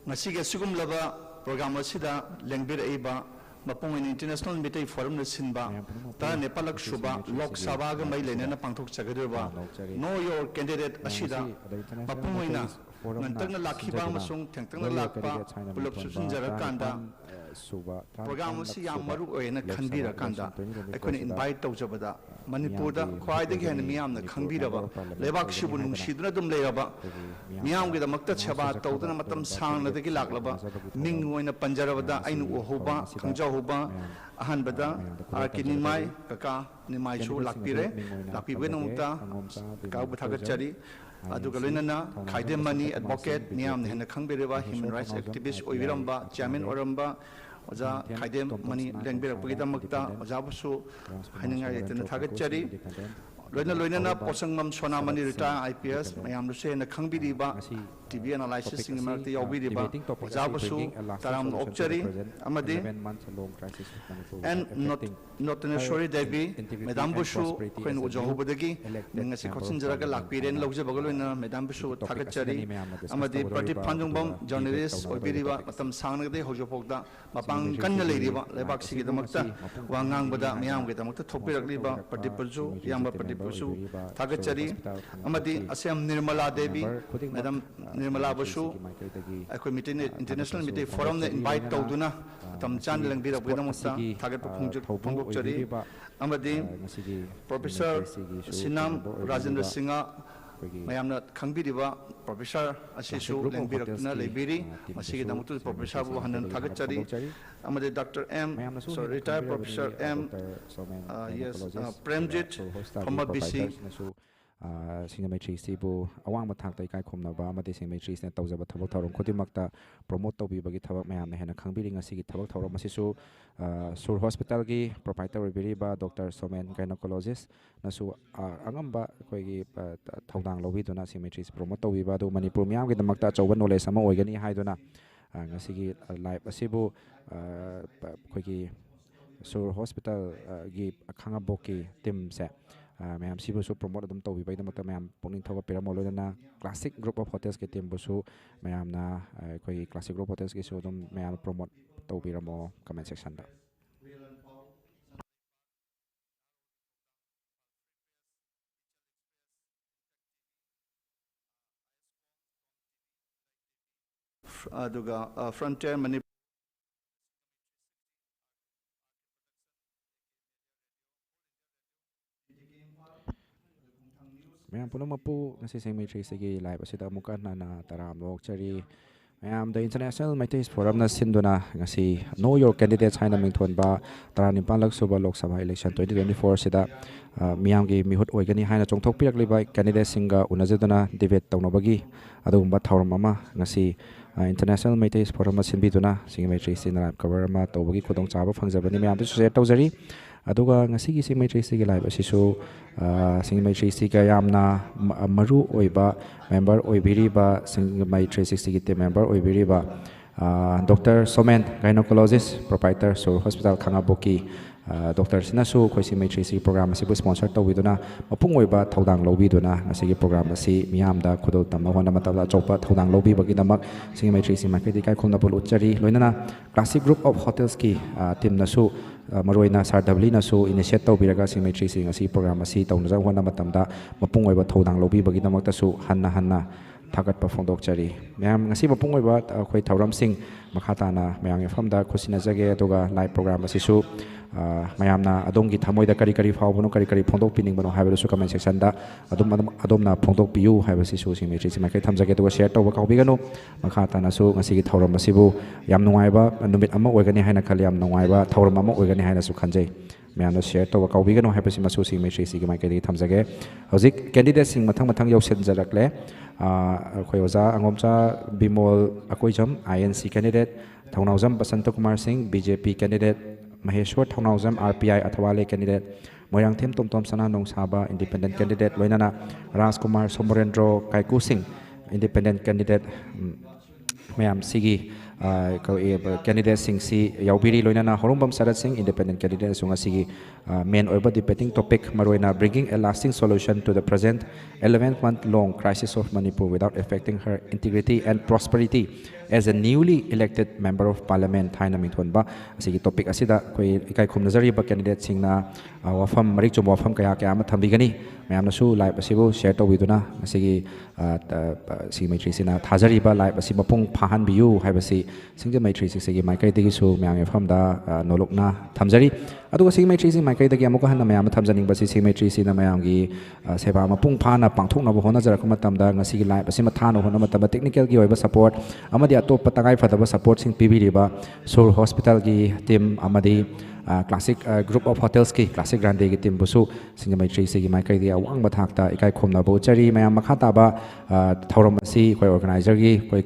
ngasiga sigum laba program asida lengbir aiba mapung international meeting forum na sinba ta nepalak shuba lok sabha ga mai lena pangthok chagadurba know your candidate asida mapung ina nantang lakhiba amasung thengtang lakpa pulap susun jarakanda program si yam maru oina khanbira kanda aikone invite tawjabada Manipur da khwaidagi hen miyam na khangbiraba lebak shibu nungsiduna dum leiraba miyam gi damakta chaba tawdana matam sangna dagi laklaba ming oina panjarabada ainu ohoba khangjahoba ahanbada arkinimai kaka nimai chu lakpire lakpibe nungta ka buthagat chari aduga loinana khaidem mani advocate miyam ne khangbireba human rights activist oibiramba chairman oramba oja khaidem mani lengbirakpagi damakta oja busu haninga yetena thagat chari loinana posangmam sonamani retire IPS mayam luse na khangbiriba TV analysis sing marti yaubiriba oja busu taram okchari amadi and not necessarily debi madam busu khen oja hobadagi ngasi khotsin jaraga lakpiren logje bagaloina madam busu thagat chari amadi party phanjungbam journalist oibiriba matam sangnagde hojopokda mapang kanna leiriba lebak sigi damakta wangang bada miyam ge damakta thokpirakliba party purju yamba party purju thagat chari amadi asem nirmala devi madam nirmala basu akoi meeting international meeting forum ne invite tawduna tam chan langbira budamusta thagat phongjok chari amadi professor sinam rajendra singha mayamna khangbiriba professor asisu langbirakna lebiri masigi damutu professor bu hanan thagat chari amade Dr. M so retired professor M yes Premjit from BC Meeteis bu awang mathak tai kai khomna ba amade Meeteis ne tawjaba thabak tharom khotimakta promote tawbi bagi thabak mayam ne hena khangbiring asigi thabak tharom asisu sur hospital gi proprietor ribiri ba Dr. Somen gynecologist nasu angamba koigi thaudang lobi duna Meeteis promote tawbi ba do Manipur miyam gi damakta chawba knowledge ama oigani haiduna ngasigi live asibu koigi sur hospital gi khangaboki team se mayam sibu su promote adum tawbi bai damakta mayam pongning thoba piramo loina classic group of hotels ke team busu mayam na koi classic group hotels ke su dum mayam promote tawbiramo comment section da aduga frontier Manipur mayam puno mapu ngasi Meeteis gi live asida muka nana taram lok chari mayam the international Meeteis forum na sinduna ngasi know your candidates haina mingthon ba tarani palak suba lok sabha election 2024 sida miyam gi mihut oigani haina chongthok pirak liba candidate singa unajaduna debate tawnabagi adugumba thauram ama ngasi international Meeteis forum na sinbiduna Meeteis na live cover ma tawbagi khudong chaba phangjabani mayam tu share tawjari aduga ngasi gi Meeteis gi live asisu Meeteis ga yamna maru oiba member oibiriba Meeteis gi team member oibiriba Dr. Somen gynecologist proprietor sur hospital khangaboki Dr. Sinasu khoisi Meeteis program asibu sponsor tawiduna mapung oiba thaudang lobiduna ngasi program asi miyamda khudol tamna hona matala chopa thaudang lobi bagi damak Meeteis market kai khomna bol uchari loinana classic group of hotels ki team nasu maroina sardabli nasu initiate tawbiraga Meeteis ngasi program asi tawnajang hona matamda mapung oiba thaudang lobi bagi damak tasu hanna thagat pa phongdok chari mayam ngasi mapung oiba khoi thauram sing makhatana mayam famda khosina jage aduga live program asisu mayamna adongi thamoida kari fawbono kari phongdok pining bano haibesu comment section da adomna phongdok piu haibasi su Meeteis makai thamjage to share to ka bigano makhatana su ngasi gi thauram asibu yam nungaiba numit ama oigani haina khali yam nungaiba thauram ama oigani haina su khanjai mayamna share to ka bigano haibasi masu Meeteis gi makai di thamjage hojik candidate sing mathang yausen jarakle khoi oja Angomcha Bimol Akoijam INC candidate Thounaojam Basantakumar Singh BJP candidate Maheshwor Thounaojam RPI Athawale candidate Moirangthem Totomsana Nongsaba independent candidate loinana Rajkumar Somorendro Kaiku Singh independent candidate mayam sigi candidate Singh si yaubiri loinana Haorungbam Sarat Singh independent candidate sunga sigi main oiba debating topic maroina bringing a lasting solution to the present 11-month long crisis of Manipur without affecting her integrity and prosperity as a newly elected member of parliament haina mingthon ba asigi topic asida koi ikai khumnazari ba candidate singna wafam marik chum wafam kaya kaya ma thambigani mayamna su live asibu share tawiduna asigi si maitri sina thajari ba live asi mapung phahan biu haibasi singja maitri sigi maikai degi su mayam fam da nolokna thamjari aduga sing maitri sing maikai degi amuka hanna mayam thamjaning basi sing maitri sina mayam gi seba mapung phana pangthokna bo hona jarak matamda ngasi gi live asi mathana hona matam technical gi oiba support amadi atop patangai fadaba support sing pibiriba sur hospital gi team amadi classic group of hotels ki classic Grande ki team busu singa maitri se gi maikai dia awang bathakta ikai khomna bo chari mayam makhata ba thorom asi koi organizer gi koi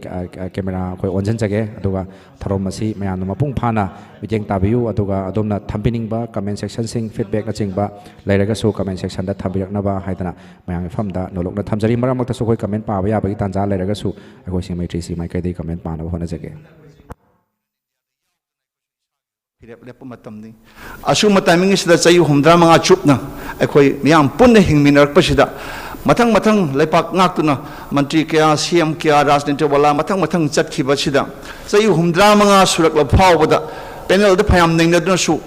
camera koi onjan jage aduga thorom asi mayam mapung phana bijeng tabiu aduga adomna thampining ba comment section sing feedback na chingba lairaga so comment section da thambirakna ba haidana mayam famda nolokna thamjari maramakta so koi comment pa ba ya ba gi tanja lairaga su akoi singa maitri se maikai dei comment pa na hona jage asuma timing sida chayu humdra manga chupna akhoi miyam punna hingminar pasida mathang lepak ngaktuna mantri kya CM kya rajniti wala mathang chatkhiba sida chayu humdra manga surak la phawbada panel da phayam ningna su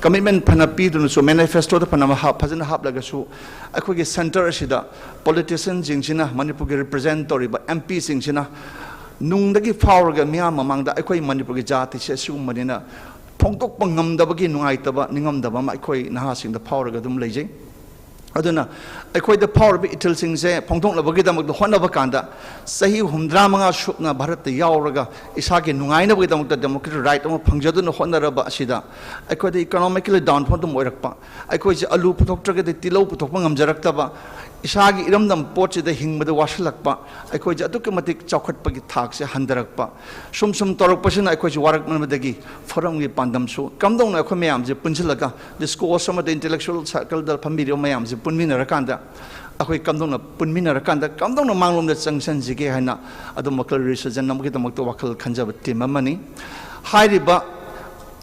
commitment phana pi dun su manifesto da phana ha phajana hap laga su akhoi ge center sida politician jingsina Manipur ge represent tori ba MP singsina nungdagi phawrga miyam mamangda akhoi Manipur ge jati se su manina phongtok pangam dabagi nungai taba ningam daba ma akhoi naha sing da power ga dum leijai aduna akhoi da power bi itil sing se phongthong labagi damak da honna ba kanda sahi humdra manga shupna bharat ta yauraga isa ge nungai na bagi damak da democratic right am phangjadu na honna raba asida akhoi da economically down phon dum oirakpa akhoi je alu puthok traga de tilau puthok pangam jarak taba isagi iramdam pochi da hingmada wasalakpa akhoi je atuk matik chawkhat pagi thak se handarakpa sum torok pasina akhoi je warak manadagi forum gi pandam su kamdong na akhoi mayam je punchilaga discourse sama the intellectual circle dal phambirio mayam je punmina rakanda akhoi kamdong na punmina rakanda kamdong na manglom da changsan jige haina adu makal research namgi da makto wakal khanjaba team amani hairiba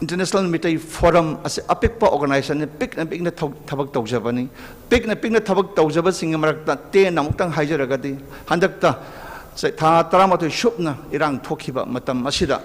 International Meeteis Forum as apikpa organization pikna thabak tawjabani pikna thabak tawjaba singa marakta te namuktang hajaragadi handakta tha taramatu shupna irang thokhiba matam asida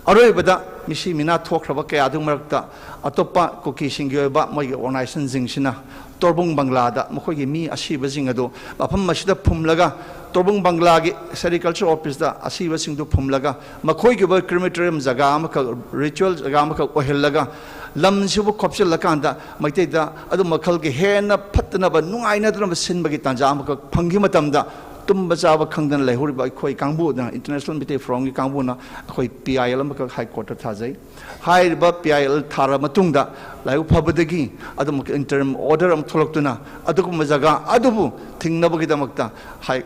aroibada misi mina thokraba kaya adu marakta atopa koki singyoba moi organization jingsina torbung banglada mokhogi mi asiba jingado mafam masida phumlaga torbung banglagi sericulture office da asiba singdu phumlaga makhoigi ba crematorium jaga amaka ritual jaga amaka ohellaga lam sibu khopsel lakanda maitei da adu makhal ge hena phatna ba nungaina drum sinbagi tanja amaka phangi matamda tumba chaba khangdan laihuri ba khoi kangbu na international Meeteis Forum gi kangbu na khoi PIL amaka high court thajai high ba PIL thara matungda laiu phabadagi adu interim order am tholoktuna adu ko majaga adubu thingnabagi damakta high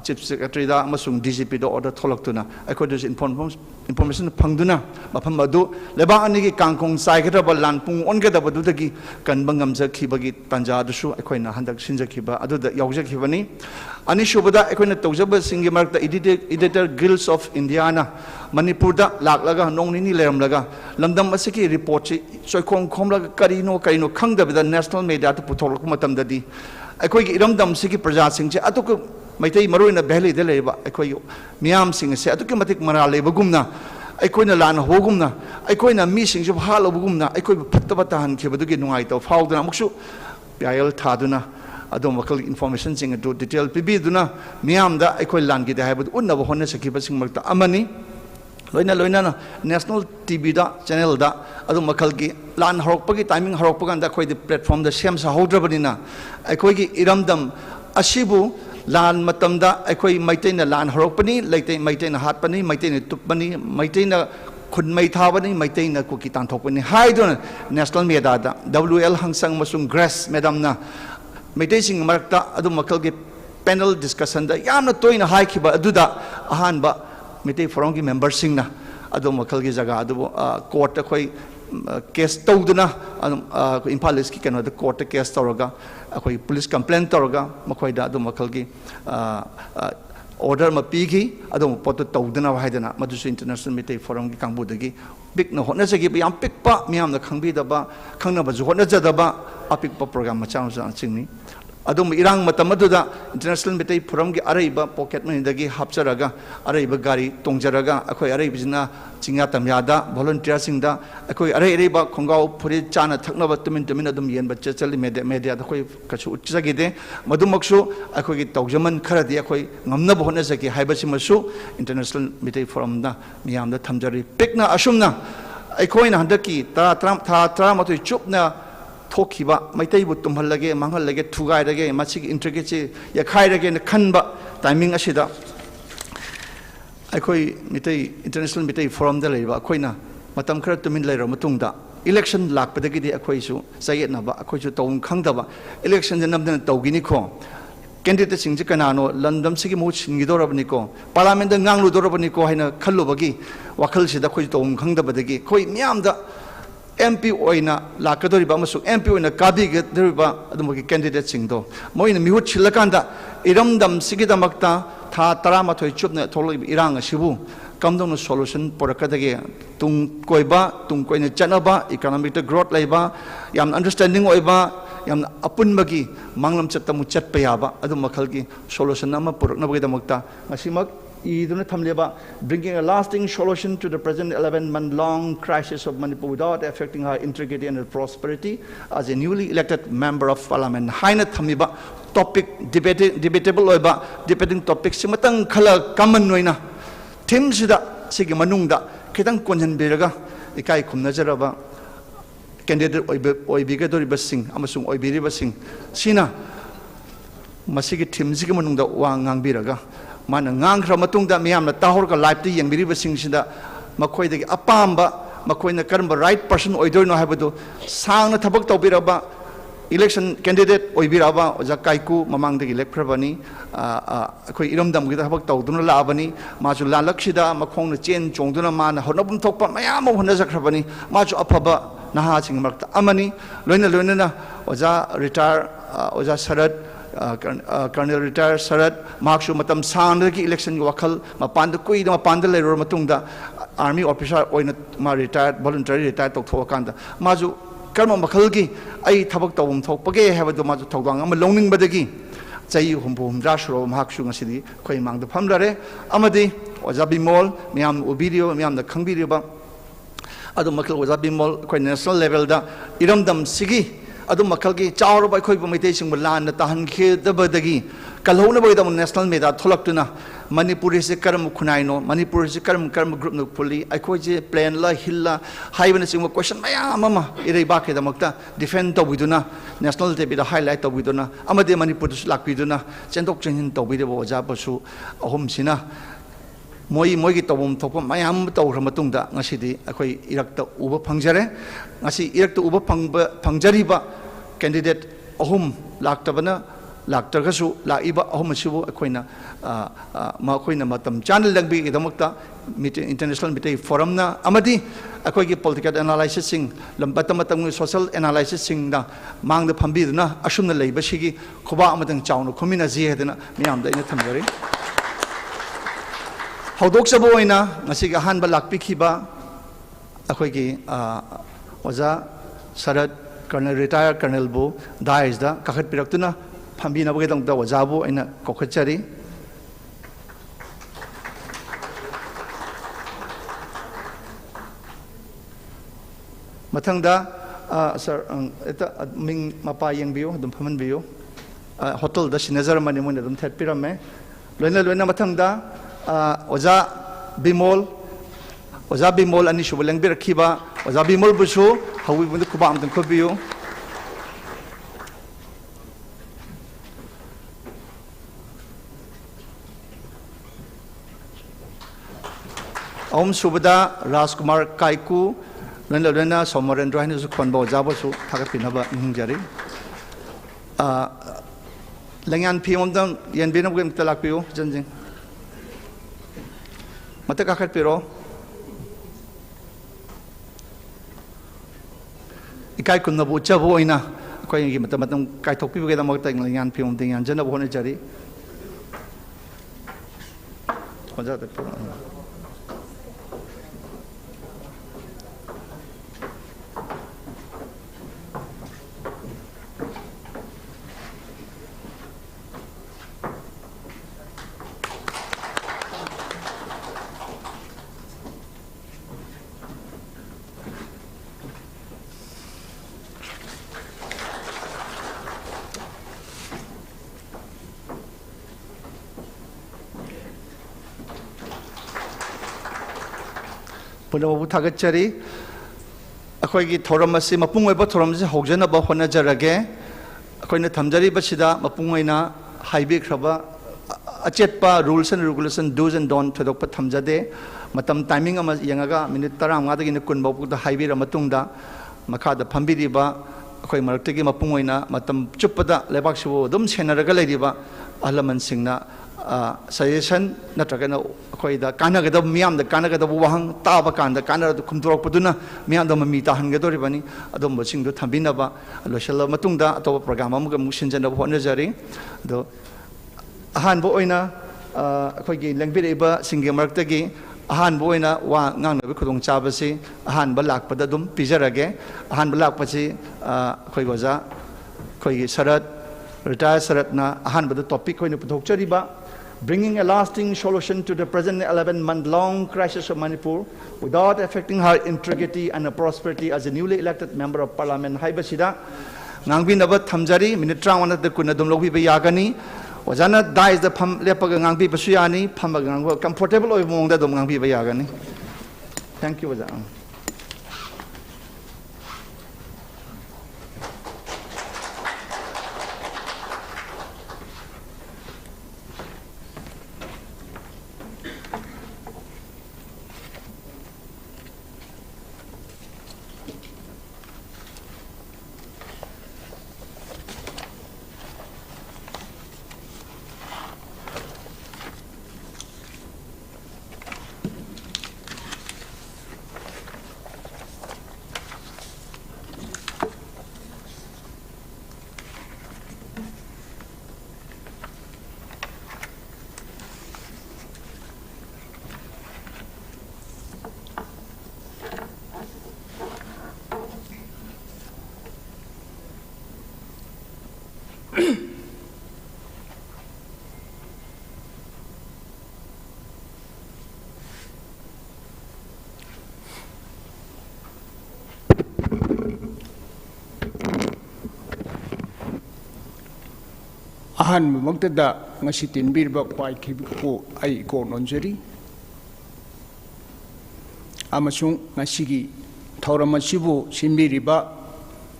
chief secretary da amasung DGP da order tholoktuna akhoi this information phangduna mafam adu leba ani gi kangkong sai khata ba lanpung onga da badu dagi kanbangam jakhibagi tanja dusu akhoi na handak sinjakhiba adu da yaujakhibani ani shubada akhoi na tawjaba singi marakta editor guilds of Indiana Manipur da laklaga nongnini leramlaga lamdam asiki report chi soikhong khomlaga karino khangdabida national media to puthorok matamdadi akhoi gi iramdam sigi praja sing che atuk maitei maroina bheli de leba akhoi miyam sing se atuk matik mara lebagumna akhoi na lan hogumna akhoi na mi sing ju halobugumna akhoi phattaba tahan khebadu gi nungai to faudna muksu PIL thaduna adom wakal information sing to detail pibi duna miyam da akhoi lan gi da haibud unna honna sakiba sing makta amani loina na national TV da channel da adu makal gi lan harokpagi timing harokpagan da khoi di platform da sem sa hodrabanina akhoi gi iramdam asibu lan matamda akhoi maiteina lan harokpani leitei maiteina hatpani maiteina tupani maiteina khunmai thabani maiteina kuki tanthokpani haidona national media da WL hangsang masung grace madam na Meeteis sing marakta adu makal gi panel discussion da yamna toina haikhiba aduda ahanba Meeteis Forum ki member sing na adu makal gi jaga adu court akhoi case tawduna Imphal ki kano da court case tawraga akhoi police complaint tawraga makhoi da adu makal gi order ma pigi adu pot tawduna haidana madusu international Meeteis Forum ki kangbu dagi big na hotna jagi yam pikpa miyam na khangbi da ba khangna ba hotna jada ba apikpa program ma chang chingni adum irang matamaduda international Meeteis Forum gi araiba pocket money dagi hapcharaga araiba gari tongjaraga akoi araibina chinga tamyada volunteer singda akoi araiba khongau phuri chana thaknaba tumin adum yen baccha chali media da koi kachu uchjagide madumaksu akoi gi tawjaman kharadi akoi ngamna bhona jagi haibasi masu international Meeteis Forum da miyam da thamjari pikna asumna akoi na handaki tra matoi chupna Tokiba, Meeteis bu tumhalage, mangalage, thugairage, machig intricate, yakhairage, khanba, timing ashida. Akoi Meeteis International Meeteis Forum da leiba, akoina, matam khara tumin leiro matungda. Election lakpadagi di akoi su, sayet naba, akoi su tawung khangdaba. Election janamdana tawgini ko. Candidate singji kanano, London sigi much ngidorabani ko. Parliament da nganglu dorabani ko haina khallubagi, wakhal sida koi tawung khangdaba dagi. Koi miyam da MP oina lakadoriba amasuk MP oina kabigedoriba adumugi candidate singdo moina mihut chilakanda iramdam sigidamakta tha 13 chupna tholib irang asibu kamdong solution porakadage tung koina chanaba economic growth laiba yam understanding oiba yam apunbagi manglam chattamu chatpa yaba adum makhalgi solution ama puraknabagi ngasimak iduna thamleba bringing a lasting solution to the present 11-month-long crisis of Manipur without affecting our integrity and prosperity as a newly elected member of parliament haina thamiba topic debatable oiba debating topic simatang khala common noina thim sida sigi manungda kitang konhan beraga ikai khumna jaraba candidate oibiga doriba sing amasung oibiriba sing sina masigi thim sigi manungda wa ngangbiraga mana ngangra matungda miyamna tahorga live ti yengbiriba singsida makoidagi apamba makoina karamba right person oidoino habadu sangna thabak tawbiraba election candidate oibiraba oja Kaiku mamangdagi lekprabani akoi iramdam gi thabak tawduna laabani maju lalaksida makhongna chen chongduna mana honabum thokpa mayam honna jakrabani maju afaba naha sing markta amani loina oja retire oja Sarat Colonel retired Sarat Maheshwor matam sangdagi election wakal mapanda kuida mapanda leiro matungda army officer oina ma retired voluntary retired tokthokanda maju karma makhalgi ai thabak tawum thokpage habadu maju thogdang ama longningbadagi chai humra shuro Maheshwor ngasidi khoi mangda phamlare amadi oja Bimol miyam video miyam da khangbiriba adu makhal oja Bimol khoi national level da iramdam sigi adum makalgi chawrba khoi Meeteis sing lan na tahan khedabadagi kalhona boida national media tholaktuna Manipur se karam khunaino Manipur se karam group no puli akhoi je plan la hilla haibana sing question mayam ama irei ba ke damakta defend to widuna national tv da highlight to widuna amade Manipur su lakpiduna chendok chengin to bide bo ja basu ahum sina moi gi tawum thokpa mayam tawra matungda ngasidi akhoi irakta uba phangjare ngasi irakta uba phangjariba candidate ahum laktabana laktargasu laiba ahum sibu akhoina makoina matam channel langbi gidamakta international Meeteis Forum na amadi akhoi gi political analysis sing lambatam social analysis sing da mangda phambiduna asumna leiba sigi khoba amadang chawno khomina ji hedana miyam da ina thamjari Haudok saboina ngasig ahanba lakpikhiba akoigi oja Sarat Colonel retired Colonel bu dais da kakhat piraktuna phambina bagedong da oja bu aina kokhachari mathangda sir eta ming mapa yengbiyo dum phaman biyo hotel da sinazar mani mun dum that pirame loina mathangda oja Bimol ani shubalang birakhiba oja Bimol busu hawi bundu kuba amdang khobiyo subada Rajkumar Kaiku loina Somorendro hani su khonba oja busu thagapinaba ngungjari langyan phimomdam yanbinam gem talakpiyo janjing mata kakhat pero ikai kunna bu chabu oina koi gi matam kai thokpi ge damak ta ngyan phiom ting yan jana bhone chari oja ta Punabu Tagachari, Akoigi Toramasi, Mapungweba Toramasi, Hojanaba Honajarage, Akoina Tamjari Bashida, Mapungaina, Haibi Kraba, Achetpa, rules and regulations, do's and don't, Tadokpa Tamjade, Matam timing Amas Yangaga, Minitara, Mada in the Kunbabu, the Haibi Ramatunda, Makada Pambiriba, Akoi Martegi Mapungaina, Matam Chupada, Lebakshu, Dum Senaraga Ladiba, Alaman Singna. Suggestion natragana akoida kanagada miyam da kanagada wahang taba kanda kanada kumturok paduna miyam da mamita hangadori bani adom baching do thambina ba loshala matungda atoba program amuga mushinjana honajari do ahan bo oina akoigi langbire ba singe marktagi ahan bo oina wa ngangna bi khudong chabasi ahan ba lakpada dum pijarage ahan ba lakpachi akoi goza akoigi sarat retire sarat na ahan ba topic koina puthokchari ba bringing a lasting solution to the present 11-month-long crisis of Manipur without affecting her integrity and prosperity as a newly elected member of Parliament. Haibasida, Nangbinaba Tamjari, Minitra one of the Kunadum Lobi Yagani, Wazana dies the Pam Lepagangi Basuani, Pamagang, comfortable among the Domangbi Yagani. Thank you, Wazan. Ahan magdada nga si tinbirba kwai kibu ay ko nonjeri amasung nga sigi Thounaojam simbiriba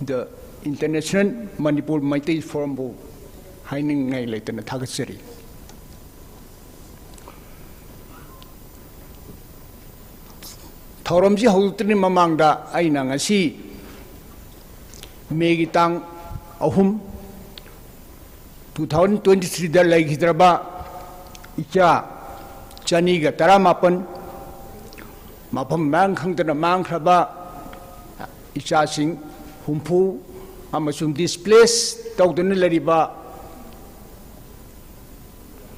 the International Manipur Meeteis Forum bu haining ngai leitana thagatseri Thounaojam hawtni mamangda aina nga si megi tang ahum 2023 da laigidraba icha chaniga taramapan mapam mang khangtana mang khraba icha sing humpu amasung displace tawdana lariba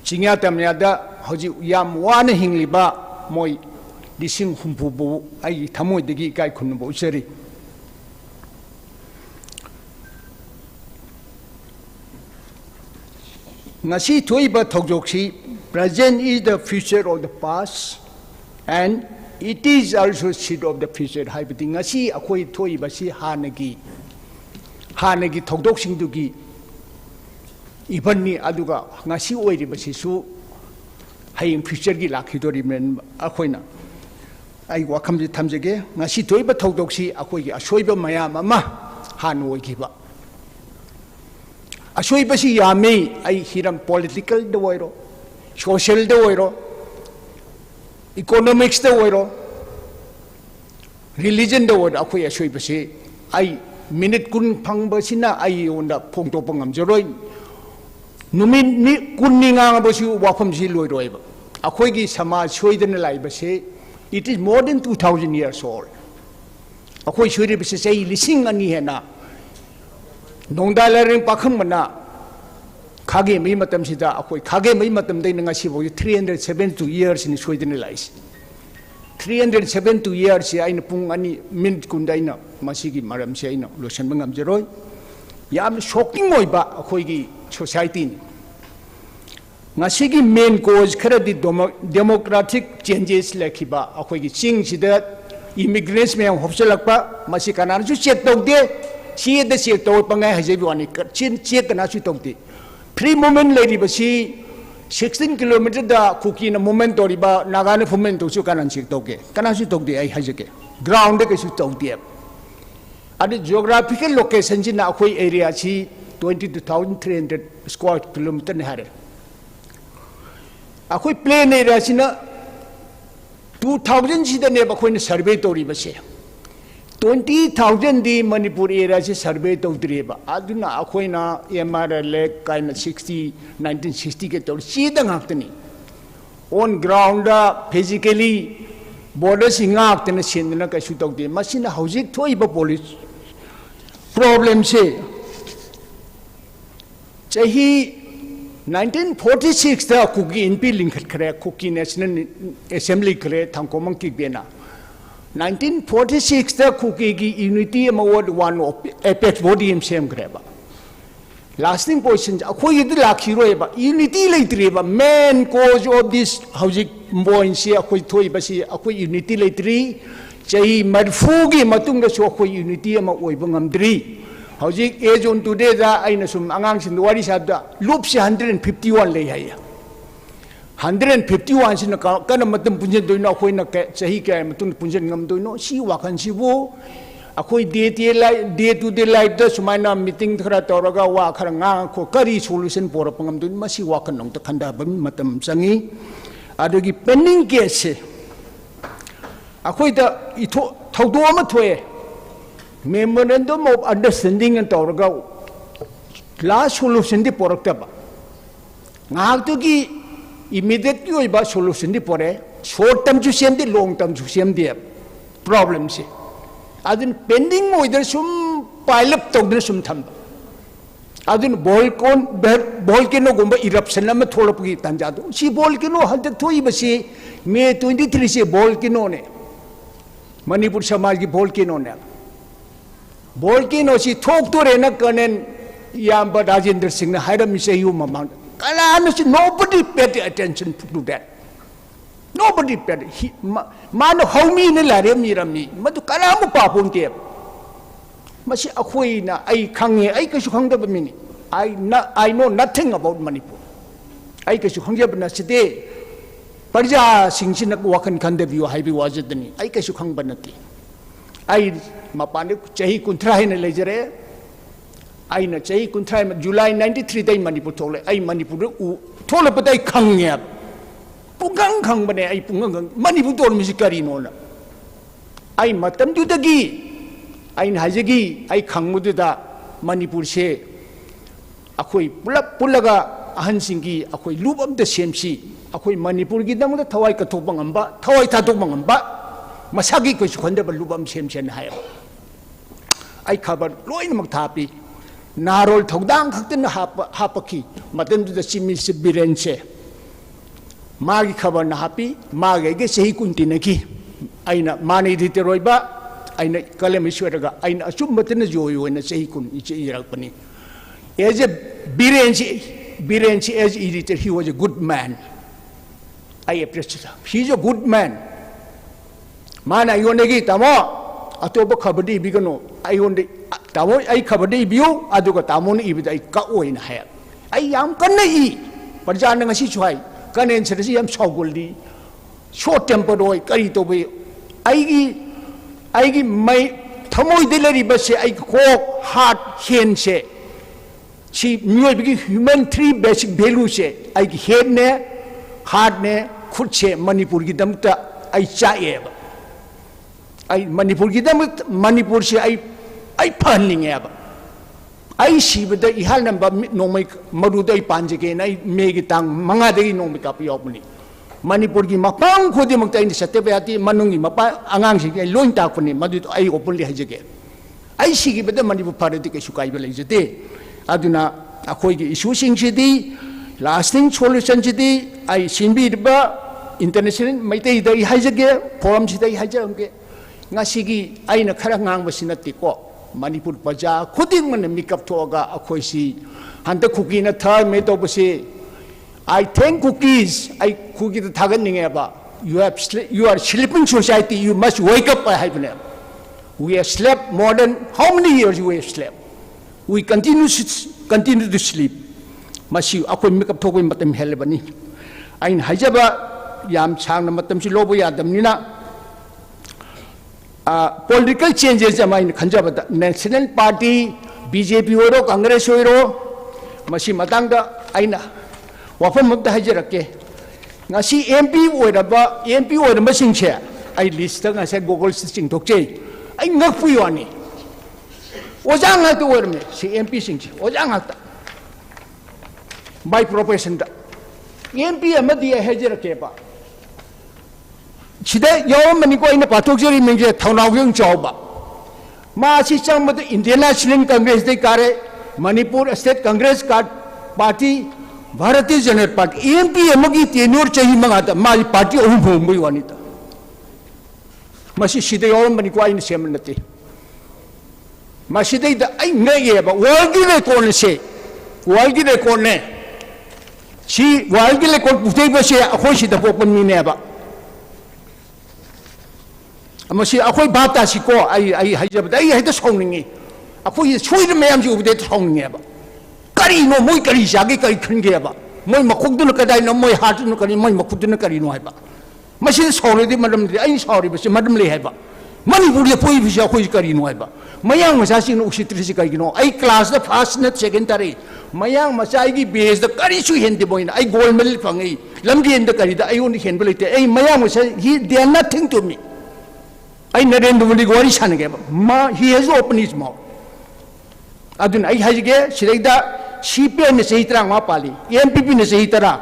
chingya tamyada hoji yam wana hingliba moi dising humpu bu ai thamoi degi kai khunbo useri Ngasi Toiba Togjoksi, present is the future of the past, and it is also seed of the future. Haibati ngasi akoi Toiba si hanagi Togjoksing dugi, ibani aduga ngasi oiri basi su haying future gi lakidori men akoina. Ai wakam ji tamjege ngasi Toiba Togjoksi akoi gi asoiba mayam ama hanu oigiba. Asoi basi yami ay hiram political the wairo, social the wairo, economics the wairo, religion the wairo. Ako asoi basi ay minute kun pang basina ay onda pongto pangam jeroy. Numin ni kun ni nga basi wapam si loy roy ba. Ako gi sama asoi den lay basi. It is more than 2,000 years old. Ako asoi basi say lising ani hena. Nongdalaring pakhang mana kage mai matam sida akoi kage mai matam dai nga sibo 372 years in Sweden lies 372 years aina pung ani min kundaina masigi maram se aina losan bangam jeroi yam shocking oiba akoi gi society nga sigi main cause khara di democratic changes lekhiba akoi gi ching sida immigrants me hopselakpa masi kanan ju check tawde si the check to pangai hajebi wani chin check na su tawde free moment lady basi 16 kilometer da kuki na movement tori ba nagane movement to chu kanan chik toke kana chu tok de ai hajake ground de ke chu tok de adi geographical location ji na khoi area chi 22,300 square kilometer ne hare akhoi plain area chi na 2000 ji da ne ba khoi na survey tori ba se 20,000 di Manipur area se survey to driba aduna akhoi na MRL kind 1960 ke tor si da ngaktani on ground physically border singak tena sindna ka su tok de masina hojik thoi ba police problem se chahi 1946 da kuki Imperial link khare kuki National Assembly khare thangkomang ki bena 1946 da kuki ki unity award one of apex body sem greba lasting position akhoi yid lakhiro ba unity leitre ba main cause of this hojik boin se akhoi thoi ba si akhoi unity leitri chai marfu gi matung da so akhoi unity ama oi ba ngamdri hojik age on today da aina sum angang sin wari sab da loop se 151 lei hai 151 sin ka na matam punjen doino akhoi na chahi ka matung punjen ngam doino si wakan si bo akhoi day to day life da sumaina meeting thara toraga wa khara nga ko kari solution por pangam doin masi wakan nong ta khanda bam matam sangi adogi pending case akhoi da itho thodo ma thoe memorandum of understanding and toraga last solution di porakta ba nga to gi immediate oi ba solution di pore short term ju sem di long term ju sem di problem se adun pending mo idar sum pile up togdre sum tham adun volcano gumba eruption am tholapgi tanja do si volcano halta thoi basi May 23 se volcano ne Manipur samaj ki volcano ne volcano si thok to re na kanen yamba Rajendra Singh na hairam se yu mamang kana si nobody paid attention to that. Nobody paid. Man, how me in Laria Mirami, Matu Karamu Papun Cape. Masi Akwina, I Kangi, I Kashukanga Mini. I know nothing about Manipur. I Kashukanga Banasite, Parja Singh Wakan Kandavu, Hibi was it the I Kashukang Banati. I Mapane Chahi Kuntra in a legere. I na Chahi Kuntra, July 93 day Manipur told I Manipur told but I Kang. Pungang kang bane ay pungang Manipur tol musikari no na ay matam du dagi ay hajagi ay kang mudu da Manipur se akoi pulaga ahan singi akoi lubam da semsi akoi Manipur gi dang da thawai ka thopang amba thawai tha thopang amba masagi ko sukhonda ba lubam semsen hay ay khabar loin mak thapi narol thodang khakten hapaki matam du da simi sibirense Magi khabar na happy, Magi ge sehi kuntinaki. Aina mani dite roiba, aina kalemishwaraga, aina asumbatena joyo na sehi kun ichi irakpani. As a Birenchi as editor, he was a good man. I appreciate him. He's a good man. Mana yonegi tamo, atoba kabadi bigano, I only tamo I kabadi view, aduka tamon ibid I kao in hair. I am kanai, Parjana Siswai. Kanen serisi am shoguldi short temper oi kari to be aigi mai thamoi delari base ai ko heart hen se si mui bigi human three basic values se aigi head ne heart ne khut se Manipur gi damta ai chae ba ai Manipur gi dam Manipur se ai phanning ya ba I see with the Ihal number no make Marudai Panjake, and I make it tongue Manga de no make up yopuni. Manipurgi Mapang Kodimata in the Satevati, Manungi Mapa, Angansi, and Loin Tapuni, Madu, I openly has again. I see with the Manipur Paratic Shukai village day. Aduna Akoigi issue Sing City, lasting solution city, I seen be the international, Meeteis day has again, Forum City has again. Nasigi, I in a Karangang was in a tiko. Manipur Paja, Kuding man make up toga Akoisi, and the cookie in a third made over say, I think cookies, I cookie the Taganing eba. You are sleeping society, you must wake up by hibernate. We have slept more than how many years we have slept? We continue to sleep. masi akoi makeup thokoi matam helbani ain hajaba yam changna matam si lobo yadamnina political changes amain khanjabada national party BJP oiro Congress oiro masi matangda aina wafam mutta hajarake ngasi MP oiraba MP oiraba singche ai list nga se Google sing thokche ai ngakpui wani ojang ha to oirme si MP singche ojang ha by profession da MP amadi hajarake ba chide yawam mani ko ina pathok jeri mengje Thounaojam chawba ma si changmad Indian National Congress de kare Manipur State Congress card party Bharatiya Janata Party MP amagi tenure chahi mangata ma party ohum bhomui wanita masi sida yawam mani ko ina semanati masida da ai ngeye ba world record se world record ne si world record putai ba se akhoi sida pokpan ni ne ba masi akhoi bata si ko ai hajab ai haida songningi akhoi choida mayam ji ubde songningi ba kari no moi kari jage kari khinge ba moi makhukdu na kadai no moi heart no kari moi makhukdu na kari no hai ba masi sore di madam di ai sore ba si madam le hai ba Manipur ye poi bi akhoi kari no hai ba mayang masa si no usitri si kari no ai class da first net second tare mayang masa ai gi base da kari su hendi boina ai gold medal phangai lamgi end kari da ai on hen belite ai mayang masa they are nothing to me I Narendra Modi Gori Sanageba. He has opened his mouth. Adun I Hajige, Shireda, CP and Sahitra Mapali, MPP and Sahitara,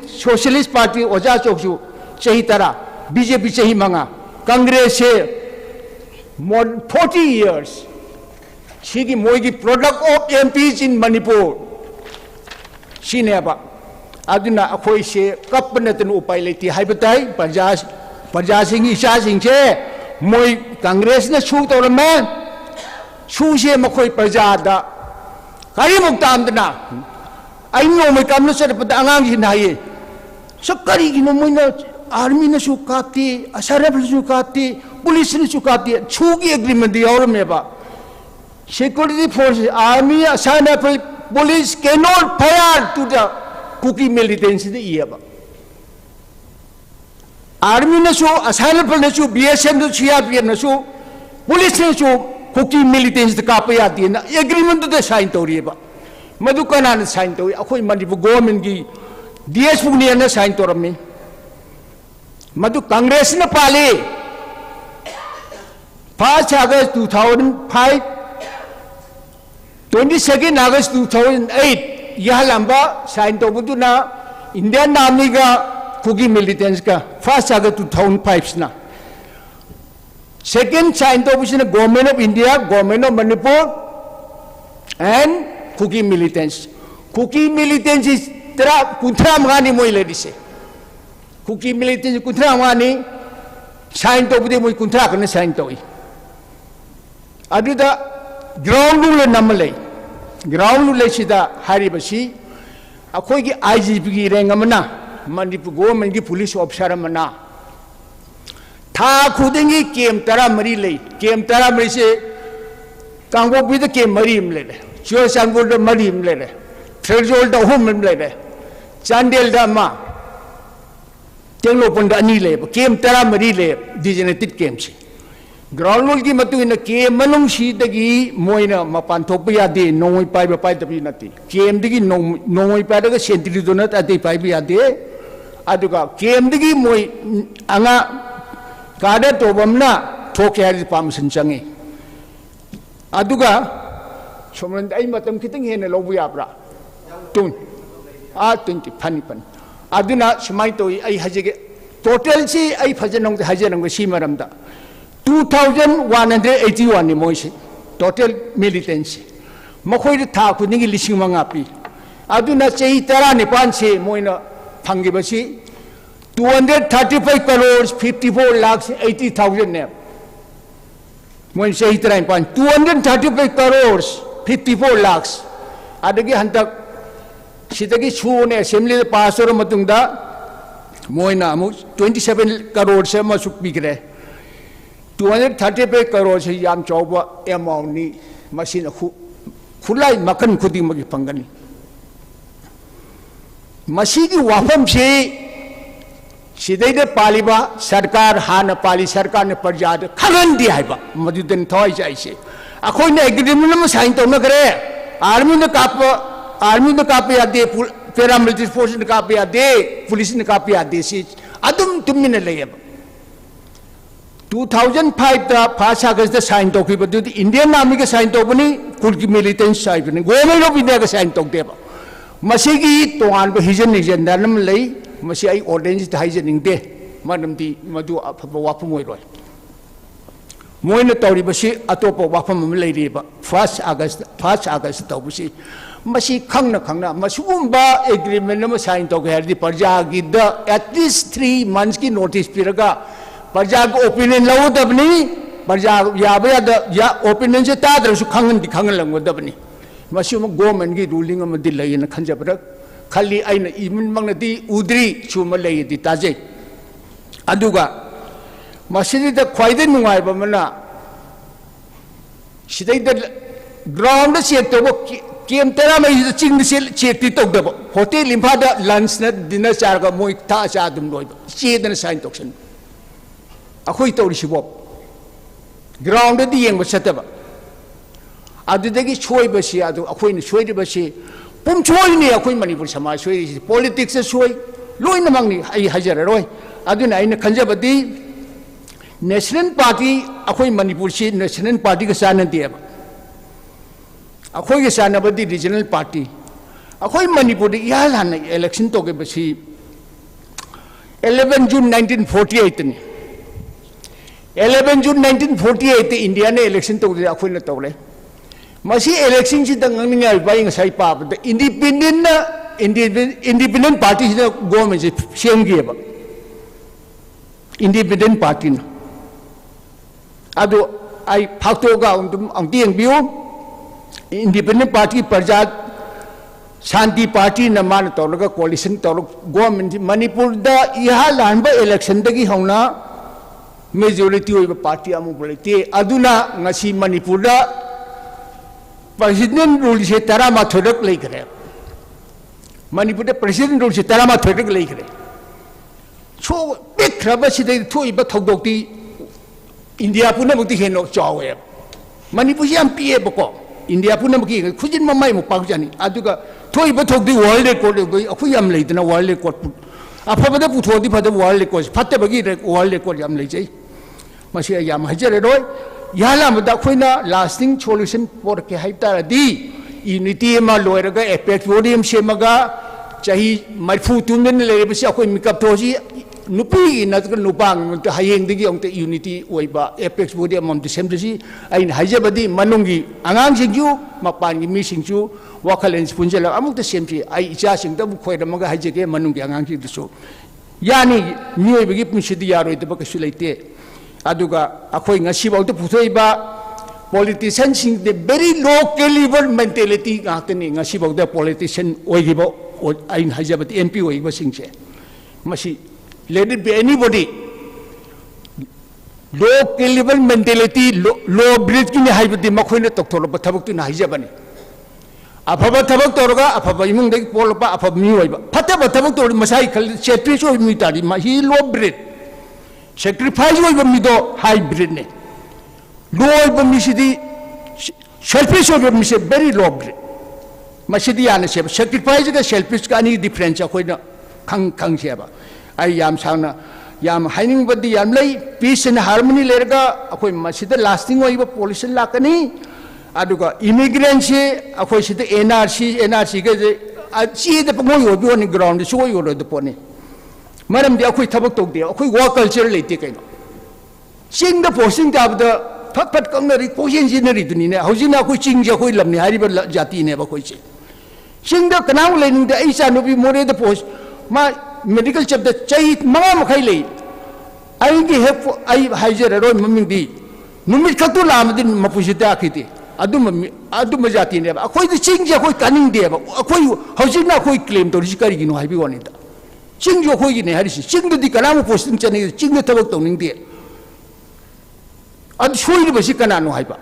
Socialist Party, Oja Choksu, Sahitara, BJP Sahimanga, Congress, more 40 years. Shigi Moigi product of MPs in Manipur. Shineba. Aduna Akoishe, Kapanatan Upilati, Hypatai, Pajasing Ishasing. Moi Congress na shoot or a man, shoot him a koi Pajada. Karimuk Tamdana. I know my communist set up the Angang in Haye. So Kari, you know, Army na Sukati, Asarab Sukati, Police Sukati, Chugi agreement, the Ormeba. Security forces, Army, Asana police cannot fire to the cookie militants in the year. Army na so, Asana na so, BSM na CRPF na so, police na so, cookie militants the kapayati na agreement to the sign to riba. Madukana na sign to, ako Manipur government gi DS Pugniya na sign to rami. Madu Congress na pali. 1st August 2005, 22nd August 2008, yah lamba sign to budu na Indian Army ga cookie militants ka 1st August 2005 na. Second sign to budu na Government of India, Government of Manipur, and cookie militants. Cookie militants is tera kuntra mangani moi ledise. Cookie militants kuntra mangani sign to budu moi kuntra kana sign to. Aduda ground rule namalay. Ground rule sida haribasi. Ako gi IGP gi rengamana. Manipur government gi police officer mana. Tha khudengi kem tara mari lay. Kem tara mari se kangbo bida kem mari imle. Chua sangbo da mari imle. Threshold da home imle. Chandel da ma. Tenglo punda ani lay. Kem tara mari lay. Degenerated kem si. Ground rule ki matu ina kem manung si dagi moina mapantopya de nongoi pai ba pai tapi nati. Kem dagi nongoi pai daga sentri donat ati pai bi ade. Aduga kem dagi moi anga kada tobamna thoke hari permission changi. Aduga somren ai matam kiting hene lobu yapra. Tun. 20 pani. Aduna smai to ai hajege total si ai phajanong hajanong si maramda. 2,181 ni moise total militancy. Makoi de tha kuningi lising mangapi. Aduna chei tara nipan se moina phangi basi 235 crores 54 lakhs 80,000 ne. Moin chei tara nipan 235 crores 54 lakhs. Adagi hantak sidagi chune assembly de pass oro matungda moina amu 27 crores se ma suk bigre. 235 crores se yam chawba amount ni machine khulai makan khudi magi pangani Masigi wafam si Sidai Paliba, Sarkar, Hana Pali, Sarkar, Parjad, Karan Diaba, Madudan Toy Jai. According to agreement, signed on the Gray, Army the copy a day, paramilitary force in the copy a day, police in the copy a day, Adam to Minalay. 2005 the pass against the sign talk, but the Indian Army sign talk, could give militant side, and go over the sign talk. Masigi to one Hijan is and Danam lay, Masai orange the hygienic day, Madam D. Madu up of Wapamoy. Moina Toribashi, Atopo Wapam lady, 1st August Tobushi. Masi Kangna, Masumba agreement signed to get the Parjagi, at least 3 months notice Piraga. Parjag opinion low Dabni, Parjag Yabaya, Ya opinions at others who Kangan the Kangalang with Dabni. Masuma Gorman get ruling on the delay in the Kanjabra, Kali Aina, even Magnati, Udri, Chumalay, the Taje. Aduga Masidi the Quaiden Muaibamana. She did the ground the Seto came Terama is the Ching the Cheti took the Hotel Impada, lunch, dinner, Sarga, Moita, Adam Lloyd, she then signed toxin. Akoito Shibop grounded the young was set up. Adidagi Choi Basia, a queen Swede Bashi, Pumchoini, a queen Manipur Sama, politics is Sway, Loin among the Hajaroy, Aduna in the Kanjabadi, National Party, a queen Manipur, National Party Kasan and Diab. A queen Sanabadi Regional Party, a queen Manipur, the Yalan election toke Bashi 11 June 1948. 11 June 1948, the Indiana election took the Aquila Tole. Masi election is the buying a side pub. The independent party is the government, same give. Independent party. Ado, I Paktoga on DNBO, independent party, Parjat, Shanti party, Naman Tologa, coalition, government, Manipur, the Ihalamba election, the Gihona. Majority of the party amubalite aduna ngasi Manipura president rule se tarama thodak lei kare Manipur president rule se tarama thodak lei kare so big kraba sidai thoi ba thodokti India puna mukti heno chawe Manipur yam pie bako India puna mukti khujin mamai mu pakjani aduga thoi ba thokdi world record akhu yam leidna world record afabada puthodi phada world record phatte bagi world record yam leijai Masia Yam Hajaroy, Yalamada Quina, lasting solution for Kahaita D. Unity Ma Loiraga, Epic Rodium Shemaga, Chahi, my food 2 minutes later, Mikaptosi, Nupi, Natural Nupang, the Haying the Young Unity, Weba, Epic Rodium on the Semtesi, and Hajabadi, Manungi, Angang you, Mapani missing you, Wakal and Spunjala, among the same tree, I charging them quite among Hajake, Manungi, Angang the show. Yani, new give me Shidiaro, the Bakasulate. Aduga, Akoi Nasiba to Putaiba, politicians in the very low caliber mentality, happening Nasiba, the politician, Oigibo, or in Hajabat MP, or Singh. Masi, let it be anybody. Low caliber mentality, low breed in the high with the Makwina Doctor, but Tabuk in Hajabani. Apaba Tabak Torga, Apaba Imung de Polopa, Apab Muiba, Pataba Tabak or Masai, Chetris or Mitari, Mahi low breed. Sacrifice over Mido hybrid. Low over Missidi, selfish over Miss very low breed. Masidiana sacrifice the selfish any difference of Kang Sheba. I am Sana, Yam hiding but the Yamlay, peace and harmony lerga, Akoi Masida lasting over police lakani, Aduga, immigrants, Akoi the NRC, I see the Pomo on the ground, show you the pony. Madam, the Akui Tabak there, Akui war culturally taken. Sing the posting of the Papat Connery, Position General, Hosina, which Ching Jakui Lamni, Hariba Jati never quite. Sing the canal lane, the Aisa no be more the post. My medical chapter, Chay, Mam Haile. I have I Hajar around Mummy. Numikatula in Mapushita, Adumajati never. Akoi the Ching Jakui canning there, Akoi, Hosina, who claimed to Rishikari, you know, I be on it. Ching your Hoy in Harris, Ching the Kalama posting channel, Ching the Tabak there. I'd show you the Sikana Hyper.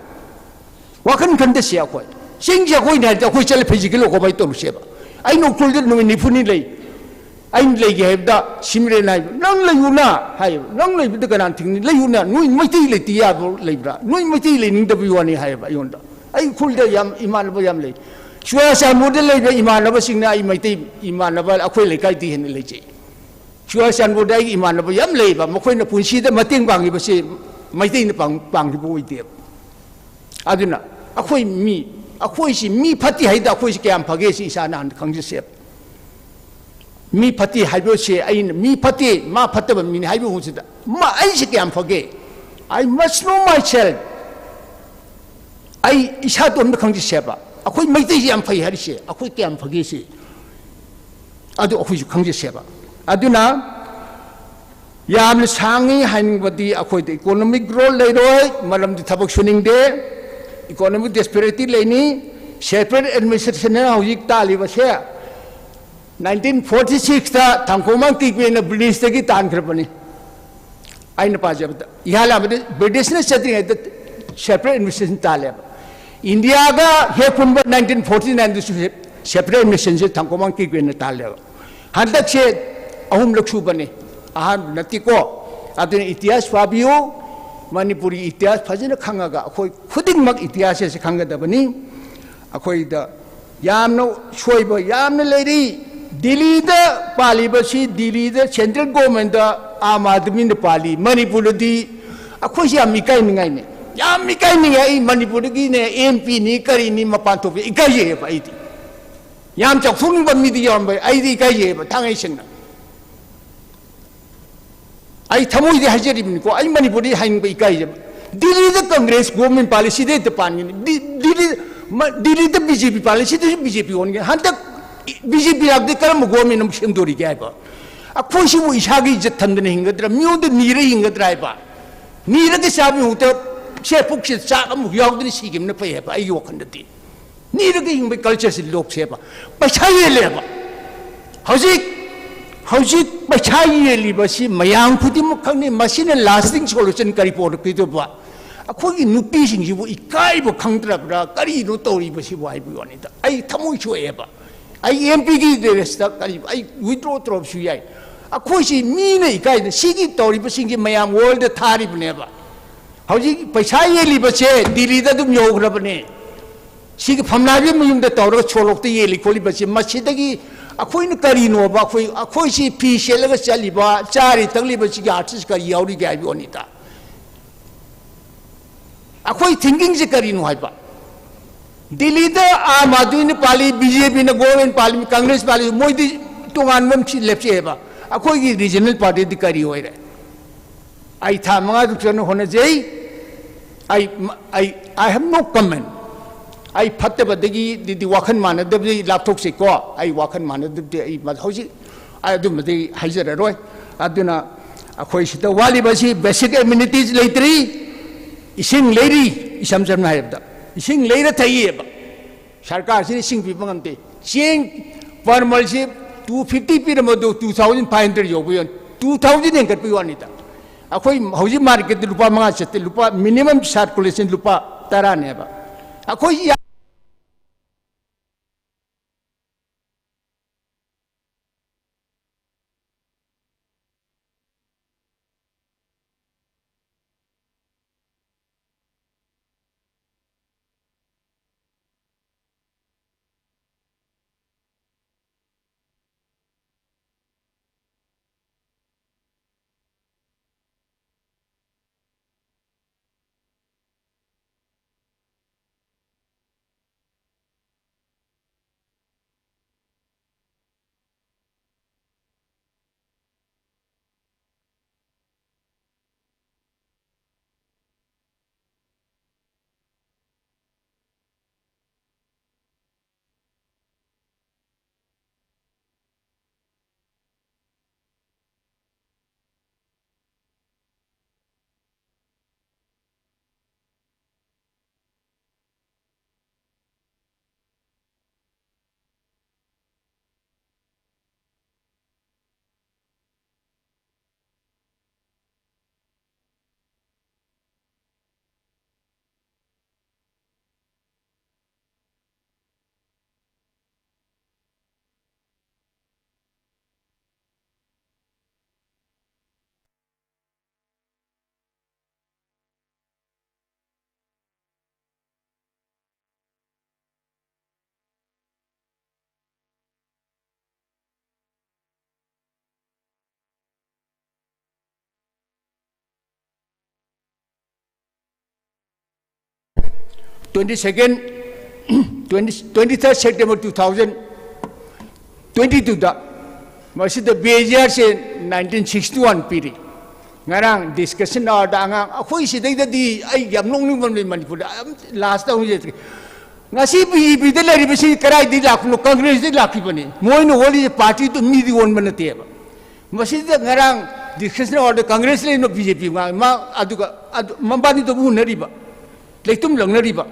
What can the Siaquai? Ching your Hoy had the official physical of my Tom Sheba. I know Kulder no Nipunile. anh lấy cái đó sim re này nang lấy una hay nang lấy biết cái nào thì lấy una nuôi mấy tí lấy tí à lấy ra nuôi mấy tí lấy những cái việc này hay vậy onda anh khul đây yam iman bao yam lấy chúa sa mua đây lấy iman bao sinh này mấy tí iman bao akwai lấy cái tí hình lấy chứ chúa sa mua đây iman bao yam lấy và một khối nó phun xí đó mà tiếng bằng cái gì mấy tí nó bằng cái bôi tiệp aduna akwai si mi phát thì hay đó akwai si cái am phá cái si sa nan khăng chỉ xếp mi phát thì hay bao si anh mi phát thì ma phát thì mình hay bao nhiêu đó ma anh si cái am phá cái I must know myself ai isa tuan na khang se ba akhoi mai te yam phai hari se akhoi kyam phagi se adu akhoi ju khang se ba aduna yam le sangi hain badi akhoi de economic growth le roi malam di thabak suning de economic disparity le ni separate administration na hojik ta li ba se 1946 ta thangkomang ki pe na british te ki tan khar pani aina pa jab ihala british na chatri hai separate administration ta le India ga he punba 1949 du separate administration se thangkomang ki gwen ta le handak se ahum laksu bane ahan nati ko adin itias fabio manipuri itias phajina khanga ga khoi khuding mak itias se khanga da bani akhoi da yamno soiba yamna leiri Delhi da pali ba si Delhi da central government da aam aadmi ne pali manipur di akhoi si am ikai ningai ne yam ikai ningai manipur gi ne MP ni kari ni mapan to ikai ye ba iti yam chak thung ba mi di yam ba ai di ikai ye ba thangai sing na ai thamoi di hajeri ni ko ai manipur di hain ba ikai ye Delhi da congress government policy de pan ni Delhi da BJP policy de BJP on ge han tak BJP ag de karam government nam shemdori ge ba akhoi si mu isagi jet thandne hingadra myo de nire hingadra ba nire ke sabi hu se puk se cha am yaw de si gim na pe ba ai yo khan de nire ke hing be culture si lok se ba pacha ye le ba hojik pacha ye li ba si mayang khudi mu khang ni machine lasting solution kari por ki to ba akhoi gi nupi sing ji bu ikai bo khang tra bra kari no tori ba si wai bu ani da ai thamoi chue ba ai MP gi de resta kari ai withdraw trop su yai akhoi si mi ne ikai de si gi tori ba sing gi mayam world de thari bu ne ba hojik paisa ye li ba che Delhi da dum yo gra ba ne si gi phamna bi mu yum de tor ga cholok te ye li kholi ba si ma si da gi akhoi ne kari no ba akhoi si phi se la ga chali ba chari tangli ba si ga artist ka yaw ri ga bi oni ta akhoi thinking se kari no hai ba Delhi da aam aadmi ne pali BJP ne government pali congress pali moi di tongan mam si lep che ba akhoi gi regional party di kari hoi re ai tha manga du chen hona jei I have no comment ai phatte badagi di wakhan mana de lapthok se ko ai wakhan mana de ai ma hoji ai du ma de haijara roi aduna akhoi sita wali ba si basic amenities leitri ising leiri isam jam na hebda ising leira thai ba sarkar si ising pi bangam te cheng permal si 250 pi mo 2500 yo bu 2000 en kat pi wani ta akhoi hoji market lupa manga chete lupa minimum circulation lupa tara ne ba akhoi 22nd 23rd September 2022 da masida BJR se 1961 piri ngarang discussion da angang akhoi sidai da di ai yam nong ning ban Manipur last ta uje ngasi BJP de lari bisi karai di lakno Congress di lakhi bani moi no holi party to mi di won banate ba masida ngarang discussion order Congress le no BJP ma aduga mambani to bu nari ba leitum lang nari ba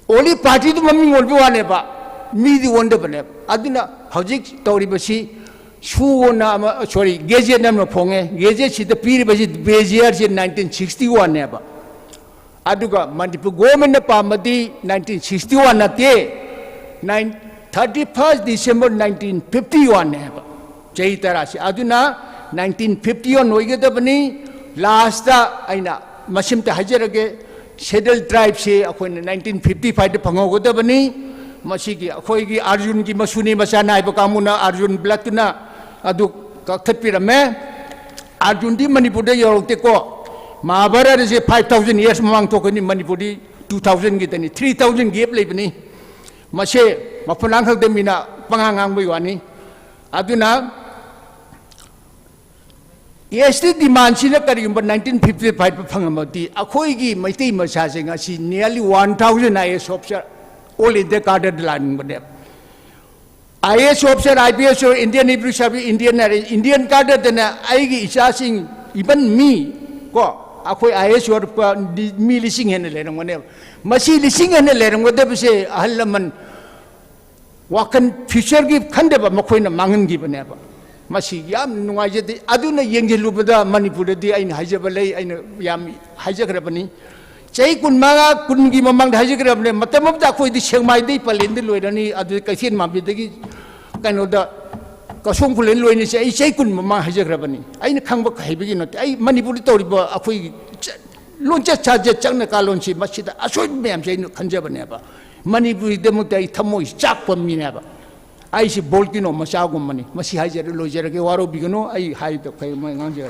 only party to mami ngol bi wane ba mi di won da bane aduna hojik tori basi Shuna sorry, Gazette number Ponge, Gazette she the period was it BJR in 1961 never. Aduga, Manipur government of Pamadi 1961 at 31st December 1951 never. Jaitarashi Aduna 1951 Noigatabani, last Aina Masim Tahajarage, settled tribe say upon 1955 the Pangogotabani, Masiki, Akoigi, Arjun Masuni Masana, Ibakamuna, Arjun Blatuna. Adu kaktat pirame Arjun di Manipur de yorok teko Mahabharata se 5,000 years mamang to kani Manipur di 2,000 gitani 3,000 gap le bani mashe mapunang khak de mina pangangang boi wani aduna este demand sina kari 1955 phangamati akhoi gi maitei masa se ngasi nearly 1,000 IS officer all in the carded line bade IS officer, IPS or Indian Hebrew Service, Indian cadre than I charging even me. Go, Akoi IS or me listening and a letter, whatever. Masi listening and a letter, whatever say, Alaman Wakan future give Kandaba Makoina Mangan given ever. Masi Yam Nuajati, Aduna Yangi Lubada, Manipur, the Ain Hajabale, and Yam Hajagrabani. Chay kun mga kun gi mamang hajigrab ne matamam ta koi di Chingmai di palin di loirani adu kasin mabi dagi kano da kasong kulen loini chay chay kun mamang hajigrab ni ay na khangba kai bigi no ay Manipur tori ba akoi loncha chaje changna kalon si masida asoi mem chay no khanja bane ba Manipur de mo tai thamoi chak pam mi ne ba ay si bolkino masagum mani masi hajer lojer ke waro bigino ay hai to kai ma nganje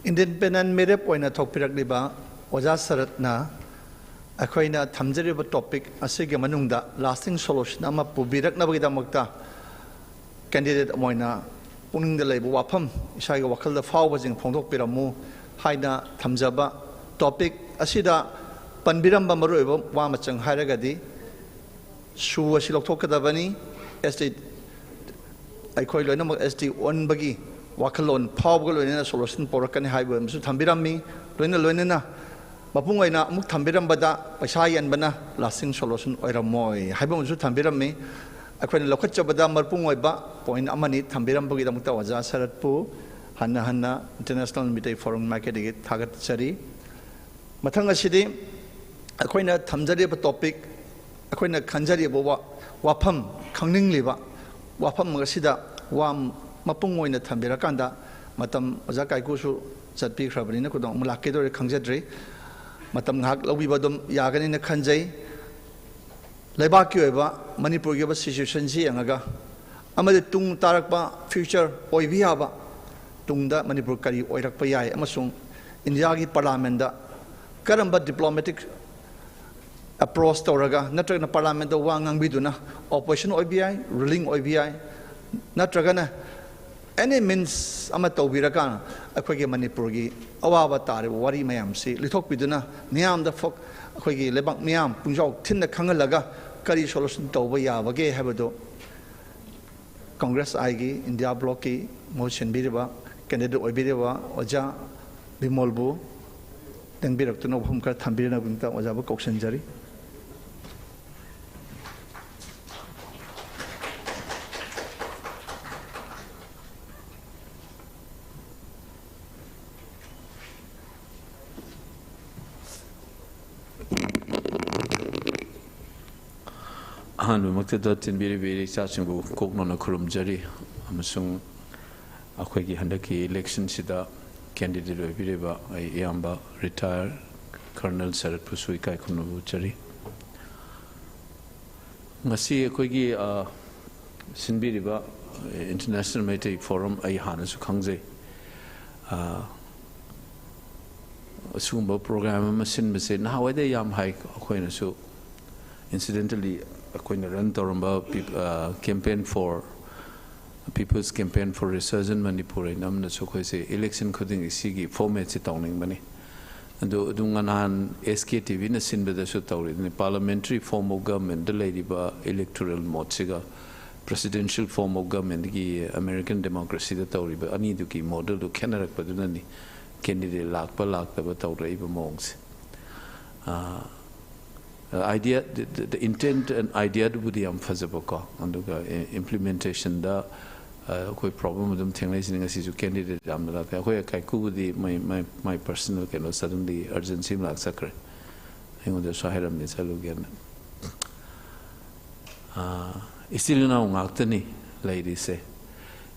Independent mere point at topic liba Oja Sarat na Akoina Tamjari topic asige manungda lasting solution ama pubirak na bagida magta candidate moina puning the label wapam isai wakal the foul was in Pondok Piramu haina Tamjaba topic asida Panbiram Bamaru Wamachang Haragadi Shu Shilok Tokadabani SD Akoilano SD one bagi Wakalon, Pawgal in a solution for a can high worm, so Tambirami, Luna, Mapunga, Mutambiram Bada, Pasai and Bana, lasting solution or a moi. Habon to Tambirami, I can look at Jabada Marpunga, point Amani, Tambiram Bugida Mutawaza, Sarat Po, Hanna, International Meeteis Forum Market, Target Sari. Matanga City, a coin a Tamjari topic, a coin a Kanjari Wapam, Kangning Liva, Wapam Masida, Wam. Mapungo in the Tambirakanda, Matam Kaiku Satpi Krabanina could not Mulakedo Kanjadri, Matam Hak Lobibadum Yagan in the Kanjay, Lebakueva, Manipur gave a situation Zianaga, Amade Tung Tarakba, future Oiviaba, Tungda, Manipur Kari, Oirakpayai, Amasung, in the Yagi Parliament, Karamba diplomatic approach to Raga, not in the Parliament of Wangang Biduna, Operation OBI, ruling OBI, not Ragana. Any means Amato Virakan, a Quagi Manipurgi, Awabatari, Wari Mayam, see, Litok Biduna, Niam the Fok, Quagi, Lebak Niam, Punjok, Tinda Kangalaga, Kari solution to Waya, Wagay Habado, Congress Igi, India Blocky, Motion Biriba, Candidate Obiriba, Oja, Bimolbu, then Birak to know whom Tambina Winta was a Coxenjari. Hanu Makta Tinbiri Sachingu Koknona Kurumjari, Amasung Akwegi Handaki election Sida candidate of Viriba, Yamba retired Colonel Sarat Pusui Kaiku Chari. Masi Akwegi Sinbiriba International Meeteis Forum Ayhana Sukangze asumba program ama sin base na hawade yam hai akoina so incidentally akoina run toramba campaign for people's campaign for resurgent Manipur namna so khoi se election khuding isigi format se tawning bani ando dunganan SKTV na sin beda so tawri ni parliamentary form of government the lady ba electoral mode siga presidential form of government ki American democracy da tawri ba ani du ki model du khenarak pa du ni candidate lak ta ba tawri ba mongs idea the intent and idea du budi am fazaba ko anduga implementation da koi problem dum thenglai sin ngasi ju candidate am da ta koi Kaiku budi my personal kind suddenly urgency lak sakre ingo da sahiram ni chalu gen isiluna ngaktani lady say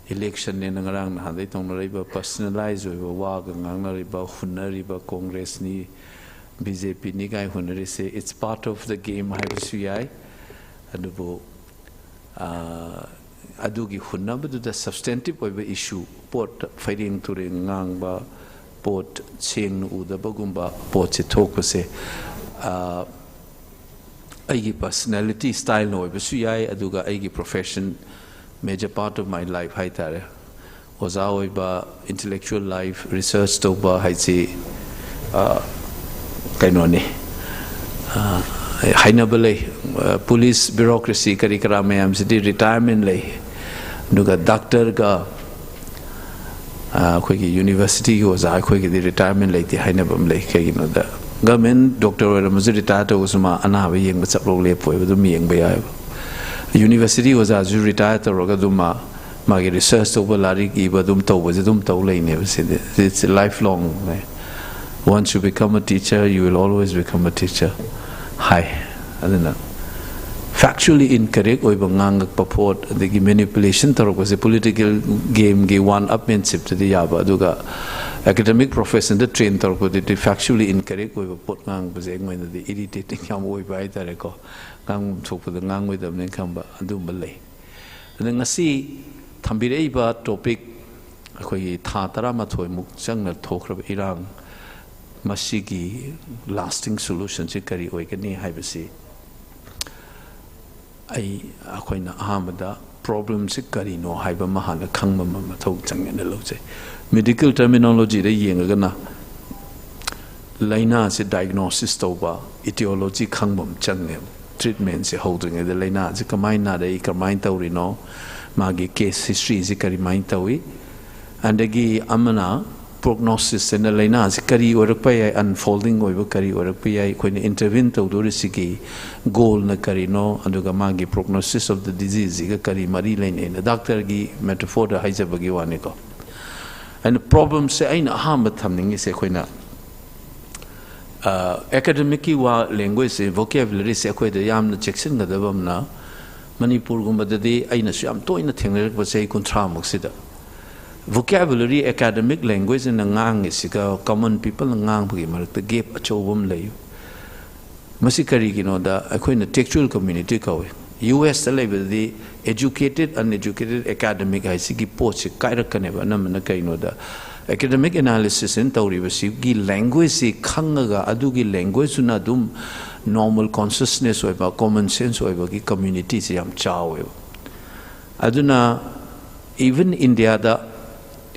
election ne ngarang na dai tong rai ba personalize oi ba wa ga ngang rai ba hunari ba congress ni BJP ni gai hunari say it's part of the game hai sui adubo adugi hunna the substantive oi ba issue pot fighting to ngang ba pot ching u da bagumba pot che thok se aigi personality style no ba sui aduga aigi profession major part of my life hai tare oza oi ba intellectual life research to ba hai chi kainoni hainabale police bureaucracy kari kara mayam city retirement lay nuga doctor ga khoi university go za khoi ki retirement lay ti hainabam lay kai no da government doctor or mu retire to usma ana ba yeng ba chaprok le poi ba dum yeng ba ya university was as you retire to roga duma magi research to ba lari ki ba dum to ba dum to lay ne it's a lifelong once you become a teacher you will always become a teacher hi adana factually incorrect oi ba ngangak papot the manipulation tarok was a political game ge one upmanship to the yaba aduga academic profession the train tarok the factually incorrect oi ba pot ngang ba je ngoi the irritating yam oi ba tare ko ngang thok ba ngang oi dam ne khamba adum ba lei ngasi thambirei ba topic akoi tha tara ma thoi muk changna thokrab irang masigi lasting solution se kari oi kani haibasi ai akoina ahamada problem se kari no haiba mahana khangma ma thau changena loje medical terminology de yenga na laina se diagnosis to ba etiology khangbam changne treatment se holding the laina se kamai na de kamai tawri no magi case history se kari mai tawi andagi amana prognosis and laina se kari orak pa unfolding oiba kari orak pa koine intervene to do risiki goal na kari no aduga magi prognosis of the disease ga kari mari line na doctor gi metaphor da haija bagi wane ko and the problem se aina aham thamning se koina academic wa language se vocabulary se koi da yam na section ga dabam na Manipur gumba de aina su am to ina thengler ba sei kuntra muksida vocabulary academic language in ngang isika common people ngang bagi marak the gap achobum lay masikari gino da akoina textual community kawe US level the educated uneducated academic isiki post kaira kaneba namna kaino da academic analysis in tawri basi gi language si khangaga adugi language na dum normal consciousness oiba common sense oiba gi community si am chawe aduna even India da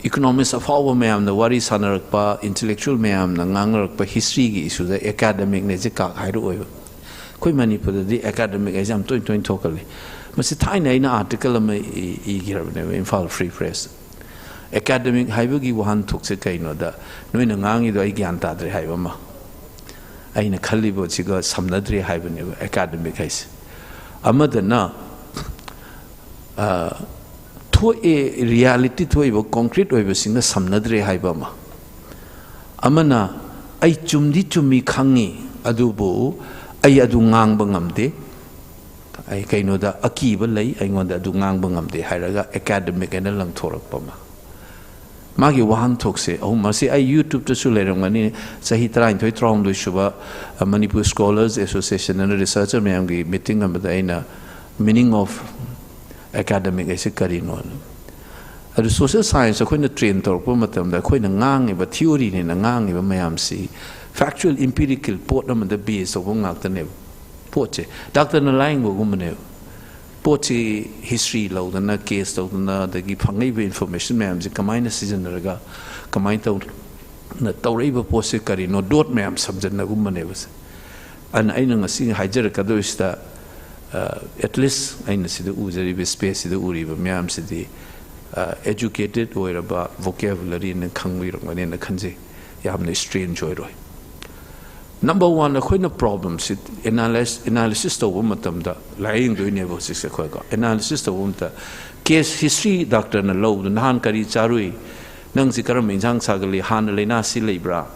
economics of how mayam the worry sanarakpa intellectual mayam na ngangarakpa history gi issue the academic ne je ka hairu oiba koi Manipur the academic exam to tokali masi thaina ina article ma I girabne Imphal free press academic haibu gi wahan thukse kaino da noina ngangi do ai gyan ta dre haiba ma aina khalli bo chiga samnadri haiba ne academic hais amada na to a reality to a concrete way was in the samnadre haibama amana ai chumdi chumi khangi adubo ai adu ngang bangamde ai kaino da akiba lei ai ngonda adu ngang bangamde hairaga academic and lang thorakpama magi wahan thokse oh masi ai YouTube to su lerangani sahi train thoi trong do shuba Manipur Scholars Association and researcher me amgi meeting amada aina meaning of academic ऐसे करी no adu social science akoina train torpa matamda akoina ngangiba theory ni ngangiba mayamsi factual empirical pot namda base of ngakta poche doctor na lying bo gumne poche history laudana case laudana dagi phangai information mayamsi kamaina season raga kamain taw na tawreiba pose kari no dot mayam subject na gumne bas an aina ngasi hajar ka do ista at least aina sida uzari be space sida uriba mayam sidi educated or about vocabulary and Chingmeirong and Kanji, you have a strange joy. Number one, a kind of problems, analysis of woman, lying to university, analysis of woman, case history doctor and low, the Han Kari Charui, Nangsi Karam in Jang Sagali, Han Lena Silibra,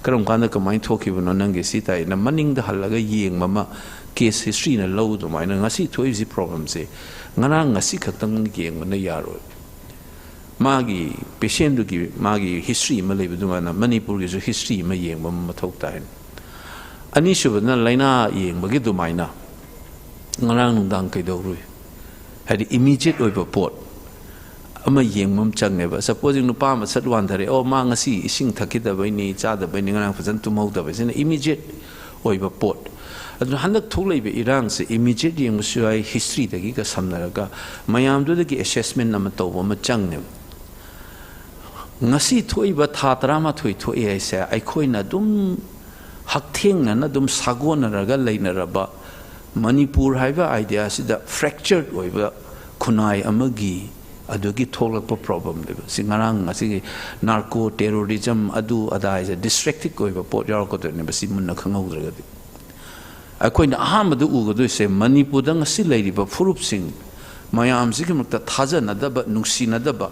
Karam Kanda Kamai Toki, Nangi Sita, and a manning the Halaga Ying Mama, case history and a low to mine, and I see 2 easy problems. Nanang a sikatang game on the Yaro. Magi patient gi magi history malay bedumana Manipur gi history ma yeng ma mathok ta ani shubna laina yeng bagi dumaina ngarang nungdang kai do rui had immediate oi port ama yeng mam chang ne ba supposing nupa ma satwan thare o ma ngasi ising thakida bai ni cha da bai ni ngarang fajan tumau da bai sin immediate oi port adu handak thulai be irang se immediate yeng suai history da gi ka samnaraga mayam do da gi assessment na ma to ma chang ne ngasi thoiba thatrama thoi aise aikoina dum haktheng na dum sagona raga leina raba Manipur haiba idea sida fractured oiba khunai amagi adugi tholakpa problem leba singarang ngasi narco terrorism adu ada is a distractic oiba pot yar ko ne basi munna khangaudraga di aikoina ahamadu ugodu se Manipur da ngasi leiriba furup sing mayam sikimta thaja nadaba nungsi nadaba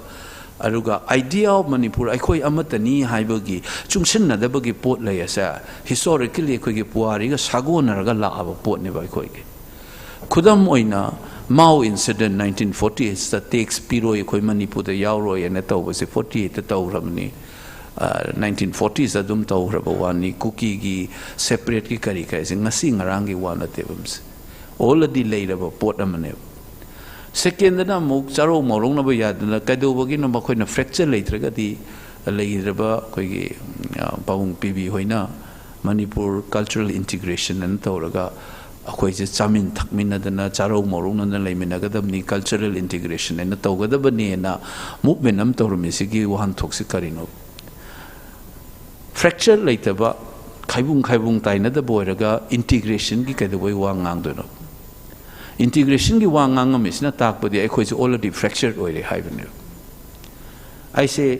aruga idea of Manipur aikoi amatani haibagi chungsin nadabagi pot layasa historically aikoi ge puari ga sagonaraga laaba pot ne bai koi ge khudam oina Mao incident 1948 that takes piro aikoi Manipur da yauro ya ne taw se 48 taw ramni 1940s adum taw rabawani cookie gi separate ki kari kai sing ngasi ngarangi wana tebums all the later pot amane second na muk charo morong na ba yadna kado bagi no makhoi na fracture leitraga di leiraba koi gi paung pb hoina Manipur cultural integration and toraga akhoi je chamin thakmin na dana charo morong na leimina ga dabni cultural integration and toga da bani na movement am tormi sigi wahan thoksi karino fracture leitaba khaibung taina da boiraga integration gi kado boi wangang do no integration ki wanganga misna takpadi akhoi se already fractured oi haibne I say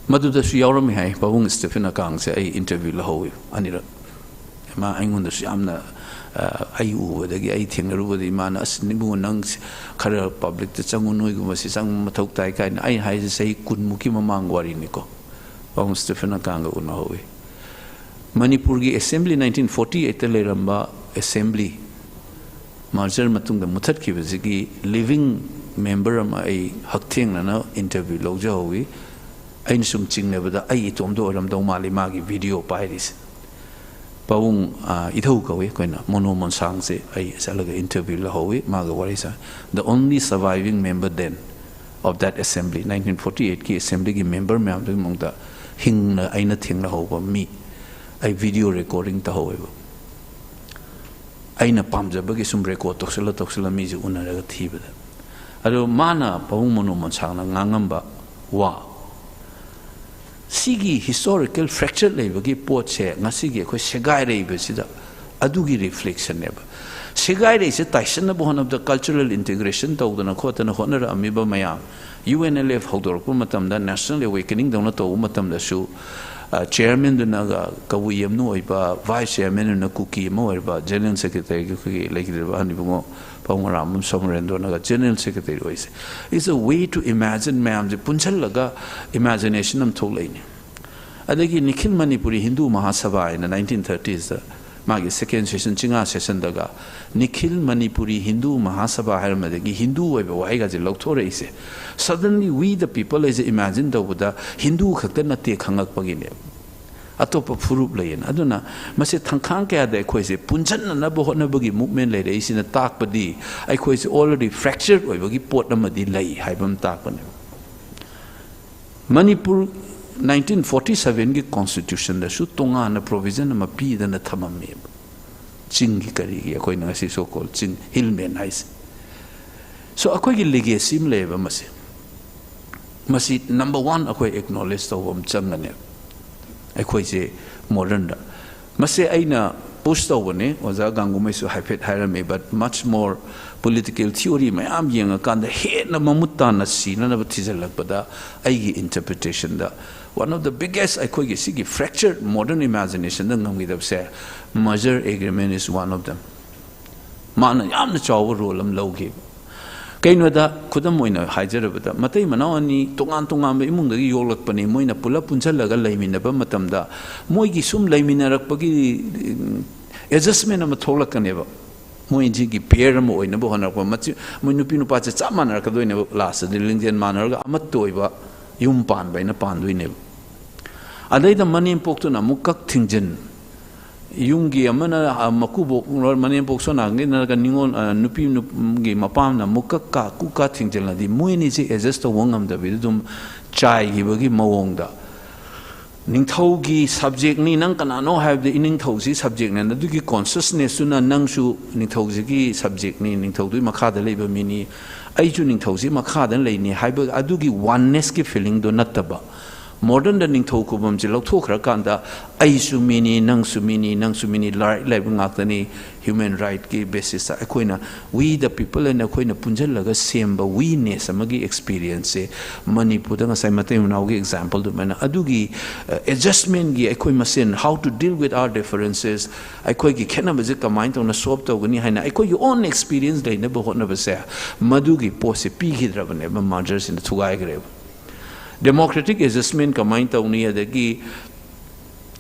madu da su yawram hai pawung Stephen Akang se ai interview la howi anira ma aingun da su amna ai u da gi ai thengru bodi mana asni bu nang khara public ta changu noi gu masi sang mathok tai kai ai hai se kun muki mamang wari ni ko pawung Stephen Akang ga una howi Manipur gi assembly 1948 le ramba assembly Marcher matung da muthat ki bazigi living member am ai haktheng na interview lo jawi ain sum chingne bada ai tom do ram do mali magi video pairis pawung idhau kawe koina monomon sang se ai salaga interview la howi maga warisa the only surviving member then of that assembly 1948 ki assembly ki member me am mongda hing na aina theng la hoba mi ai video recording ta howe aina pamjabagi sum record toksela mi ji unaraga thibada ado mana pawung monomon sangna ngangamba wa sigi historical fracture lebagi pot se ngasigi khoi segai reibe sida adugi reflection neba segai re se taisana bo of the cultural integration tawdana khotana honara amiba maya UNLF hodor ko matamda national awakening dawna to matamda su chairman dunaga kawiyam no iba vice chairman na kuki mo iba general secretary ki like the anibungo pangaram Somorendro naga general secretary oise is a way to imagine ma'am je punchal laga imagination am tholaini adagi Nikhil Manipuri Hindu Mahasabha in the 1930s magi second session chinga session daga Nikhil Manipuri Hindu Mahasabha harmadagi Hindu oiba waiga je lokthore ise suddenly we the people is imagine the Hindu khakta na te khangak pagine atop furup layin aduna mase thangkhang kya da khoi se punjan na bo hot na bagi movement lai re sina tak padi ai khoi se already fractured oi bagi pot na madi lai haibam tak pane Manipur 1947 ki constitution da su tonga na provision na pi da na thamam me Ching ki kari ki khoi na si so called Ching hillman hais so akhoi ki legacy m leba mase number 1 akhoi acknowledge to wam changane akhoi se modern da mase aina push to bone oza gangumai su haipet hairame but much more political theory mayam yenga kan da he na mamutta na sina na bathijalak pada aigi interpretation da one of the biggest akhoi gi sigi fractured modern imagination da ngamgi da se merger agreement is one of them mana yamna chaw role am logi kaino da khudam moina haijarabada matai manawani tongan tongan be imung da yolak pani moina pula punchalaga laiminaba matamda moigi sum laiminarakpagi adjustment am tholakkaneba moiji gi pair am oina bo hanarpa machi moinu pinu pa cha chamanar ka doina last de lingjen manarga amat toiba yum pan baina panduine adai da manim poktu na mukak thingjen Yungi amana makubo manem bokso na ngi na ningon nupi ngi mapam na mukka kuka thingjel na di muini ji adjust to wongam da bidum chai gi bagi mawong da ningthau gi subject ni nang kana no have the ningthau si subject na du gi consciousness su na nang su ningthau ji gi subject ni ningthau du makha da leiba mini ai ju ningthau si makha da lei ni haiba adu gi oneness ki feeling do nataba modern da ningthau ko bam ji lokthokra kanda ai sumini nang sumini lai ngakani human right ki basis akoina we the people and akoina punjal laga semba we ne samagi experience se Manipur da ngasai matai unau gi example du mana adugi adjustment gi akoi masen how to deal with our differences akoi gi khena baje kamai to na solve to gani haina akoi your own experience dai na bo hot na ba se madugi pose pi gi drabane ma margers in the thugai greb democratic adjustment kamai to ni adagi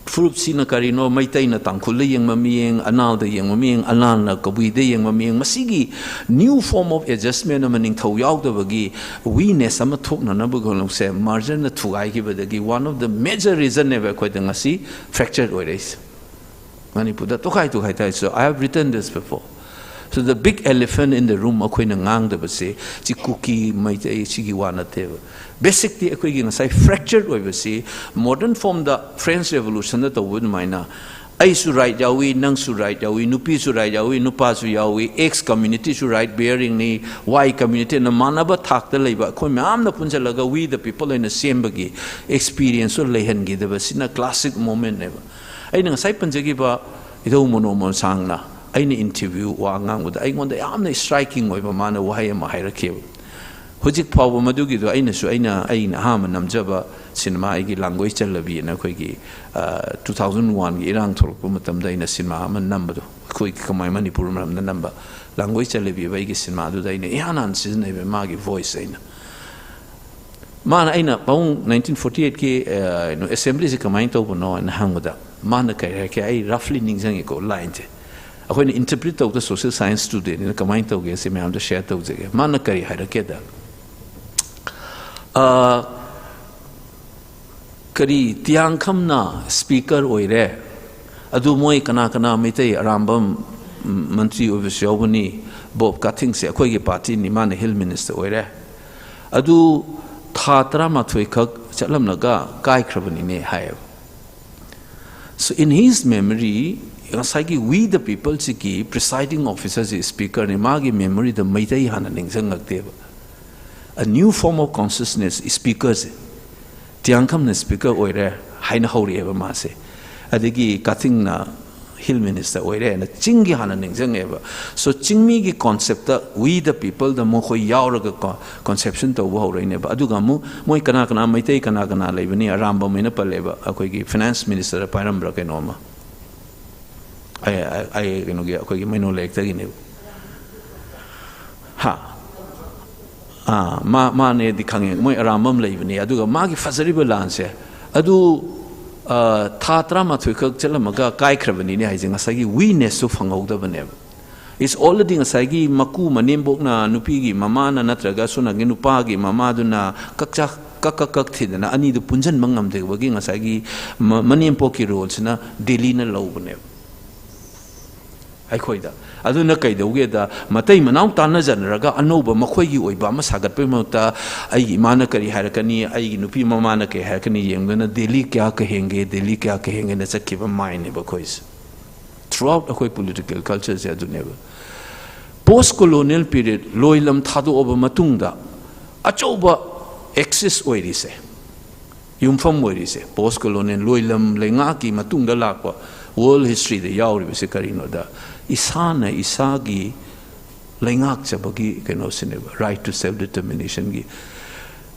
fruit sina karino maitai na tangkhul yeng mamiyeng anal da yeng mamiyeng anal na kabui de yeng mamiyeng masigi new form of adjustment amaning thau yaw da bagi we ne sam thok na bu golong se margin na thugai ki badagi one of the major reason never ko da ngasi fractured oirais Manipur da to khai tai so I have written this before. So the big elephant in the room akhoi na ngang da base chi cookie mai tai chigi wana te basically akhoi gi ngasai fractured oi base modern form the French Revolution da wud maina ai su right yawi nang su right yawi nupi su right yawi nupa su yawi X community su right bearing ni Y community na manaba thak da leiba akhoi myam na punjalaga we the people in the same bagi experience or lehan gi da base na classic moment never ai na ngasai panjagi ba ido mono sang na aini interview wa ngang with ai ngonda yamna striking oi ba mana wahai ma hairakhib hujik phaw madu gi do aina su aina ha ma namjaba cinema ai gi language chalabi na khoi gi 2001 gi irang thorok matam da ina cinema ma nambado khoi gi kamai Manipur ma na namba language chalabi ba gi cinema du da ina yanan season ai ma gi voice aina mana aina paung 1948 ki no assembly se kamai to no na hangoda mana kai ke ai roughly ningjang ko line je akhoi ni interpret to the social science student in kamai to ge se me am to share to je mana kari haira ke da kari tiang khamna speaker oire adu moi kana metai arambam mantri office yobani bob kathing se akhoi ge party ni man hill minister oire adu thatra ma thoi khak chalam naga kai khrabani ne hai so in his memory we the people chiki presiding officers speaker ni magi memory the maitai hana ningsang akte a new form of consciousness speakers tiangkam na speaker oire haina hori eba ma se adigi kathing na hill minister oire na chingi hana ningsang eba so chingmi gi concept we the people the mo khoi yauraga conception to wo hore ne ba aduga mu moi kana maitai kana leibani aramba mena paleba akoi gi finance minister pairam bra ke noma I you know akoigi maino lek tagi ne ha ma ne dikhange moi aramam leibani aduga magi fazari balance adu thatra ma thukak chalamaga kai khrabani ne haijing asagi weakness so phangauda bane is already asagi maku manembok na nupi gi mama na natraga suna gi nupa gi mama duna kakcha kak thidana ani du punjan mangam de wagi ngasagi Manipur ki roles na Delhi na lobne ai khoida aduna kai dauge da matai manau tana janraga anoba makhoi gi oiba ma sagat pe mata ai imana kari harakani ai nupi mama na ke harakani yengna Delhi kya kahenge na sakhiba mine ba khois throughout a political culture ya duneba post colonial period loilam thadu oba matungda achoba axis oirise yumfam oirise post colonial loilam lenga ki matungda lakwa world history de yauri se karino da isana isagi lengak chabagi keno sineba right to self determination gi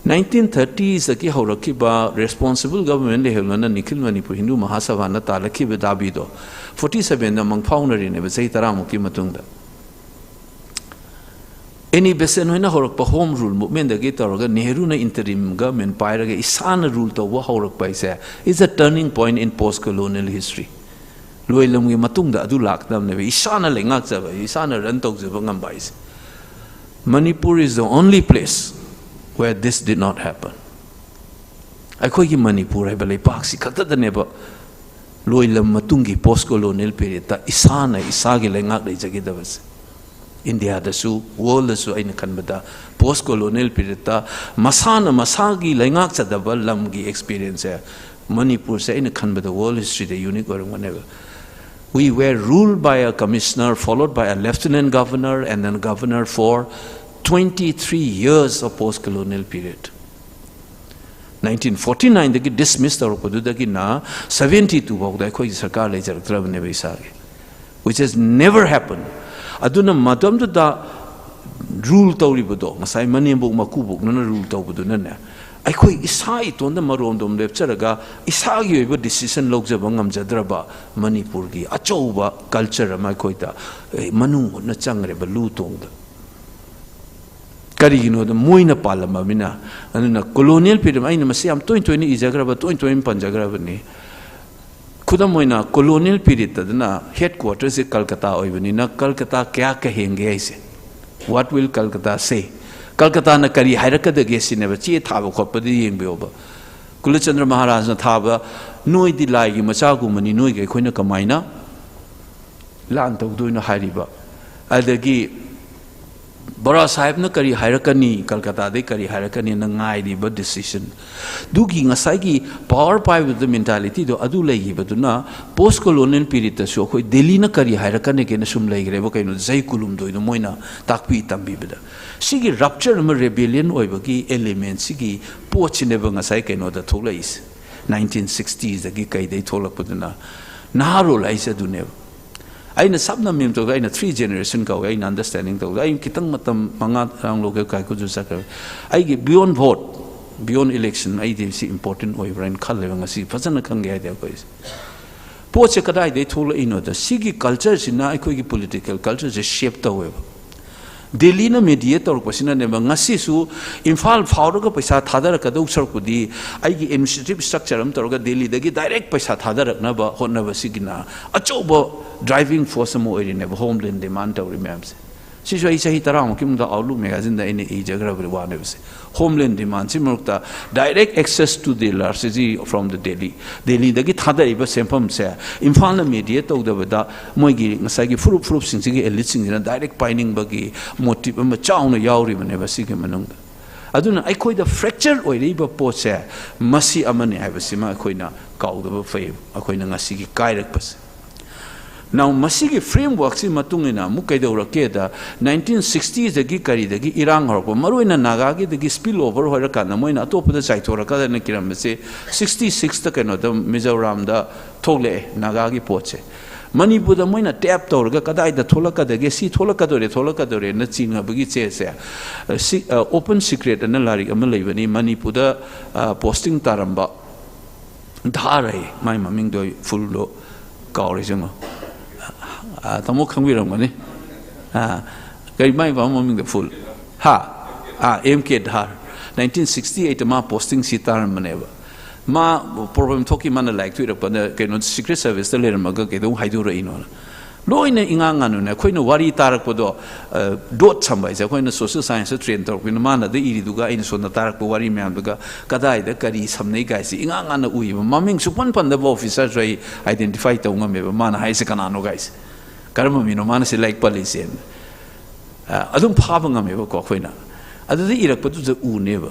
1930s ki horaki ba responsible government le helna nikhil manipur hindu mahasabha na talaki be dabido 47 na mangfaunari ne be sei taramu ki matungda any besen hoina horak pa home rule movement da ge taraga Nehru na interim government paira ge isana rule to wa horak pa isa is a turning point in post colonial history loilam ge matungda adu lakdam ne be isana lengak chaba isana ran tok jaba ngam bais Manipur is the only place where this did not happen. Akoi ki Manipur ai balai paksi khata da neba loilam matungi post colonial period ta isana isagi lengak dei jagi da bas India da su world da su aina khanbada post colonial period ta masana masagi lengak cha da lam gi experience ya Manipur se aina khanbada world history de unique or whatever. We were ruled by a commissioner, followed by a lieutenant governor, and then governor for 23 years of post-colonial period. 1949 dagi dismissed our dagi na 72 bawda khoi sarkar le jaraktra bane baisage, which has never happened. Aduna madam da rule tawri bodo masai manimbu makubuk na rule tawbudu na ne akhoi isai tonda marondom lepcharaga isagi oiba decision logjaba ngamjadraba Manipur gi achouba culture ma khoita manung na changre ba lu tongda karigino da moina palama mina anuna colonial period aina masiam 2020 ijagraba 2020 panjagraba ni khuda moina colonial period tadna headquarters is Kolkata oibani na Kolkata kya kahenge aise what will Kolkata say Kolkata na kari hairaka da gesi ne bachi thaba khoppa di yeng beoba Kulachandra Maharaj na thaba noi di lai gi macha gu mani noi ge khoina kamaina lan tau doina hariba adagi Bara Sahib na kari hairakani Kolkata de kari hairakani na ngai di ba decision dugi ngasai gi power pai with the mentality do adu lei gi baduna post colonial period ta so khoi Delhi na kari hairakani ke na sum lei gre ba kaino zai kulum do moina takpi tambi bida sigi rupture ma rebellion oibagi element sigi pochine ba ngasai kaino da tholais 1960s agi kai dei tholak paduna naro laisa dune aina sabna mim to aina 3 generation ka aina understanding to aina kitang matam manga rang loge Kaiku ju sakar ai gi beyond vote beyond election ai de si important oi brain khal le ngasi fazana khang ge de ko is poche kadai de thola ino da sigi culture sina ai ko gi political culture je shape to we Delhi na mediator pasina ne ngasi su Imphal phawra paisa thadar ka dau sar kudi ai gi administrative structure am tor ga Delhi dagi direct paisa thadar na ba honna ba sigina achobo driving force mo eri ne homeland demand tor remembers si so isa hitaram kim da outlook magazine da ine e jagra bri wa ne bse homeland demand si mukta direct access to the largely from the Delhi dagi thadar iba sempam se Imphal na mediator da bada moi gi ngasai gi furup sing gi elite sing na direct pining bagi motive ma chauna yauri bane ba sig manung aduna ai khoi da fracture oi ri ba po se masi amane ha ba sima khoi na kau da ba fai khoi na ngasi gi kairak pas now masi gi framework si matung ina mu kai da ura ke da 1960s da gi kari da gi irang hor ko maru ina naga gi da gi spill over hor ka na moina top da chai thora ka na kiram se 66 ta ka no da Mizoram da thole naga gi poche Manipur da moina tap torga kadai da tholaka da ge si tholaka dore na chinga bagi che se open secret na lari am leibani Manipur da posting taramba dharai mai maming do full do kauri jang tamo khangwiram gani kai mai ba maming da full MK dhar 1968 ma posting sitaram maneba ma problem talking man like to the secret service the later maga ke do haidu ra ino loina ingang anu na khoina wari tarak podo dot sambai ja khoina social science train tor pin mana de iri duga in so na tarak po wari myam duga kadai da kari samnei gai si ingang anu ui maming supan pan da officer jai identify ta unga me mana hai se kana no guys karma mino mana se like police adum phaba nga me ko khoina adu de irak patu ja u ne ba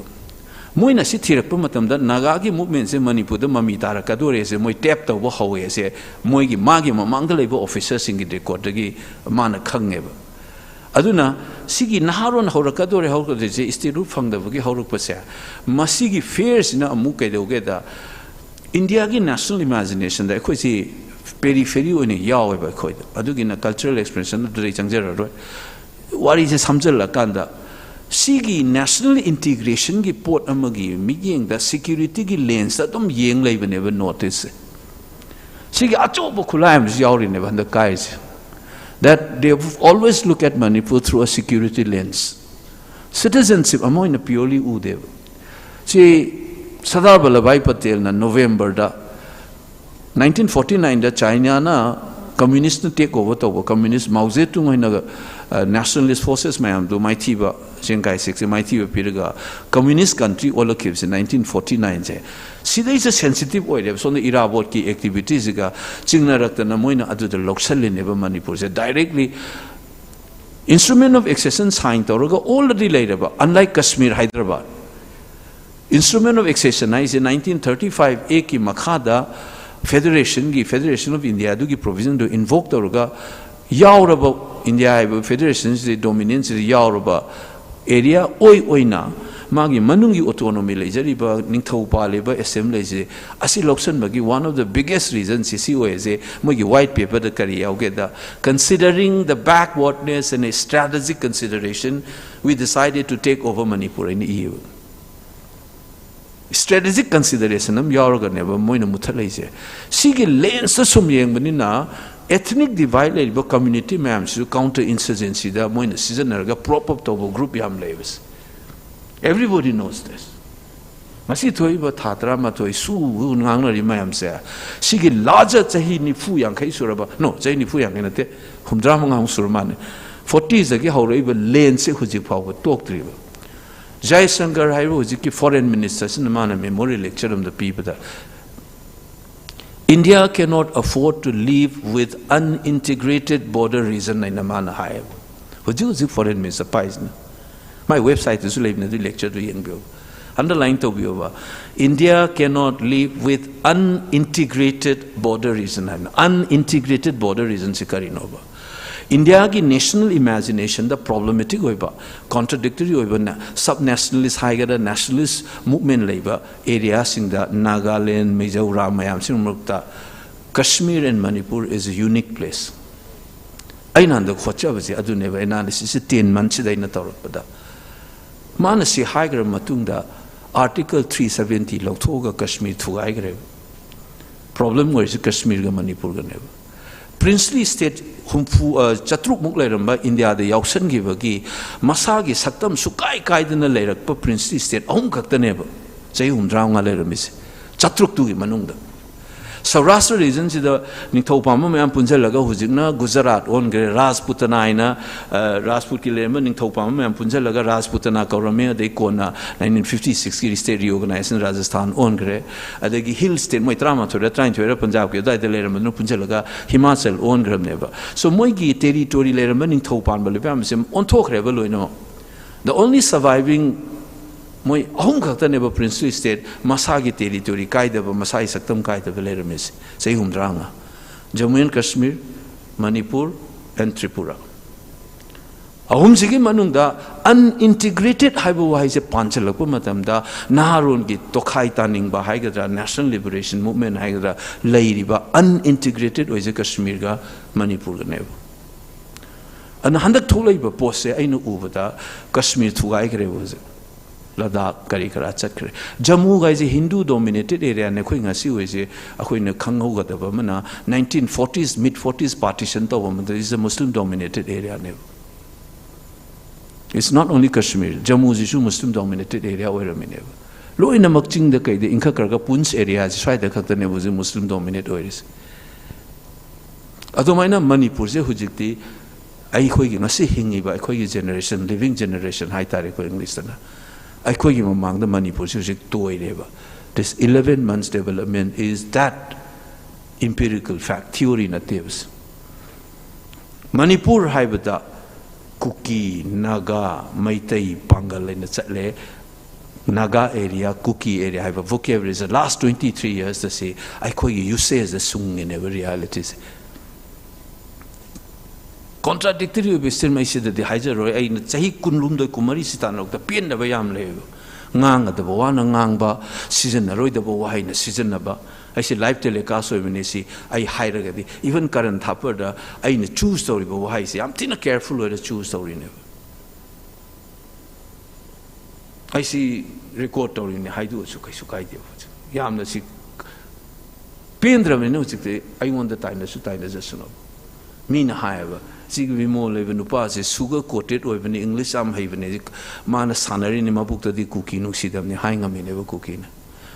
moina si thirak pa matam da naga gi movement se manipur da mami tarak ka dore se moi tap ta bo hawe se moi gi magi mamang da lebo officer sing gi record gi mana khange ba aduna sigi naharon horaka dore hawka de je istiru phang da gi hawruk pa se masi gi fears na amu kai de ge da india gi national imagination da khoi si periphery one yawe ba khoi da adu gi na cultural expression da re changjar ro wari se samjal la kan da Sigi national integration ki port amagi miyeng da security ki lens da tum yeng lai bane ba notice sigi acho bo khulaim yauri ne ban da guys that they always look at Manipur through a security lens citizenship amoy na purely ude si Sardar Vallabhbhai Patel na November da 1949 da China na communist na take over to communist Mao Zedong na nationalist forces mayam do mighty ba Shanghai 6 mighty piraga communist country all kids in 1949 je sida is a sensitive oil so the era board ki activities ga chingna rakta na moina adu the loksal ne ba Manipur se directly instrument of accession sign toroga already later ba unlike Kashmir Hyderabad instrument of accession is in 1935 a ki makhada Federation of India do provision to invoke the Yauraba India Federation's the dominance of the Yauraba area oina Magi Manungi autonomy Lejariba Ningtaupa Labor Assembly Asiloksan Magi one of the biggest reasons is Magi white paper the Kariya considering the backwardness and a strategic consideration we decided to take over Manipur in the EU. Strategic consideration am yauraga neba moina muthalai sigi lens ta sum yeng banina ethnic divide leba community ma'am su counter insurgency da moina seasonarga prop up to group yam labs everybody knows this masi thoi ba thatra ma thoi su ngang na ri ma'am se sigi larger chahi ni fu yang khai suraba no chahi ni fu yang na te humdra ma ngang surman 40s agi haurei ba lens se huji phaw tok tri ba Jai Shankar Hairu was the foreign minister in the memorial lecture of the people that India cannot afford to live with unintegrated border region in the manner high. Was the foreign minister Paisna? My website is live in the lecture to Young underline to be India cannot live with unintegrated border region. Unintegrated border region Sikarinova. India ki national imagination the problematic hoiba contradictory hoiba subnationalist higher nationalist movement labor areas in the Nagaland Mizoram mayam sinmukta Kashmir and Manipur is a unique place aina the khocha basi adu neba analysis 10 months daina tawrpada manasi higher matungda article 370 lawthoga Kashmir thugai gre problem was Kashmir ga Manipur ga neba princely state Chatruk Mukleramba India the Yausan Givagi Masagi Satam Sukai Kaidana Lerak princely state Om Kaktaneba say Dranga Leramis Chatruk to Manunda Saurashtra regions the Nintopama and Punzelaga Huzina Gujarat on Rasputana Rasput Kilema Nintopama and Punzelaga Rasputana Karamea de Kona 1956 state reorganized in Rajasthan on Gre at the hill state my drama to the trying to Punjab died the Lerman Punzelaga Himachal on Gram never so Moigi territory Lerman in Topan Balibam on talk rebel the only surviving Moi Hongkakta never princely state Masagi territory Kaidava Masai Saktam Kaidava Leramis say Dranga Jammu and Kashmir Manipur and Tripura Ahum Sigi Manunda unintegrated Haibu is a Panchalapu Matamda Naharun Git Tokai Taning Bahagadra National Liberation Movement Hagadra Lairiba unintegrated was a Kashmirga Manipur Never and 100 Tulaiba Pose Ainu Uvada Kashmir Tugai was Ladakh Karikara Chakre. Jammu is a Hindu dominated area and a Queen Asi a Queen of Kangoga the Vamana 1940s, mid 40s partition to woman. There is a Muslim dominated area. It's not only Kashmir, Jammu is a Muslim dominated area where a minute. Low in a Makching the Kai, the Inka Karga Punch area, is right the Kakane was a Muslim dominated areas. Adumaina Manipur se hujikti aikoigi ngasi hingiba aikoigi generation living generation hai tare ko English na aikoigi mamang da Manipur se hujik toireba. This 11 months development is that empirical fact theory na tebs. Manipur haibata Kuki, Naga, Meeteis, Pangal in the Chatle, Naga area, Kuki area have a vocabulary. The last 23 years to say, you say as a sung in every reality. Contradictory be still may say that the Hajar Roy, Sahi Kunlum the Kumari Sitan, the Pien the Bayam Lev, Ngang at the Bawana Ngangba, season a Roy the Bawai in a season naba. I say live telecast when I see I hide again. Even current happer, I in a true story, but I say I'm too careful with a true story never. I see record story in the Haidu Sukai. Yam the sick. Pendra Venusi, I want the time as a son. Mean, however, Sig Bimol even to pass is sugar coated or even English am haven, man a sanner in my book that the cookie no see them, the hang me never cooking.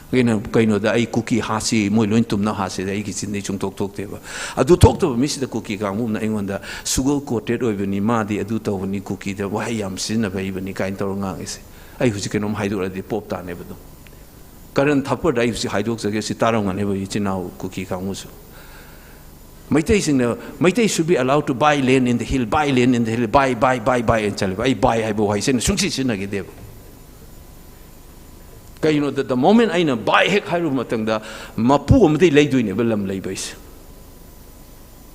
Kaino da ai cookie hasi moi loin tum na hasi da iki sin chung tok teba adu tok to miss the cookie ka mum na ingonda sugar coated oibani ma di adu to ni cookie da wa yam sin na bai bani kain tor ngang ise ai husi kenom haidu ra di pop ta ne badu karan thapur da husi haidu sa ge si tarong ne bai chinau cookie ka musu Meeteis should be allowed to buy land in the hill buy and tell ai buy ai bo hai sin sungsi sin na ge deb you know that the moment I know buy heck Haorungbam Mapu Mati lay doing a Willam Labours.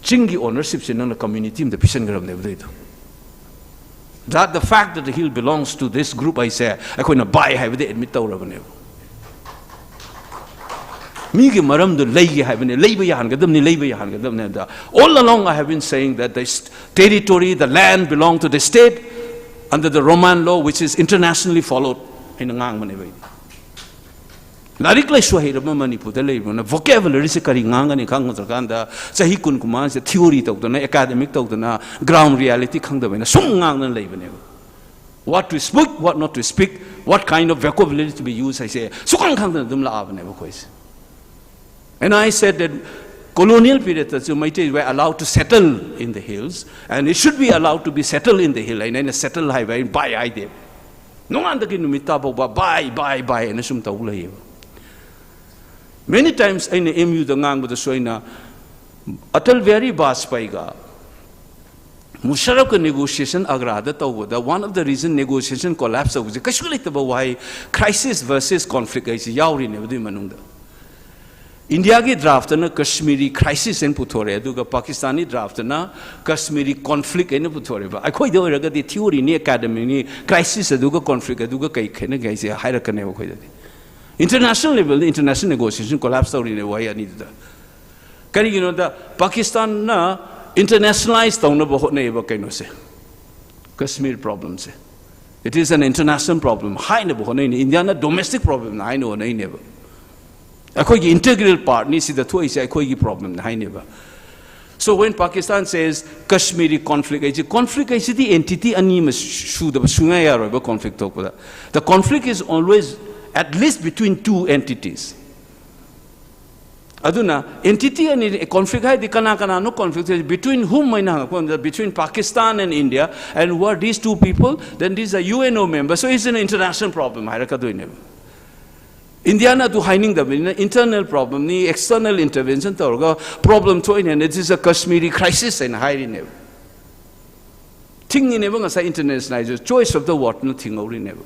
Chingi ownership in the community in the Pishangaram never. That the fact that the hill belongs to this group, I say, I couldn't buy have the admit of never. Migi Maram the lay having a labor yangadam, the labor yangadam. All along I have been saying that the territory, the land belong to the state under the Roman law, which is internationally followed in the Ngang. Larikla Swahira Manipur, the labor, vocabulary Sikari Ngang and Kanganda, Sahikun commands the theory of the academic of the ground reality Kangdavana, Sungang and labor. What to speak, what not to speak, what kind of vocabulary to be used, I say, Sukang Kangdam never quiz. And I said that colonial period that Meeteis were allowed to settle in the hills, and it should be allowed to be settled in the hill, and then a settled highway, buy idea. No one can mitabo buy, and assume Taula. Many times in the MU the Ngang with the Soina, Atal very Baspaiga. Musharaka negotiation agrada tawada. One of the reason negotiation collapsed was the Kashulitaba why crisis versus conflict is Yauri Nevdi Manunda. India ki draft na Kashmiri crisis in Putore, duga Pakistani draft na Kashmiri conflict in Putore. I quite the theory ni academy ni crisis duga conflict duga kaikena guys hierarchy never quite. International level, the international negotiation collapsed out in a way I needed that. Can you know that Pakistan na internationalized Thounaojam neighbor can say Kashmir problems. It is an international problem. High never in India na domestic problem. I know na never. Akoigi integral part ni see the two is akoigi problem. High never. So when Pakistan says Kashmiri conflict is the entity anima should the Sungaya conflict. The conflict is always at least between two entities. Aduna entity and a conflict no conflict between whom between Pakistan and India, and who are these two people? Then these are UNO members. So it's an international problem. India na to hiding the internal problem, the external intervention problem to and it is a Kashmiri crisis and hiding. Thing in never internationalized choice of the what nothing only never.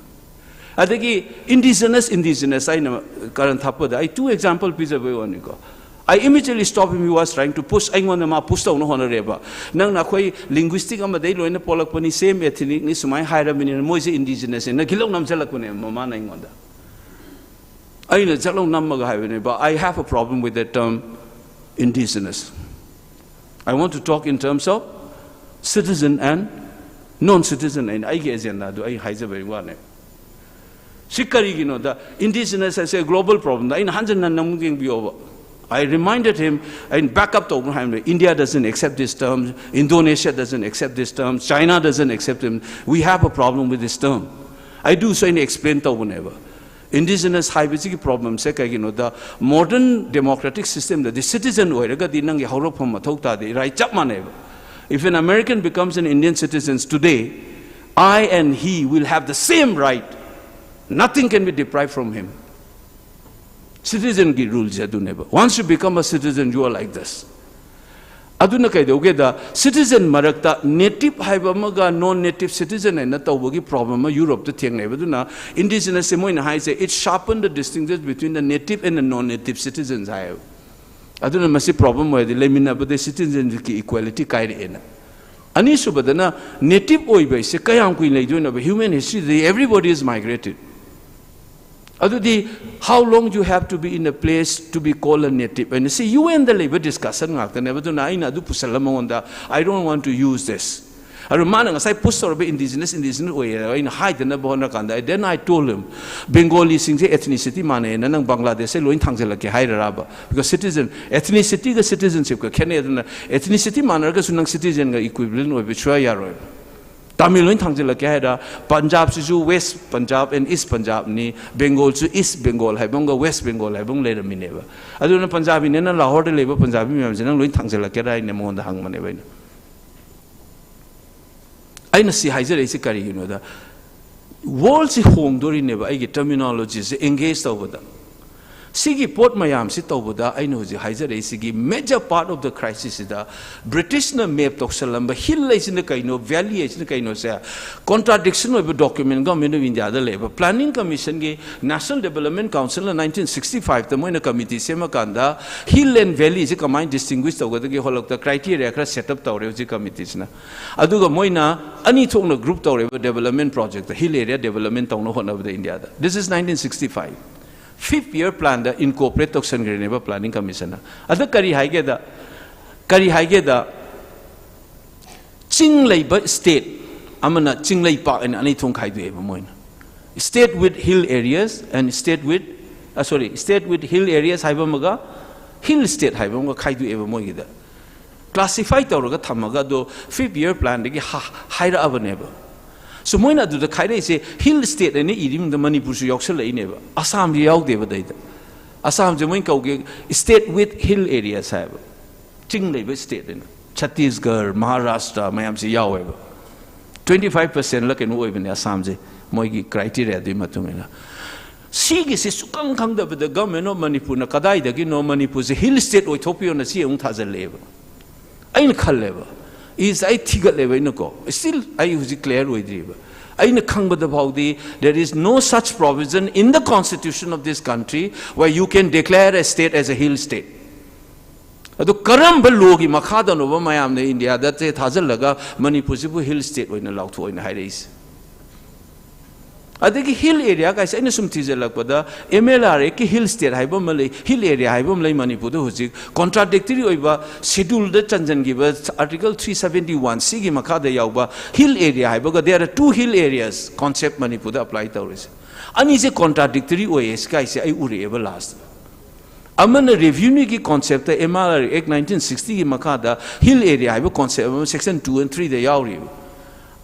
I think indigenous, I know current hapada. I two example piece of one go. I immediately stopped him. He was trying to push. I want them to push down on honorable. Now, linguistic am they learn a polakpani same ethnic ni sumai higher than Moise indigenous and a kilo namselakune mamana ingonda. I know Jalong Namaga, but I have a problem with the term indigenous. I want to talk in terms of citizen and non-citizen, and I guess and I hide very well. Shikari, you know, the indigenous as a global problem. In 100 be over. I reminded him and back up to India doesn't accept this term, Indonesia doesn't accept this term, China doesn't accept him. We have a problem with this term. I do so and explain to whenever. indigenous haibisi problem se kai gino the modern democratic system the citizen oiraga di nang haurok phom mathau ta de right chap mane if an American becomes an Indian citizen today I and he will have the same right nothing can be deprived from him citizen ki rules adu neba once you become a citizen you are like this aduna kai doge da citizen marakta native haiba maga non native citizen na tawgi problem ma Europe to theng nei baduna indigenous se moina hai se it sharpened the distinctions between the native and the non native citizens hai aduna masi problem wa de lemina bade citizen ki equality kai re na ani subadana native oi bai se kayam kui lei joina human history everybody is migrated Adudi, how long you have to be in a place to be called a native? And you see, you and the labor discussion, I don't want to use this. I remind I pushed over indigenous way in height and then I told him, Bengali sings ethnicity man and Bangladesh loin tangela ke Hyderabad because citizen ethnicity the citizenship ethnicity manner sunang citizen equivalent of Bichwa Tamil in Tangela Kahada, Punjab to West Punjab and East Punjab ni, Bengal to East Bengal, Habonga, West Bengal, Habong later Mineva. I don't know Punjab in a Lahore labor Punjabi members and Luin Tangela Kera in the Monda Hangman. I know see Heiser Isikari, you know, the world's home during never I get terminologies engaged over them. Sigi Port Mayam sit over there, I know the Heiser Sigi, major part of the crisis is the British na map Toxalamba, hill is in the Kaino, valley is in the Kaino, say, contradiction of a document government of India, the Labour Planning Commission, National Development Council in 1965, the Moina Committee, Semakanda, hill and valley is a combined distinguished over the whole of the criteria set up the committees. Aduga Moina, any tone group development project, the hill area development town of the India. This is 1965. 5th year plan the incorporate Toxan Greneva Planning Commission. Other Kari Haigeda Ching Labor State, Amana Ching Lay Park and Anitung Kaidu Evamoin. State with hill areas and state with hill areas Haibamaga, hill state Haibamaga Kaidu Evamoida. Classified Toroga Tamaga do 5th year plan the Haida Avaneva. So Moina do the Kaide say hill state and eating the Manipur Yokshala never. Assam Yao Deva data. Assam Jaminko state with hill areas have. Ching Labor State in Chhattisgarh, Maharashtra, Mayamsi Yao. 25% look and even Assam's Moigi criteria de Matumina. Sigis is Sukang Kanga with the government of Manipur, Nakadai, the Gino Manipur's hill state or Topio and the sea Untaza level. Ain Kaleva. Is I tiga level in a go. Still, I use it clear with you. I know there is no such provision in the constitution of this country where you can declare a state as a hill state. The Karamba Logi Makada Nova Mayam India that it has a laga Manipusibu hill state when allowed to in high days. I think hill area, guys, I know some teaser like the MLR, hill state, Hibom hill area, Hibom Lay Manipur, who's contradictory over schedule the Chanjan givers, Article 371, Sigi Makada Yauba, hill area, Hiboga, there are 2 hill areas, concept Manipur applied to us. And is a contradictory way, guys, I would ever last. Among a review concept, the MLR Act 1960 Makada, hill area, Hibo concept, section 2 and 3, the Yauri.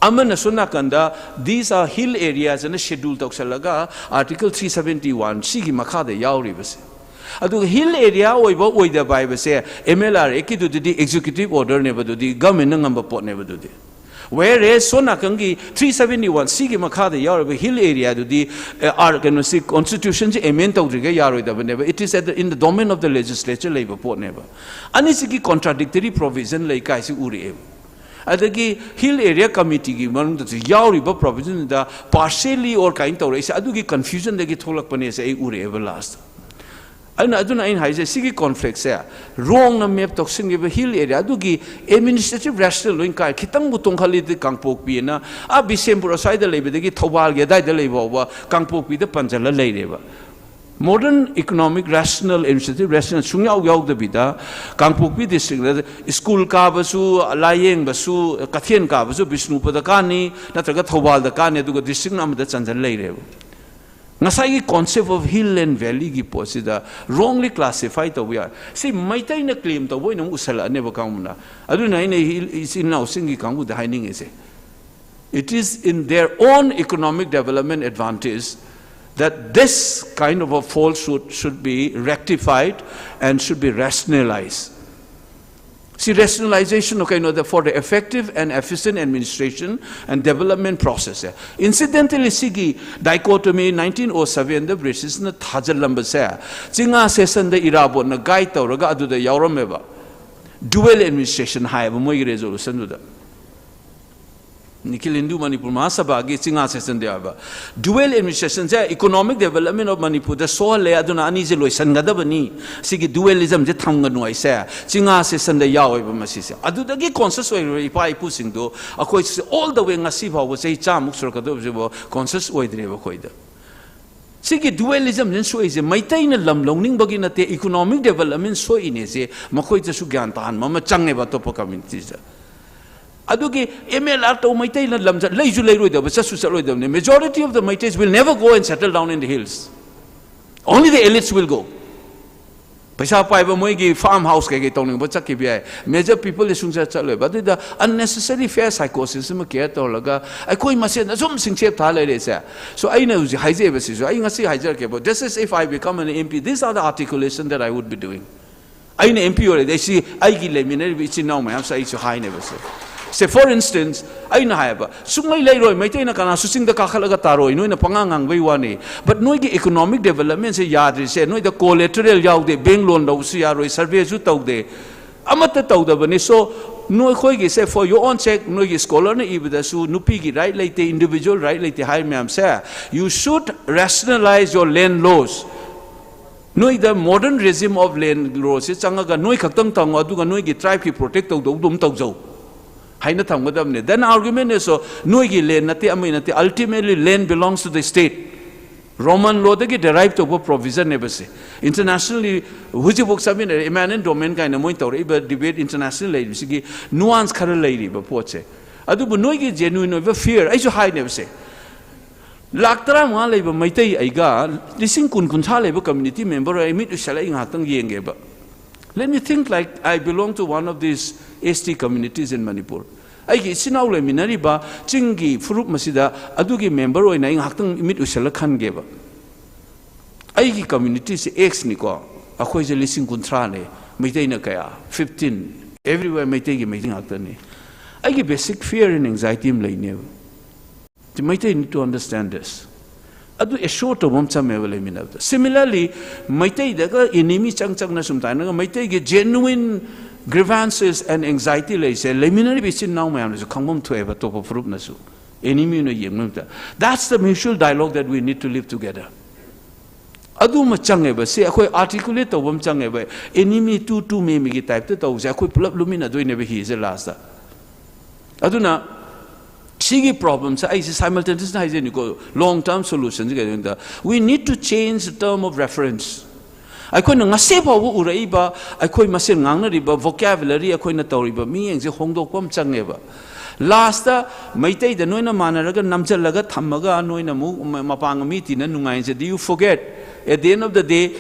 Amana Sunakanda, these are hill areas and a schedule Toxalaga, Article 371, Sigi Makada Yauribas. Adu hill area, oiba the Bible say, MLR, Eki do the executive order never do the government number pot never do the. Whereas Sonakangi 371, Sigi Makada Yauriba, hill area do the constitutions, amend Togriga Yarida never. It is in the domain of the legislature, labor port never. Anisiki contradictory provision like Kaisi Uri. Adagi hill area committee gi manung da yauriba provision da partially or kind to raise adugi confusion de gi tholak pane se ure ever last ana aduna in haise sigi conflict se wrong na map toxin gi hill area adugi administrative rational loin kai khitang butong khali de kangpok pi na a bisempur side le be de gi thobal ge dai de le ba kangpok pi de panjala le reba modern economic rational initiative rational sungyao yaw de bida Kangpokpi district school ka basu layeng basu Kathian ka basu Bishnupada kani natraga Thobal da kani aduga district nam da chanjan lei rebo ngasai concept of hill and valley gi posida wrongly classified we are see maitai na claim to boy nang usala ne ba kaumna aduna ine hill is in now singi kangu da haining ise it is in their own economic development advantage that this kind of a falsehood should be rectified and should be rationalized. See, rationalization, okay, for the effective and efficient administration and development process. Incidentally, sigi dichotomy 1907 the British na thajalamba se chinga session the irabot na guide tawraga adu da yawrameba dual administration haiba moi resolution du da Nikil Hindu Manipur Sabha gi Singh session de aba dual administration je economic development of Manipur the so le aduna ani je loisan gadabani sigi dualism je thamganu aisa Singh session de yaw ba masi se adu da gi conscious oi pai pu sing do akoi all the way ngasi ba was ei chamuk sur ka do je bo conscious oi dre ba khoi da sigi dualism jen so is maitai na lam longning bagi na te economic development so ine je makoi je su gyan tan ma change ba to po community ja Adugi MLR to Meeteis na lamja leiju leiroi da basa su saroi da majority of the Meeteis will never go and settle down in the hills. Only the elites will go. Paisa pai ba moi gi farmhouse ke ge tong ba chak ki bi major people is sung cha chalo but the unnecessary fair psychosis ma ke to laga ai koi ma se na som sing chep tha le sa so ai na uji haije ba si so ai ngasi haije ke bo this is if I become an MP these are the articulation that I would be doing. Ai na MP ore they see ai gi le minere bi chi now ma am sa I so high never say. Say for instance, I know haba. Sumay layroi, Meeteis na kana susing da kakalaga taroi, no na pangangang wani. But no the economic development say yadri say no the collateral yaw de bank loan daw si yaroi survey su taw de. Amata taw da bani so no khoi gi say for your own sake no gi scholar na ibada su nupi gi right like the individual right like the high ma'am say you should rationalize your land laws. Noi the modern regime of land laws is changaga noi khaktang tang aduga noi gi tribe ki protect taw dum taw zo. Then argument is so no ultimately land belongs to the state. Roman law they derived of a provision never say. Internationally, which books have been eminent domain kind of debate internationally nuance color lady but poche. Adu no genuine of fear. I should hide never say. Laktara ma labor Meeteis aiga lising kun labor community member I meet shaling hatang yengeba. Let me think like I belong to one of these ST communities in Manipur. I get Sinaule Minariba, Chingi, Fruit Masida, Adugi member, and I hacked meet Usalakan gave. I communities ex Nico, Akoijam listing Kuntrane, Meeteis Kaya, 15, everywhere Meeteis meeting Haktani. I get basic fear and anxiety in Lane. The Meeteis need to understand this. Adu a short of similarly, Meeteis daga enemy chang na sumtana, Meeteis get genuine grievances and anxiety lay say, Leminary bisin now man is a common to ever top of Rupnasu. Enemy no yemta. That's the mutual dialogue that we need to live together. Adu machang ever say a articulate of chang ever enemy two me type to those I could pull up lumina doing never he is a last. Aduna Sigi problems, I simultaneously go long-term solutions. We need to change the term of reference. I couldn't ngasipa uraiba, I could masin riba vocabulary, I couldn't toriba, me and the Hongdo Pom Changeva. Last, Meeteis the Noina Manaraga, Namjalaga, Tamaga, Noina Mapanga meeting, and Nungain, do you forget? At the end of the day,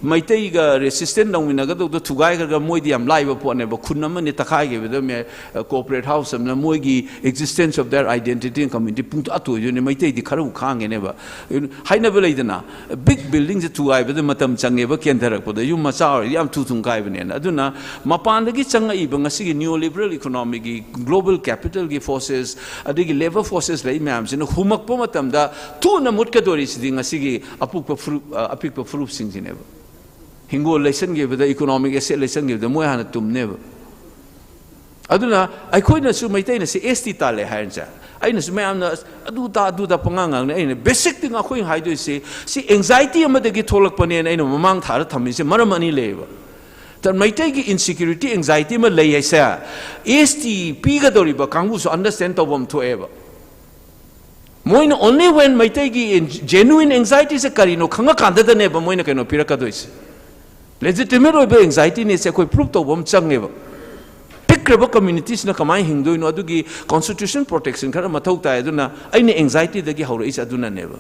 Meeteis resistant now we naga the two guy moidiam live upon a kunama nitakai with them a corporate house and moigi existence of their identity and community punto atu you Meeteis the karu kang and ever high never later big buildings two I with the matam changeva kentera for the you masar yam tutungai and aduna mapandagi changa ibanga sig neoliberal economic global capital forces adigi labor forces like mams in humak pomatam da two namutkadori sitting a sigi apik fruit sings in ever. Hingo lesson give the economic asset lesson give the Moihana tum never. Aduna, I couldn't assume Meeteis say Esti Tale Hansa. I know Aduta do the Panganga. Basic thing I'm going to say, see anxiety among the Gitolak Pani and among Taratam is a Maramani labor. That Meeteis insecurity, anxiety, Malay say, Esti Pigadoriba Kangus understand of them to ever. Moin only when Meeteis genuine anxiety is a Karino, Kanga Kanda the neighbor Moina Kano Pirakadois. Legitimate anxiety is a quick proof of one chang. Pick communities na kamay Hindu no adugi constitution protection kara matau tayo aduna ay ni anxiety dagi hauro is aduna never.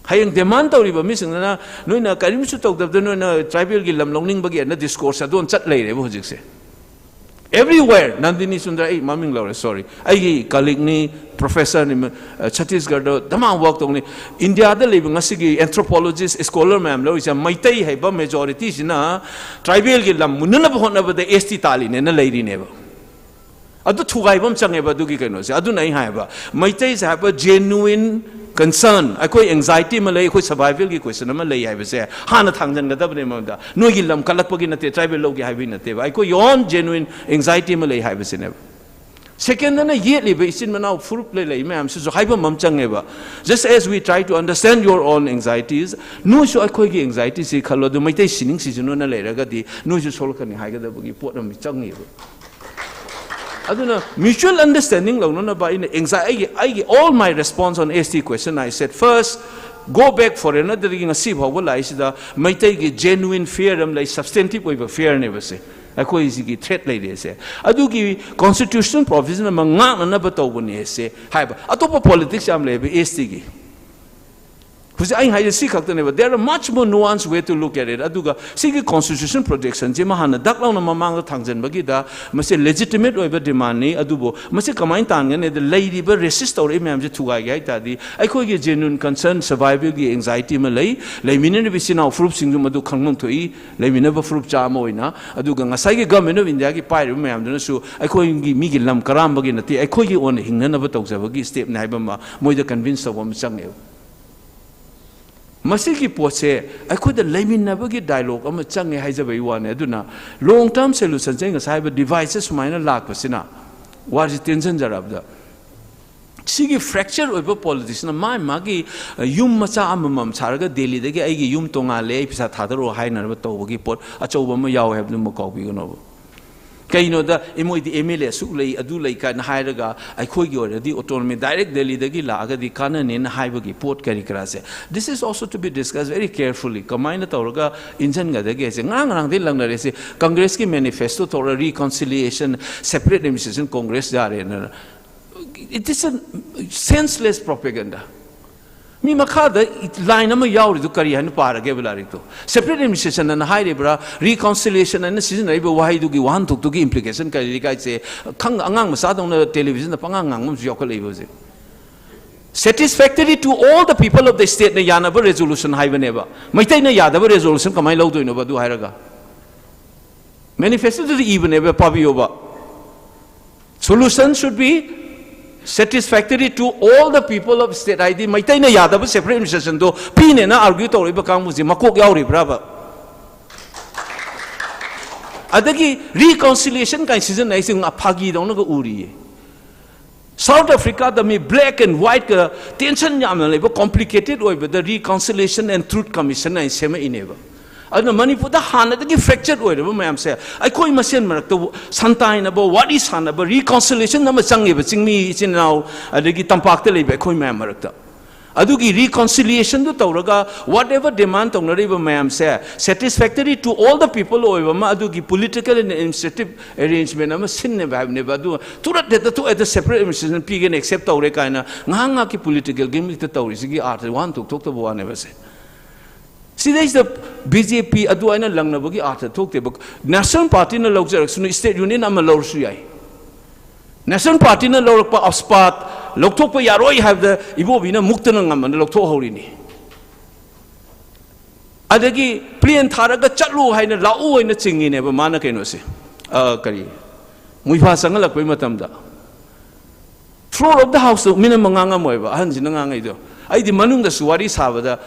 Hayang demand taw riba missing na no na karim su taw dabda no na tribal gi lamlongning bagi na discourse adun chat lay rebo hujik se. Everywhere, Nandini Sundar, Maming Laura, sorry. I colleague ni professor in Chhattisgarh, Dama worked on India, the living Asigi, anthropologist, scholar, ma'am, Lois, and Meeteis have a majority in a tribal Gilam, Munana the Esti Talin and a lady never. Adu Tugaibam Changeva Duki, Adu Naihaba. Meeteis have a genuine concern. I quite anxiety Malay, quite survival question. Malay, I was there. Hana Tangan, the Dabnamanda. No Gilam, Kalapagina, tribal Logi Havina. I quite yon genuine anxiety Malay, I was in. Second, then a yearly basis, now full play, ma'am, so hyper mumchangeva. Just as we try to understand your own anxieties, no show I quite anxieties, color the Meeteis sinning season on a later, no show Solkan Haga the Boogie put on Michangeva. I don't know, mutual understanding, anxiety, all my response on ST question, I said, first, go back for another thing, see how well I said, might take a genuine fear, like substantive way of fear, never say. I call it threat lady say. I do give constitutional provision among another Tobani say, hyper. I talk politics, I'm like ST. There are much more nuanced way to look at it. Aduga, see constitution protection, Jimahana, Daklan Mamanga Tangan Bagida, must say legitimate over demani, Adubo, must say Kamain Tangan, the lady but resist or imam to Gaitadi. I call you genuine concern, survival, the anxiety Malay, Lamina Vicina, Frup Singumadu Kangun to E, Lamina Frup Jamoina, Aduga, Asagi government of India, Pirate, ma'am, so I call you Migilam Karambagin, I call you on Hingan of a Toxavagi, Step Naibama, more convinced of Wamsang. Masiki Pose, I could the Lamin never get dialogue. I'm a changi Hazabe one, Eduna. Long term solutions saying as cyber devices minor lack Pasina. What is tensions are up there? Sigi fracture over politics. My Magi, Yum Masa Amam Saraga, daily, the gay Yum Tonga lay, Pisataro, Hainer, Togi Port, Achobama Yao have the Mokobi over. You know the Emile Sule Adula can hire I could you already autonomy direct Delhi the Gilaga the Canon in Haibagi Port Carikrase. This is also to be discussed very carefully. Combine Torga Injanga the Gaze, Nang the Langarese, Congress manifesto or a reconciliation, separate administration Congress. It is a senseless propaganda. Me Makada, line of Yauri to carry and Paragavelarito. Separate administration and high libra, reconciliation and season, why do you want to give implication? Kai say, Kang Angang Masad on the television, the Pangang Yokalevos. Satisfactory to all the people of the state, the Yanaba resolution, high never. Maitana Yadaba resolution, Kamai do in over do Hiraga. Manifested to the even ever Pavioba. Solution should be satisfactory to all the people of state ID. Maitana Yadaba separate administration do Pinena argue to Ribakanguzi, Makok Yauri, brava. Adagi reconciliation kind season, I think a pagi don't go uri. South Africa, the black and white tension yaman complicated over the reconciliation and truth commission and semi enable. I don't know Manipur the Hana the fractured way, ma'am say. I call him a sen to sometime about what is Hana, but reconciliation number Sangi, but sing me in now the Gitampakta Libe, Koi Mamarata. Adugi reconciliation to Tauraga, whatever demand on the river, ma'am say, satisfactory to all the people over Madugi political and administrative arrangement. I'm a sin never do. To that the separate administration pig and accept Taureka, Nangaki political game with the Taurisi art, one to talk to one never say. See, there is the BJP, Aduana Langnabagi Arthur talked about National Party in the local state union. I'm a low Sui. National Party in the lower part of Spat, Loktopa Yaroi have the Ibovina Muktanangam and the Lokto Horini. Adagi, Plian Taraga Chatlu, Hina Lau in the Chingin, ever Manakenosi. Kari. Muipasangala Quimatamda. Floor of the house, Minamanga Moeva, Hansinanga. I demand the Suwari Sabha.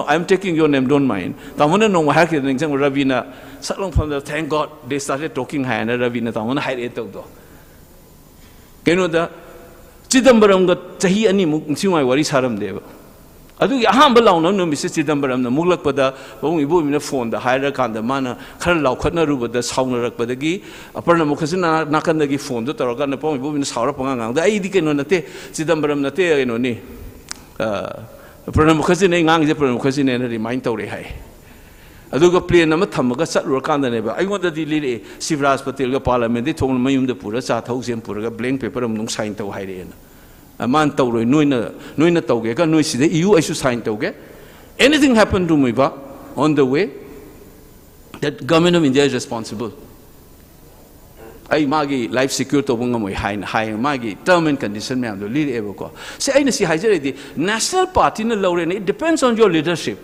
I'm taking your name, don't mind. Tamana no Hacker and Ravina. Salon from the thank God they started talking Hana Ravina Tamana hide it out. You know the Chidambaram got Tahi and Mukuma Waris Haram Deva. I do humble no Mrs. Chidambaram, the Mulapada, when we boom in the phone, the hierarchy, the manner, Karla Kanaru, the Saunarak Badagi, a Pernamokazina Nakandagi phone, the Taragana Pong, boom in the Saurapanga, the Aidikan on the Chidambaram Nate, you know. Pernamukazin ang the Pernamukazin and remind Tori High. Aduga play number Tamaga Saturkanda never. I want to delay Sivras Patilga Parliament, they told me the Pura, Sathosian Pura, blank paper of no sign to hide in. A man told Nuina Togeka, Nuisi, you I should sign Toge. Anything happened to Miva on the way, that government of India is responsible. ai magi life secure to bunga moi hai magi term and condition me am do lead ebo ko se ai na si haijere di national party na lore ne it depends on your leadership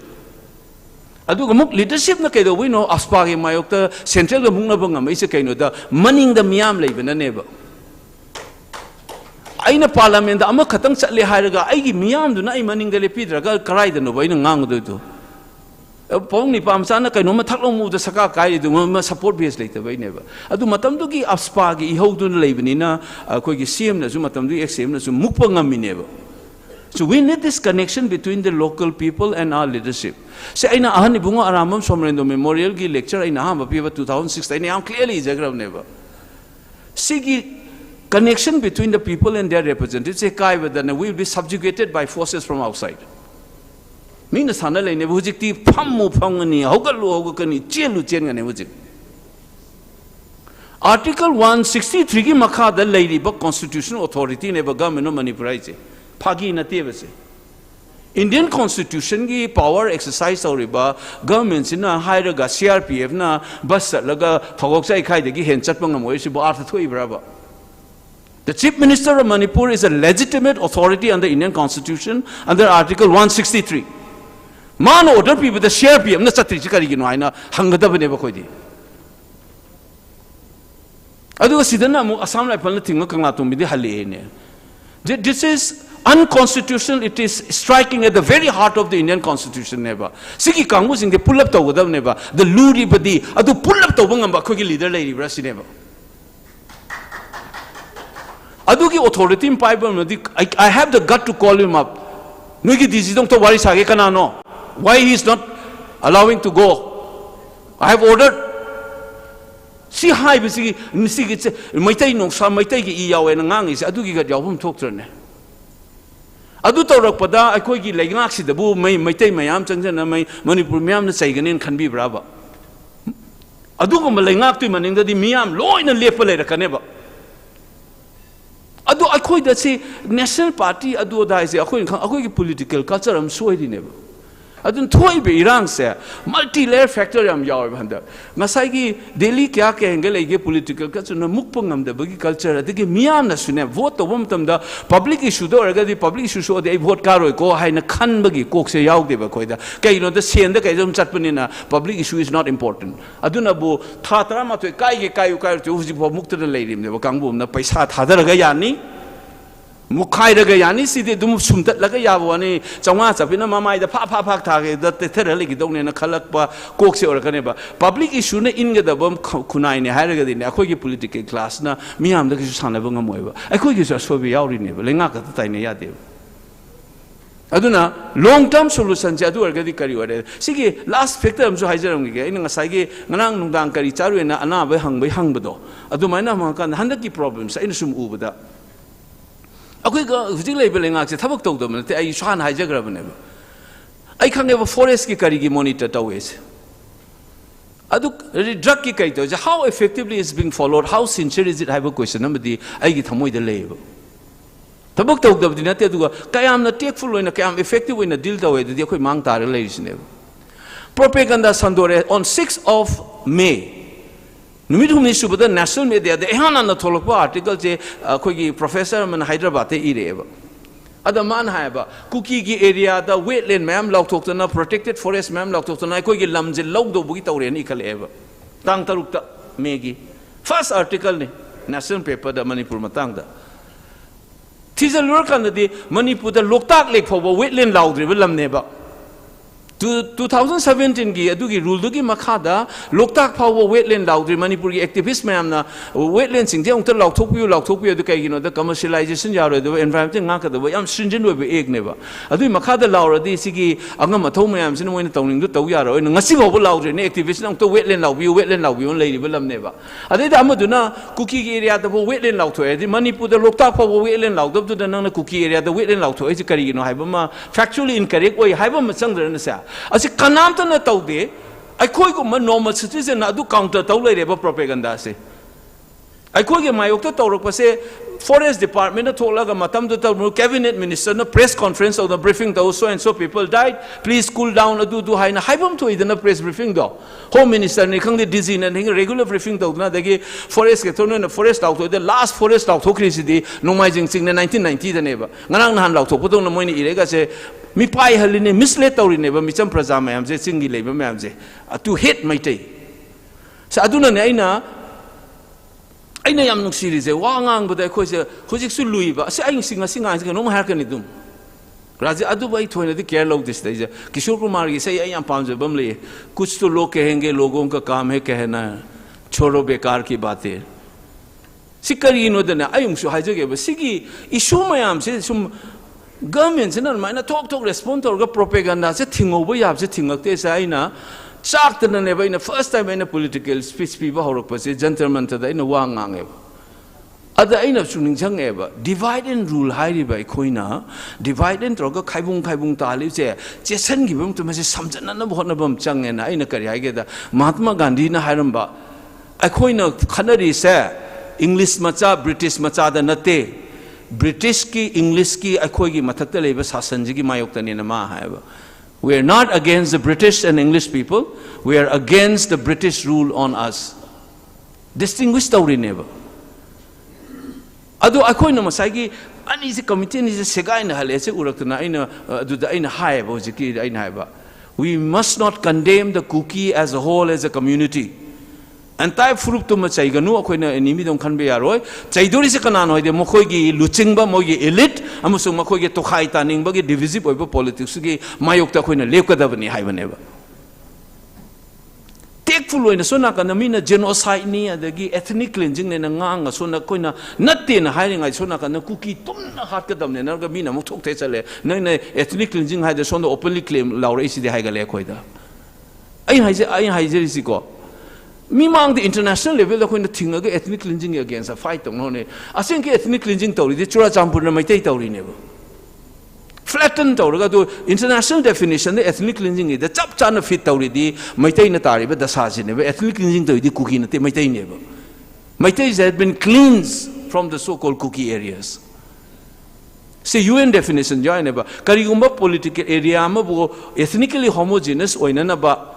adu gamuk leadership na kaido we know aspa ge mayok ta central ga mung na banga mai se kaino da maning da miam leiba na neba aina parliament da ama khatang chatle hairaga ai gi miam du na ai maning da le pidraga karai da no bai na ngang do Pong ni pam sana kai no ma thak lo mu da saka kai du ma support base leite bai ne ba adu matam du gi aspa gi ho du le bani na koi gi cm na zu matam du xm na zu mukpa ngami ne ba so we need this connection between the local people and our leadership se aina ahan ni bunga aramam Somorendro memorial gi lecture aina ha ba pi ba 2006 aina am clearly jagram ne ba sigi connection between the people and their representatives se kai ba then we will be subjugated by forces from outside Mina sana le ne bujik ti phammu phangani hogalu hogakani chelu chengane bujik Article 163 ki makha da leiri ba constitutional authority ne ba government of Manipur ai che phagi na te base Indian constitution ki power exercise auri ba government sina haira ga CRPF na bas laga phagok sai khai de gi hen chat pangam oi si ba arth thoi bra ba The Chief Minister of Manipur is a legitimate authority under Indian constitution under Article 163 Man order people the share PM na satri chikari gi no aina hangada bane ba khodi adu sidana mu Assam lai pal thing kangla tum bi hali ne this is unconstitutional it is striking at the very heart of the Indian constitution neba sigi kangu sing pull up to godam neba the luri badi adu pull up to bangam ba khogi leader lai ribra sineba adu ki authority in pipe I have the gut to call him up no ki decidong to wari sage kana no Why he is not allowing to go? I have ordered. See high bisi nisi gitse Meeteis Nongsaba Meeteis gi iyawe na ngang is adu gi gat yawum thok trane. Adu tawrak pada akoi gi leingak si dabu Meeteis mayam changjan mai Manipur mayam na chaiganen khanbi braba. Adu ko leingak tu maning da di miyam loina lepa le rakane ba. Adu akoi da si national party adu da is akoi gi political culture am soi di ne ba. Adun thoi be irang se multi-layer factor yam yaw bhanda ngasai gi Delhi kya kahenge lege political ka chuna mukpangam da bagi culture adigi miyam na sune vote to bom tam da public issue do erga di public issue so de vote karoi ko haina khan bagi kok se yaw de ba khoida kai no da sen da kai jom chatpani na public issue is not important aduna bu tha tara ma to kai ge kai to huji bo mukta da leirim de ba kangbu na paisa thadar ga yani Mukai raga yani sidi dum sumtat laga yawani changwa chapina mamai da pha thage da tether legi dong ne na khalak pa kok se or kane ba public issue ne in ga da bam khunai ne hairaga din akhoi gi political class na miyam da ki sana ba ngamoi ba akhoi gi so bi yauri ne ba lenga ka tai ne ya de aduna long term solution ja du erga di kari ware sigi last factor am so haijaram gi ina ngasai gi nganang nungdang kari charu na ana ba hang bado adu maina ma kan handa ki problems ina sum u bada Akoi ga hujing lei bele ngak se thabak tog do mate ai shan hijagra bane ba ai khange ba forest ki kari gi monitor tawes adu drug ki kai to how effectively is being followed how sincere is it have a question namadi ai gi thamoi de lei ba thabak tog do dina te du kayam na takeful loina kayam effective in a deal tawe de akoi mang tar lei sine propaganda sandore on 6th of May Numit humni subada national media de ehana na tholokba article je khoi professor man Hyderabad te ireba ada man ha ba kuki gi area da wetland mam lok thok na protected forest mam lok thok na khoi gi lam je lok do bugi tawre ni khale eba tang taruk ta megi first article ni national paper da Manipur matang da thizal lur kan di Manipur da loktak lek phoba wetland laudri ba lam ne ba 2017 gi adugi rule dugi makhada loktak phawo wetland laudri Manipur gi activist mayam na wetland sing jeng tar laukthok pi du kai gi no da commercialization ya ro do environment nga ka do yam stringent we be ek ne ba adui makhada laura di sigi angam athau mayam sin moina tawning du taw ya ro ngasi go laudri ne activist nang to wetland laubi on lei ba lam ne ba adai da amadu na cookie gi area da bo wetland lautho e di Manipur da loktak phawo wetland laudab du da nang na cookie area da wetland lautho e ji kari gi no haiba ma factually incorrect oi haiba ma chang dra na sa Asi kanam ta na taude, ai koi ko man normal citizen na adu counter tau lai reba propaganda se. ꯑꯩꯈꯣꯏꯒꯤ ꯃꯥꯌꯣꯛꯇ ꯇꯧꯔꯛꯄꯁꯦ Forest Department tholaga matam to tell cabinet minister no press conference of the briefing those so and so people died, please cool down do haina haibam to idana press briefing do home minister ni khang dizzy na regular briefing do na dagi forest ke tono na forest out the last forest out thokri sidi Nomaijing Singh 1990 da neba ngarang nahan law thokpo na moini irega se mi pai haline mislead tawri neba micham praja mayam je singi leiba mayam je to hate Meitei sa aduna ne aina aina yam nuksiri je wa ngang bada khoi se hojik su luiba se aing singa singa se no ma har kan idum raja adu bai thoina di care log dis dai je Kishore Kumar gi se ai yam pam je bam le kuch to log kahenge logon ka kaam hai कहना छोड़ो बेकार की बातें sikari no dana ayung su haje ba sigi issue mayam se sum government se na maina talk respond to ga propaganda se thingo bo yab se thingakte se aina Chak na neba in first time in a political speech people horok pasi gentleman to the in a wang eba. Ada in a suning chang eba. Divide and rule high by koina. Divide and droga kaibung tali se. Jason give him to Mrs. Samson and a bonabum chang and I in a career get Mahatma Gandhi na Haorungbam. A koina Kanari se English macha British macha da nate. British ki English ki akoigi matakta leba sasanjigi mayokta ni na ma haiba. We are not against the British and English people. We are against the British rule on us. Distinguished story never. Ado akoi na masagi ani se committee ni se segai na hale se urakna ina adu da ina hai ba jiki ina hai ba. We must not condemn the Kuki as a whole as a community. Antai fruit to macai ganu akoi na enimi dong kan be yaroi. Chaidori se kanan hoide mokoi gi luching ba mogi elite amusung mokoi gi tokhai taning ba gi divisive oiba politics gi mayok ta akoi na lepka da bani hai bane ba. Takeful oina so na kana mina genocide ni adagi ethnic cleansing ne na ngang so na koi na natte na hiring ai so na kana Kuki tum na hat ka dam ne na ga mina mo thok te chale na na ethnic cleansing hai da so na openly claim laure isi de hai ga le khoi da. Ai hai je isi ko. Mimang the international level the kind of thing against ethnic cleansing against a fight on it. I think ethnic cleansing taught the Chura Champur and Meitei Tauri never. Flattened Tauraga to international definition, the ethnic cleansing is the chap chan of fit Tauri, Meitei Natari, but the Saji never, ethnic cleansing to the Kuki Nate Meitei never. Meitei had been cleansed from the so called Kuki areas. See UN definition, join never. Karigumba political area, ethnically homogeneous, or inanaba.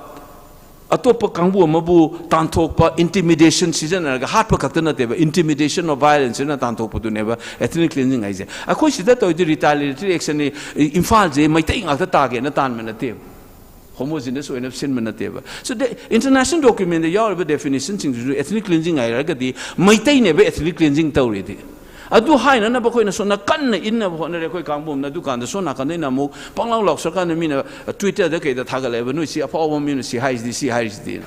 Atopa kangbu amabu tantokpa intimidation season and heart pakatana deba intimidation or violence in a tantopa to never ethnic cleansing I say. A question that the retaliatory action Imphal je might take out the target and a tan manative. Homogeneous or in a sin manative. So the international document the Yoruba definition to do ethnic cleansing I regard might never ethnic cleansing taurid. Adu hai na ba ko na so na kan na in na ho na re ko kangbo na du kan so na kan na mo panglang lok so kan mi na Twitter da ke da thagale ba no si apa o mi no si hai di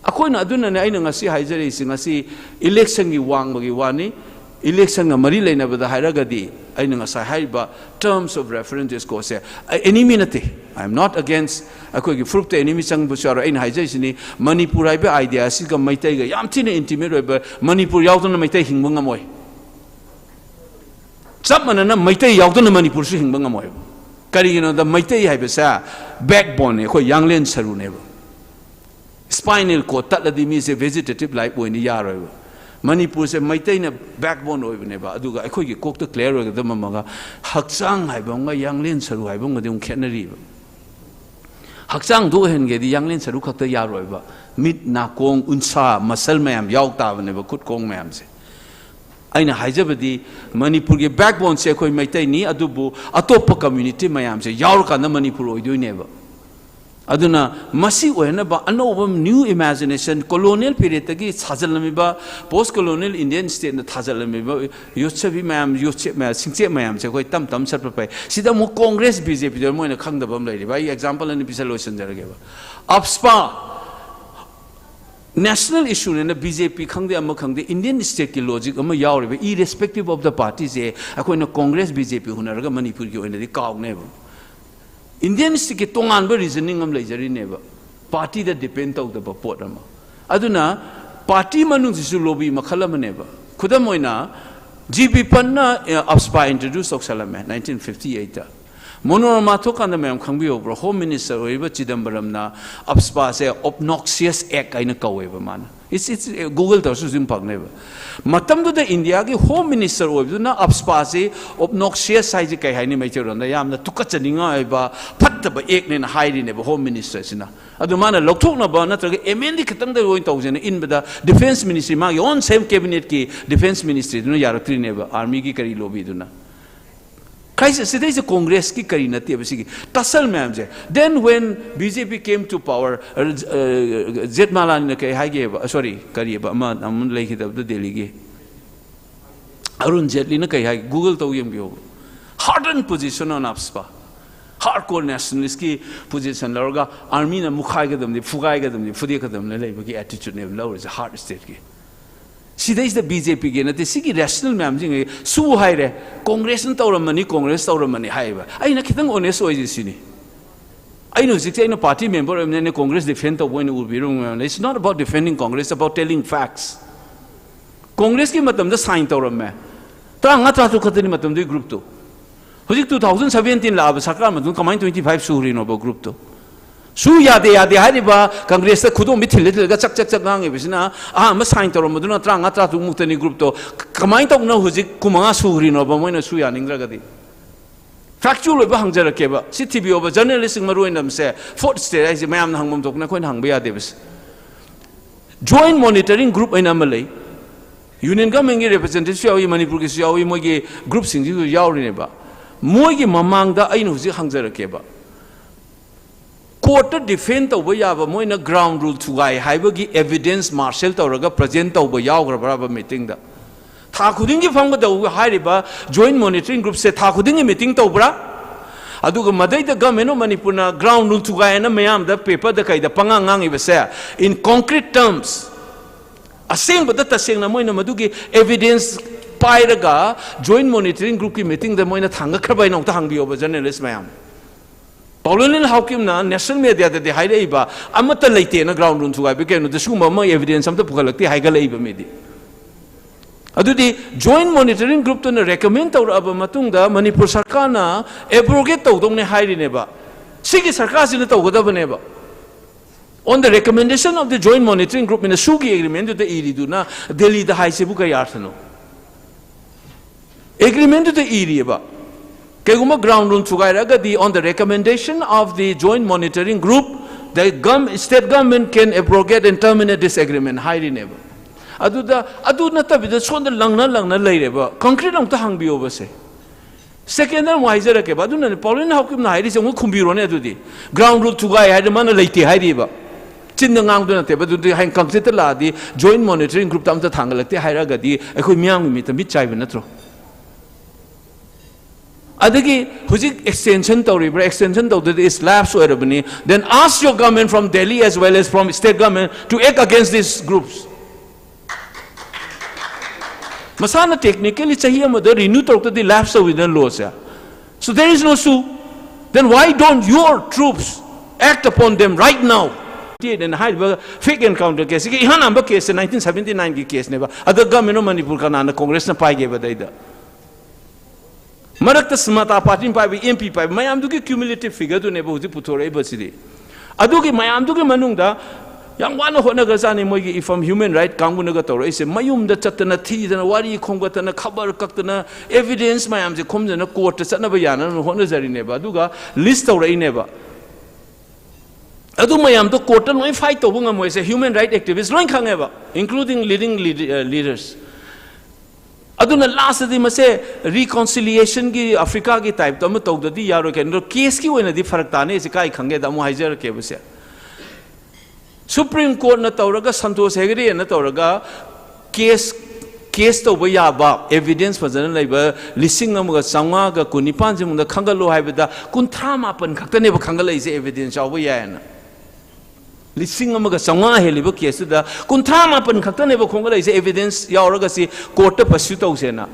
ako na adu na ai na ngasi hai jere si ngasi election gi wang ba gi wani election ga mari leina ba da hai ra ga di ai na ngasa hai ba terms of reference ko se enemy na te I am not against ako gi fruit enemy sang bu sara ai hai jai si Manipur ai ba idea si ga maitai ga yam thine intimate ba Manipur yaw to na maitai hingba ngamoi Sapmana Meitei Yautana Manipur Sing Bangamoy. Karino the Meitei Habesa, backbone, a young len saru never. Spinal cord, Tatladim is a vegetative like when the Yaro. Manipur said Meitei backbone over never. Aduga, I could cook the clear of the Mamaga. Haksang Habonga, young len saru, Habonga de Canary. Haksang do and get the young len saru cut the Yaro. Meet Nakong, Unsa, Masel Mam, Yauta, never could Kong Mams. Aina haijabadi Manipur ge backbone se koi maitai ni adubu atopa community mayam se yaur kana Manipur oidoi neba aduna masi oena ba anoba new imagination colonial period tagi chajalami ba post colonial Indian state na chajalami ba yochabi mayam yoche ma singche mayam se koi tam sarpa pai sida mo Congress BJP der mo na khangdabam lai ba example ani pisalotion jarage ba upspa National issue in the BJP Khangde Indian state ki logic irrespective of the parties ako Congress BJP hunaraga Manipur ki oina di kaw never Indian state ki tongan ba reasoning am lejari never party that depend tau the pot ama aduna party manung sisu lobby makhala maneba khudam oina GB panna upspa introduce oksalame 1958 Monorama took on the Mam Home Minister Chidambaram na upspa say obnoxious act in a cow man. It's Google to Susan Pagneva. Matam to India, Home Minister of the Upspasi, obnoxious size Kahani Mature on the Yam, the Tukachaninga, Pataba Eknin hiding of Home Ministers. Adumana Lokona Bonata, Emendi Katanga 1000 in the Defense Ministry, my own same cabinet key, Defense Ministry, no Yaratri never, Army Kari Lobiduna. Crisis, it is a Congress ki karina tibasigi. Tassel mamje. Then when BJP came to power, Zetmalan Kai sorry, Kariba, Amun Lake of the Delhi. Arun Jetlina Kai, Google Toyam. Hardened position on UPSPA. Hardcore nationalist position, Lorga, Armina Mukhagadam, the Fugagadam, the Fudikadam, the Labor attitude never low is a hard state. See, there is the BJP again. The Sigi rational mamjing, Su Hire, Congress and Taura money, Congress Taura money, Hiva. I know Kitang honest or is it? I know 16 party member and then the Congress defend the one will be wrong. It's not about defending Congress, it's about telling facts. Congress came at them the sign Taura man. Trangata to Katanimatum, the group two. Who's 2017 Lab, Sacramento, combined 25 Suri Noble group two. Suya de Hadiba, Congress couldn't be little Gachak Visina, Massain or Maduna Trangata to Mutani group to Kamaito no who's Kumasuri no Bamona Suya and Ingragadi. Factual Bahangera Keba, City be over journalists in Maruinam say, Fort State as a man hung to Nakon Hangbea Davis. Joint monitoring group in Amalay. Union Gaming representatives, Manipur, Mogi groups in Yaurineba. Mogi Mamanga, I know Hangera Keba. Court defend over Yava Moina ground rule to I Hibagi evidence Marshall Toraga present over Yagra meeting the Takudingi found the Hariba joint monitoring group said Takudingi meeting to Bra Aduga Madai the government of Manipuna ground rule to Guyana Mayam the paper the Kai the Pangangang was in concrete terms. A same but that saying Namoina Madugi evidence Pyraga joint monitoring group meeting the Moina Tanga Krabai not Hangi over journalist Mayam. Pauline Hawkimna, national media that they hide Eba, Amata late in a ground room to I began the Suma evidence of the Pukalaki Hagaleba Medi. Adu the joint monitoring group to recommend our Abamatunda, Manipur Sarkana, abrogate Todone hide in Eba. Sigi Sarkas in the Togodabaneba. On the recommendation of the joint monitoring group in the Sugi agreement to the Iriduna, Delhi the High Sebuka Yartano. Agreement to the Iriba. Keguma ground room to on the recommendation of the joint monitoring group, the state government can abrogate and terminate this agreement. Highly never. Adu nata with the son the langna later, concrete on the hang be over say. Second and wiser a kebadun and Pauline Hawkim Hidis and Kumbirone to the ground room to guy had a man late Hidiba. Chindangang Donate, but the hang consider the joint monitoring group down the tangle at the Hiragadi, a Kumiang meet a bit chive. Adagi, who's extension to river, extension to this lapse or then ask your government from Delhi as well as from state government to act against these groups. Masana technically it's a here mother renew to the lapse within laws. So there is no sue. Then why don't your troops act upon them right now? And hide fake encounter case. Hanamba case in 1979 case never. Other government of Manipur Kanana Congress na pai gave a Marakta Smata Party by MP by Mayamduki cumulative figure to Nebuzi Putore Basidi. Aduki Mayamduki Manunda, young one of Honagazani Mogi from human right, Kangunagator, is a Mayum the Chatana teeth and a Wari Kongatana, Kabar Katana, evidence Mayamzi comes in a quarter, Sanabayana, and Honazari Neba, Duga, list or Neba. Adu Mayam the quarter, no fight over Wungam was a human right activist, like Hangeva, including leading leaders. Aduna last day must say reconciliation ki Africa ki type to talk the yaro can case ki when the faratane is kai khange da muhajer ke bse Supreme Court na tauraga Santos Hegri na tauraga case to ba ba evidence fazana laiba lising amaga sanga ga kunipan jing da khangalo haibada kunthra mapan khaktane ba khangala is evidence awa ya na Lising amaga sanga heliba case da kunthra mapan khaktane ba khongala is evidence yauraga si court pursue to sena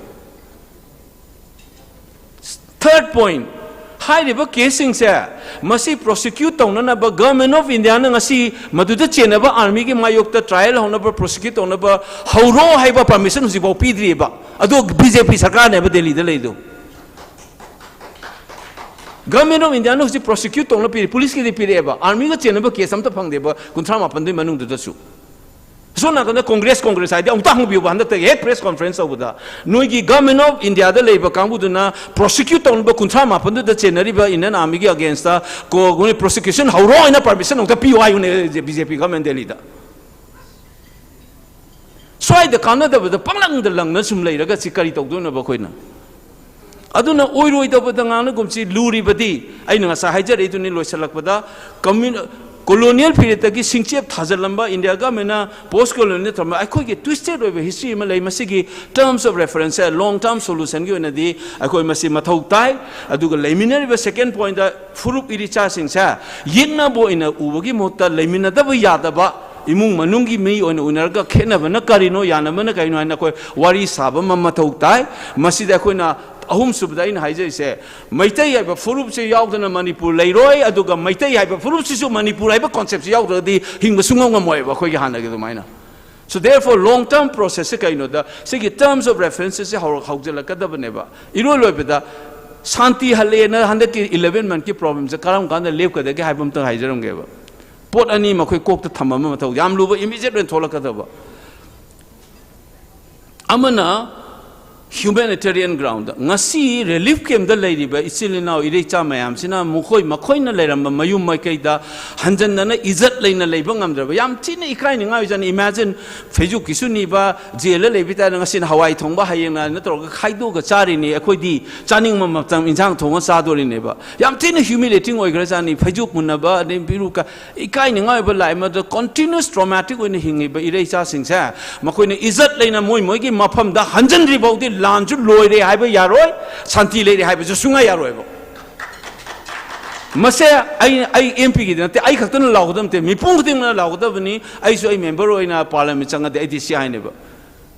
Third point high river casing se masi prosecute na ba government of India na ngasi maduda chena ba army ki mayok ta trial hona ba prosecute hona ba hauro hai ba permission si ba pidri ba ado BJP sarkar ne ba Delhi da leido Government of India no si prosecute hona pidri police ki di pidri ba army ka chena ba case am ta phang de ba kunthra mapan de manung da su So na kana Congress idea ungtang biu ban da ye press conference obuda noi government of India da labor kambu duna prosecute on ba kuntra ma pandu da chenari ba Indian army gi against da ko prosecution how ro ina permission ungta PY ne BJP government delhi da so I the kana da panglang da lang na sum lai raga sikari tok do na ba khoina aduna oiroi da ba da ngana gumchi luri badi ai nga sa hajar e duni loisalak bada colonial period tagi singchep thajalamba India ga mena post colonial tama akoi ge twisted over history ma lei masigi terms of reference a long term solution gi onadi akoi masi mathau tai aduga leiminari ba second point da furup iricha singsa yinna bo ina ubagi mota leimina da ba yada ba imung manungi mei oina unarga khena bana karino yana mana kaino ana koi wari saba ma mathau tai masida koina ahum subda in haije se Meeteis haiba furup se yaudana Manipur leiroi aduga Meeteis haiba furup se Manipur haiba concept se yaudadi hingba sungong ngomoi ba khoi hana ge dumaina so therefore long term process se kaino da se ge terms of references se haujala kadabane ba iro loibeda shanti hale na 111 man ki problem se karam kan da lep ka de ge haibam ta haijaram ge ba pot ani ma khoi kok ta thamama ma thau yam luba immediate ren thola kadaba amana humanitarian ground ngasi relief camp da leiriba isilina irecha mayam sina mukhoi makhoi na leiramba mayum mai kaida hanjan na izat leina leiba ngamdra yam chini ikai ni ngai jan imagine feju kisuni ba jela leibita ngasi hawai thongba hayeng na tro khaido ga chari ni akhoi di chaning ma tam injang thonga sadori ne ba yam chini humiliating oi gra jani feju munna ba ne biru ka ikai ni ngai ba lai ma the continuous traumatic oi ni hingi ba irecha singsa makhoi ni izat leina moi gi mafam da hanjan ri baudi lanju loire haiba yaroi santi leire haiba ju sunga yaroi bo mase ai MP gi dante ai khaktan laudam te mi pung ding na laudam ni ai so ai member oina parliament changa de ITC haine ba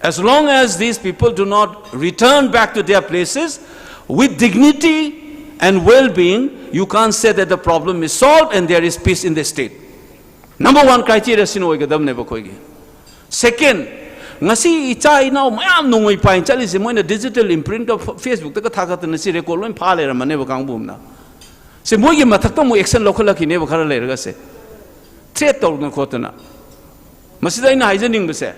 as long as these people do not return back to their places with dignity and well-being you can't say that the problem is solved and there is peace in the state number one criteria sin oi gadam ne ba khoi gi second ngasi icha inau mayam nongoi pain chali se moina digital imprint of Facebook ta ka thagat na si record loin pha le ra mane ba kang bum na se moi gi mathak ta mo action lokhala ki ne ba khara le ra se threat tor na khotna masida ina hygienic se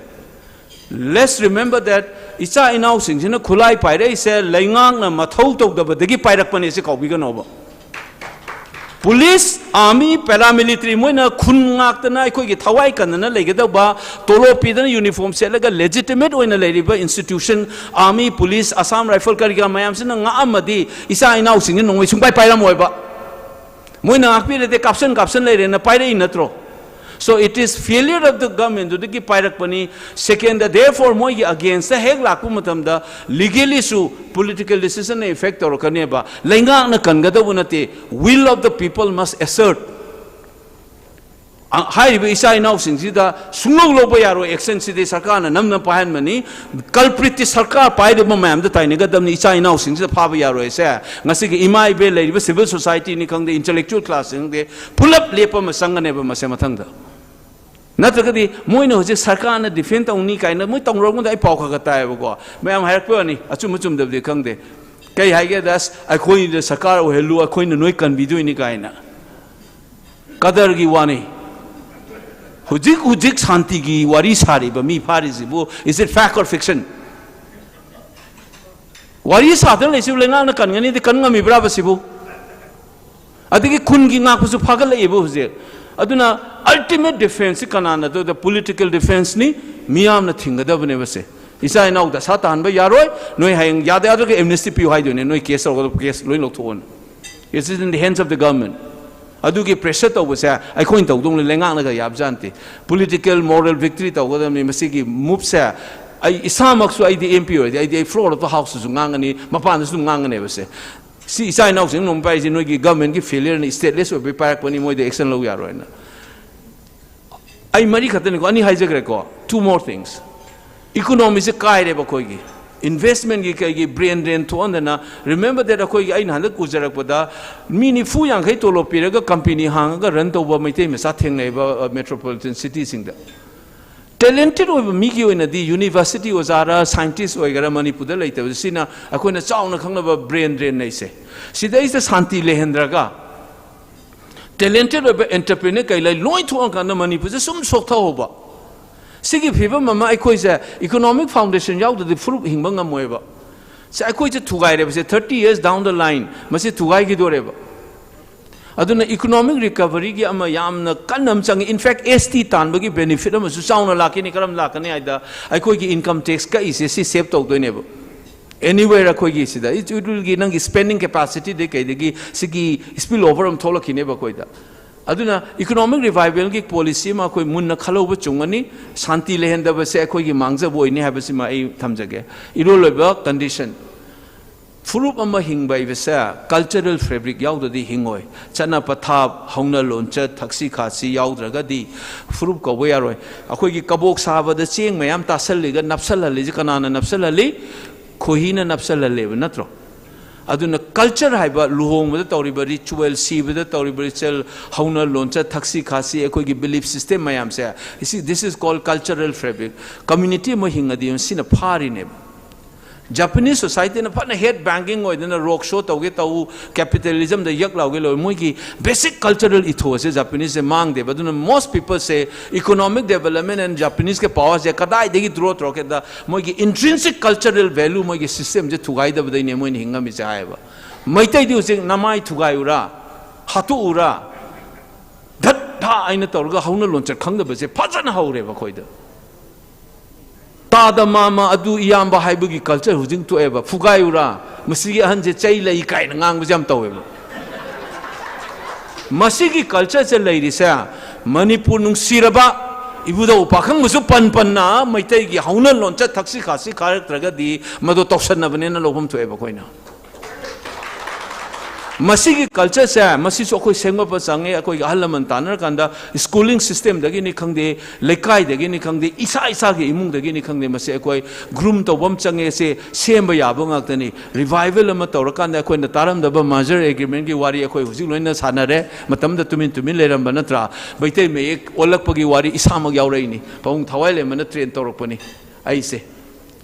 let's remember that icha inau sing jina khulai pai re se laingang na mathau tok da ba dagi pairak pane se kaubi ga no ba police army paramilitary moina khun ngak ta na khoi gi thawai kan na legeda ba tolo pi da uniform se laga legitimate oina leriba institution army police Assam rifle kariga mayam sina nga amadi isa inau sing nongoi sungpai pairam oiba moina akpi le de caption leire na paire inatro so it is failure of the government to ki pairak pani second therefore moi against the hek laku matam da legally su political decision effect or kane ba lenga na kangada bunate will of the people must assert hai be isa inau sing sida sunglo lo ba yaro action side sarkar na namna pahan mani culprit sarkar pai de mam da tai ne gadam ni isa inau sing sida pha ba yaro ese ngasi ki imai be le civil society ni khang de intellectual class ng de pull up lepa ma sangane ba ma se mathang da natragadi moina hoje sarkar na defend tauni kaina moi tongrong da ai pau kha ta ba ko mayam hayak pe ni achum da de khang de kai haige das akhoi de sarkar o helu akhoi na noi kan bidu ni kaina kadar gi wani hujik shanti gi wari sari ba mi phari zibu is it fact or fiction wari sadar le sibu lenga na kan ngani de kan ngami bra ba sibu adigi khun gi ngak su phagal le bu huje aduna ultimate defense kanana the political defense ni miyam na thingada bane base isa inau da satan ba yaroi noi hayang yada yada ke amnesty pi hai done noi case or case loin lok thon it is in the hands of the government adu ke pressure to base ai khoin to dong le lenga na ga yab janti political moral victory to ga mi masi ki move sa ai isamak su ai di MP or ai di floor of the house su ngangani mapan su ngangane base si isa inau sing nom pai noi ki government ki failure ni stateless or be parak pani moi de action lo yaroi na I mari khatan ko ani hijack ko two more things economy se kai re ba koi gi investment gi kai gi brain drain to on na remember that koi gi ai nan da kujarak pada mini fu yang khai to lo pira ga company hang ga run to ba Meeteis me sa theng nei ba metropolitan city sing da talented oi mi gi oina di university ozara scientist oi gara Manipur da lai ta sina akoi na chaw na khang na ba brain drain nei se sida is the shanti lehendra ga talented entrepreneur kai lai loi thu kan Manipur se sum sok tha hoba Sigi people mama Akoijam economic foundation yaw the fruit hingbang amoeba. Say Akoijam Tugai say 30 years down the line, Masi Tugai Gidoreba. Aduna economic recovery gi ama yamna kanam chang in fact ST tanbagi benefit ama su sauna lakini karam lakani aida Akoigi income tax ka is si save tok doinebo. Anywhere Akoigi sida it will gi nang spending capacity de kai de gi sigi spill over am thola kineba koida. Aduna economic revival ki policy ma koi munna khalo ba chungani shanti lehenda ba se Akoigi mangja boini ha ba si ma ai thamjage. Iro leba condition Furup ama hingbai visa cultural fabric yaud di hingoi chana pathab hauna loncha thaksi khasi yaudraga di furup ko boyaroi akoi gi kabok saba da cheng mayam tasal liga napsal ali kanana napsal ali khohina napsal ali natro aduna culture haiba luhong ma tawri ba ritual siba da tawri ba ritual hauna loncha thaksi khasi akoi gi belief system mayam se this is called cultural fabric community ma hingadi sina phari ne Japanese society na partner head banking or then a rock show to get capitalism the yak lauge moiki basic cultural ethos is Japanese mang de but most people say economic development and Japanese ke powers ya kadai de draw rocket the moiki intrinsic cultural value moiki system je thugai da badai ne moi hinga mi cha ba maitai di using namai thugai ura hatu ura that tha aina torga hauna loncher khang da ba se phajana haure ba khoi da Tada mama adu iyamba haibugi culture hujing to eba fugayura masigi hanje chaila ikai ngang jam taweba masigi culture che leiri sa Manipur nung siraba ibuda upakang musu pan na maitai gi hauna loncha thaksi khasi kharak traga di mado toksan na bane na lobam to eba koina Masigi culture sa masi so koi sengwa pa sange akoi halaman tanar kanda schooling system dagi ni khangde lekai dagi ni khangde isa ge imung dagi ni khangde masi akoi groom to bom change se semba yabo ngak tani revival ama tor kanda akoi na taram da ba major agreement gi wari akoi huji loina sanare matam da tumin leram ba natra baite me ek olak pagi wari isa mag yaw ni paung thawai le man train torok pani ai se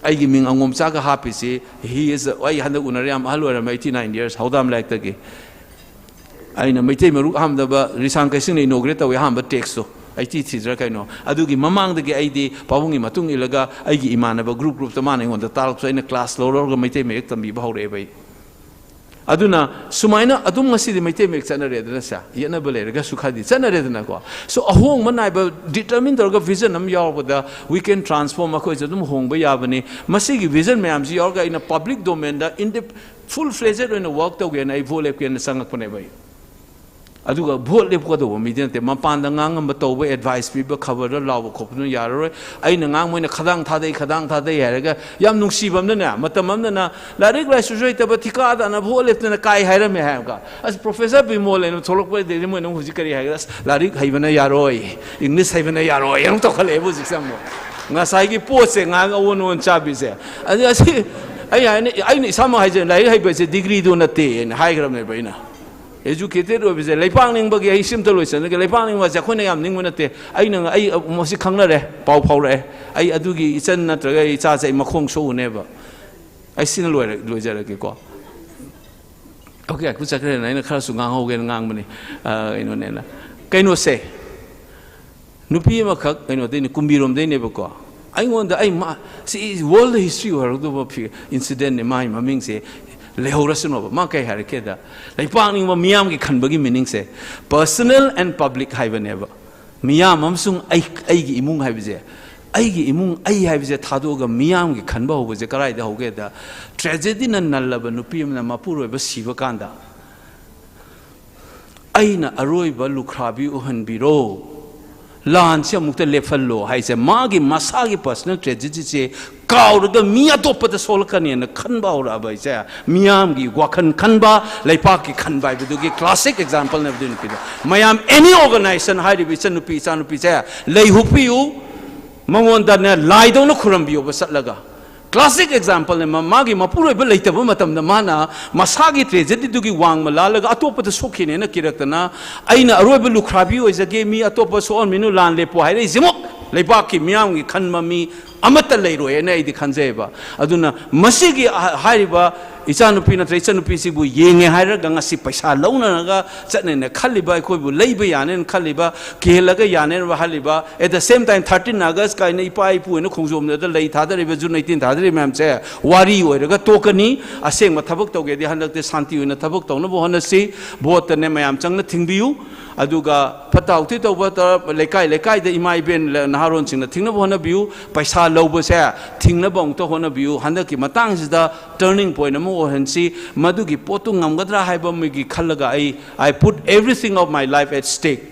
I give me Angomcha ka happy see he is I had unariam alwara 89 years haudam like the I know Meeteis maru ham da ba risang kaising inaugurate we ham ba text so I teach is kaino adugi mamang the ID pawungi matung ilaga aigi imanaba group to man on the talk so in a class lower go Meeteis make them be bahore bai aduna sumaina adum ngasi de Meeteis make sana redna sa yana bale ga sukhadi sana redna ko so ahong manai ba determine the vision am yaw da we can transform ko adum hong ba yabani masigi vision mayam ji orga in a public domain da in the full fledged in a work to gen I vole ko en sangak pone bai aduga vote lep ko do media te mapan da ngang ba to ba advice bi ba cover da law ko nu yaroi ai na ngang moina khadang tha dei haraga yam nungsi bam na matamam na larik la sujoi ta ba thika da na vote lep na kai haira me ha ka as professor Bimol en tholok pa de mo nung huji kari ha larik haibana yaroi english haibana yaroi yang to khale bu exam mo nga sai gi po se nga won cha bi se asi ai ni sama haije lai haibe se degree do na te en high gram ne baina educated or is a laypang bagi ay sim taloy sa laypang was ako na yam ning manate ay nang ay mo si khang na re pau re ay adugi isan na traga isa sa makong so neba ay sinaloy jara ke ko okay aku sakre na ina khara su ngang ho gen ngang mani ino ne na kaino se nupi ma khak kaino de ni kumbirom de ne ba ko ay ngonda ay ma si world history or do incident ne mai maming se Lehorasino, Maka Harakeda. Like Pang Miam Kanbagi meaning say personal and public have never. Miam Mamsung Aigi Imung Havize. Aigi Imung I have a Tadoga Miam Kanbo was a Karai the Hogeda. Tragedy and Nalabanupium and Mapuru Sivakanda. Aina Aroiba Lukrabi Uhan Biro. Lancia Mukta Lefalo, has a Magi Masagi personal tragedy. Kauraga Mia Topa the Solkani and the Kanba by there. Miamgi, Wakan Kanba, Laipaki Kanba, Vidugi, classic example of the Nupida. Mayam, any organization, High Division Nupisa Nupisa, Lay Hupiu, Mamon Dana, lie down the Kurambi over Satlaga. Classic example, Magi Mapura Belata Bumatam the Mana, Masagi tragedy Dugi Wang Malalaga, Atopa the Sokin and a Kiratana, Aina Aroba Lukrabi is a game me Atopa so on Minulan Lepo, Zimok, Laipaki, Miamgi, Kanmami. amata leiroi na idi khanjeba aduna masigi hariba ichanupi na ichanupi sibu yenge hairaga ngasi paisa launa ga chatne ne khaliba khoi bu leiba yane khaliba kelaga yane ba haliba at the same time 13 August kai ne ipa ipu ne khongjom ne da lei thadari be June 19 thadari mam che wari oiraga tokani aseng ma thabak toge di handak te santi oina thabak tawna bo honasi vote ne mayam changna thingbiu aduga phatau thi tawba ta lekai lekai de imai ben naharon singna thingna bo hona biu paisa lawba se thingna bong to hona biu handaki matang sida turning point amo hensi madugi potu ngamgadra haiba migi khallaga I put everything of my life at stake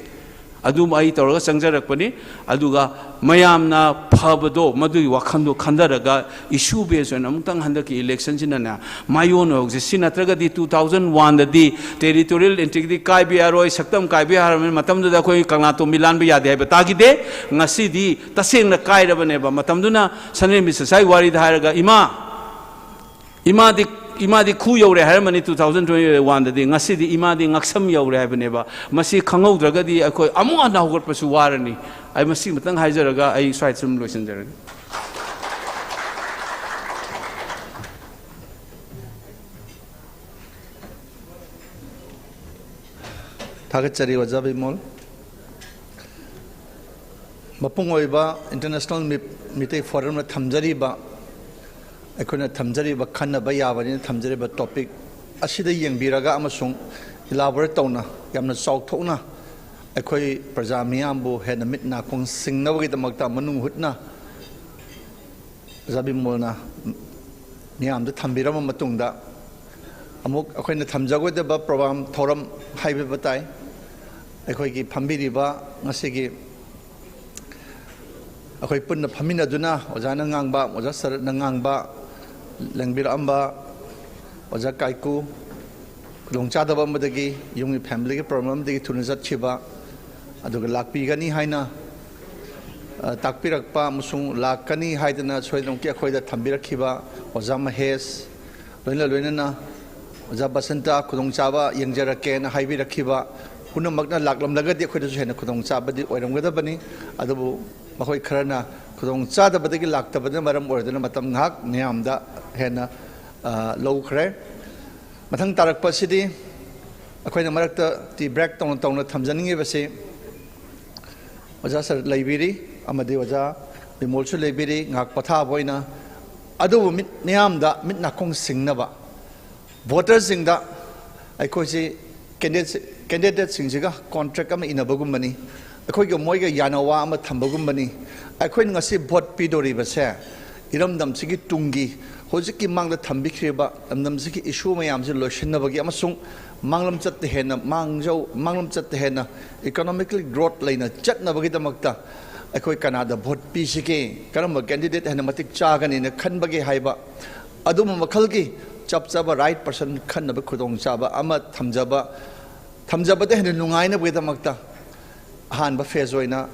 adum ai tawra sangjarakpani aduga mayamna phabado madugi wakhando khandaraga issue based on amtang handaki election sinana mayon hogje sinatraga di 2001 da di territorial integrity kai bi aroi saktam kai bi har matam da koi kangna to milan bi yade ba tagi de ngasi di taseng na kai rabane ba matam duna sanre mi sai wari da haraga imadi khu yore harmani 2021 da di ngasi di imadi ngaksam yore habane ba masi khangau draga di akoi amu ana hogot pasu warani ai masi matang haijaraga ai swai sum loisan jaraga Thagachari waja Bimol mapung oiba international Meeteis forum na thamjari ba akhona thamjari ba khanna ba yabani thamjari ba topic asida yengbiraga amasung elaborate tawna yamna chawthokna akhoi praja miyambu hena mitna kong singnawgi damakta manung hutna Zabimolna miyamda thambirama matungda amuk akhoina thamjagode ba program thoram haibe batai akhoi phambiri ba ngasigi akhoi punna phamina duna ojana ngangba oja Sarat na ngangba langbir amba oja Kaiku longchada ba madagi yung family ke problem digi thunajat chiba aduga lakpi gani haina takpirakpa musung lakani haidana soidong ki akhoida thambirakhiba oja Mahesh loina na oja Basanta Nongsaba yengjara na haibirakhiba punamakna laklam lagadi akhoida hena Nongsaba di oiramgadabani adubu makoi kharana Nongsaba badagi laktabadana maram oidana matam ngak niamda hena lowkhre mathang tarakpa sidi akhoina marakta ti break tong thamjaningi base oja Sarat laibiri amadi oja Bimol su laibiri ngak patha boina adubu mit niamda mit nakong singnaba voters singda aikoji candidate singjiga contract ama inabagumani akoiga moiga yanawa ama thambagumani akoi ngasi vote pidori base iramdam sigi tungi hojiki mangda thambikhreba amdam sigi issue mayam je loishinabagi amasung manglam chatte hena manglam chatte hena economically growth laina chatnabagi damakta akoi kanada vote pi sike karamba candidate hena matik chagani na khanbagi haiba adum makhalgi chapchaba right person khanna khudong chaba ama thamjaba de hena nungaina bwedamakta hanba phase oina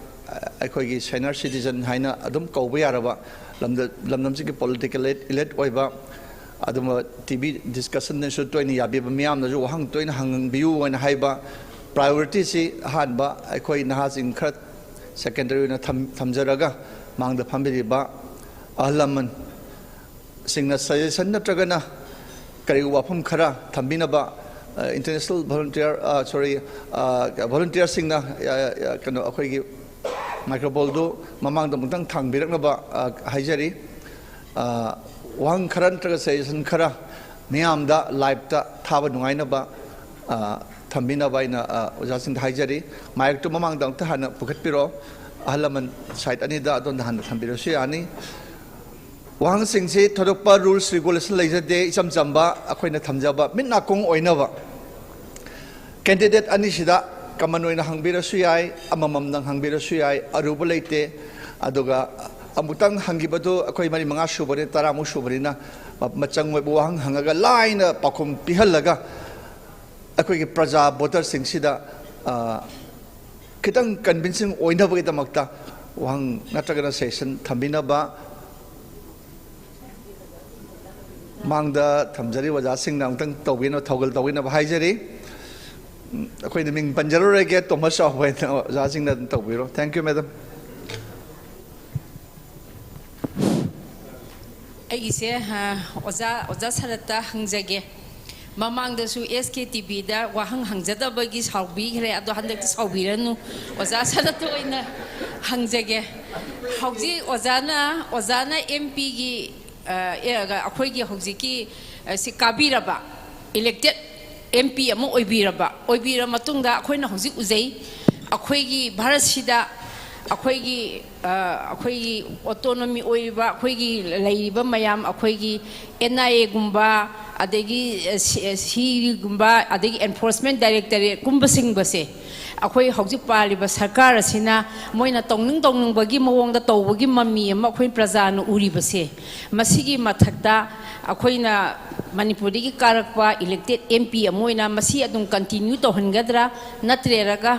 aikoigi senior citizen haina adum kauba yaraba lamdam sigi political elite oiba adum tv discussion ne so toini yabi miam na jo hang toina hang biu oina haiba priority si hanba aikoi nahasing khat secondary na thamjaraga mangda phambiri ba ahlaman singna suggestion natragana kari wafam khara thambina ba international volunteer singna kano akoigi microphone do mamang da mutang thangbirak ba haijari wang kharan traga suggestion khara miyam da live ta thaba nungai na ba thambina ba ina oja sing haijari mic to mamang da ta hana pukhat piro ahlaman site ani da don hana thambiro si ani wang sing se thodokpa rules regulation leijade isam jamba akoina thamjaba minna kong oinaba candidate ani sida kamanoina hangbira suyai amamam nang hangbira suyai aruba leite aduga amutang hangibado akoi mari manga subare taramu subarina machang we buang hangaga laina pakhum pihalaga akoi ki praja voter sing sida kitang convincing oina bagi damakta wang natragana session thambina ba mangda thamjari waja sing na tang tawina thogal tawina ba haijari akoi ni ming panjaro rege Thomas Ahoy waja sing na tawiro. Thank you madam. ꯑꯩꯁꯦ ꯑꯣꯖꯥ ꯁꯔꯠꯇ ꯍꯪꯖꯒꯦ ꯃꯃꯥꯡꯗꯁꯨ SKTVꯗ ꯋꯥꯍꯪ ꯍꯪꯖꯗꯕꯒꯤ ꯁꯥꯎꯕꯤꯈ꯭ꯔꯦ ꯑꯗꯣ ꯍꯟꯗꯛꯇꯤ ꯁꯥꯎꯕꯤꯔꯅꯨ ꯑꯣꯖꯥ ꯁꯔꯠꯇ ꯑꯣꯏꯅ ꯍꯪꯖꯒꯦ ꯍꯧꯖꯤꯛ ꯑꯣꯖꯥꯅ MPꯒꯤ ꯑꯩꯈꯣꯏꯒꯤ ꯍꯧꯖꯤꯛꯀꯤ ꯁꯤ ꯀꯥꯕꯤꯔꯕ elected MP ꯑꯃ ꯑꯣꯏꯕꯤꯔ ꯃꯇꯨꯡꯗ ꯑꯩꯈꯣꯏꯅ ꯍꯧꯖꯤꯛ ꯎꯖꯩ ꯑꯩꯈꯣꯏꯒꯤ ꯚꯥꯔꯠꯁꯤꯗ ꯑꯩꯈꯣꯏꯒꯤ ꯑꯣꯇꯣꯅꯣꯃꯤ ꯑꯣꯏꯔꯤꯕ ꯑꯩꯈꯣꯏꯒꯤ ꯂꯩꯔꯤꯕ ꯃꯌꯥꯝ ꯑꯩꯈꯣꯏꯒꯤ NIAꯒꯨꯝꯕ ꯑꯗꯒꯤ CGꯨꯝꯕ ꯑꯗꯒꯤ Enforcement Directorate ꯒꯨꯝꯕꯁꯤꯡꯕꯁꯦ ꯑꯩꯈꯣꯏ ꯍꯧꯖꯤꯛ ꯄꯥꯜꯂꯤꯕ ꯁꯔꯀꯥꯔ ꯑꯁꯤꯅ ꯃꯣꯏꯅ ꯇꯧꯅꯤꯡꯕꯒꯤ ꯃꯑꯣꯡꯗ ꯇꯧꯕꯒꯤ ꯃꯃꯤ ꯑꯃ ꯑꯩꯈꯣꯏ ꯄ꯭ꯔꯖꯥꯅ ꯎꯔꯤꯕꯁꯦ ꯃꯁꯤꯒꯤ ꯃꯊꯛꯇ ꯑꯩꯈꯣꯏꯅ ꯃꯅꯤꯄꯨꯔꯗꯒꯤ ꯀꯥꯔꯛꯄ elected MP ꯑꯃ ꯑꯣꯏꯅ ꯃꯁꯤ ꯑꯗꯨꯝ ꯀꯟꯇꯤꯅ꯭ꯌꯨ ꯇꯧꯍꯟꯒꯗ꯭ꯔꯥ ꯅꯠꯇ꯭ꯔꯒ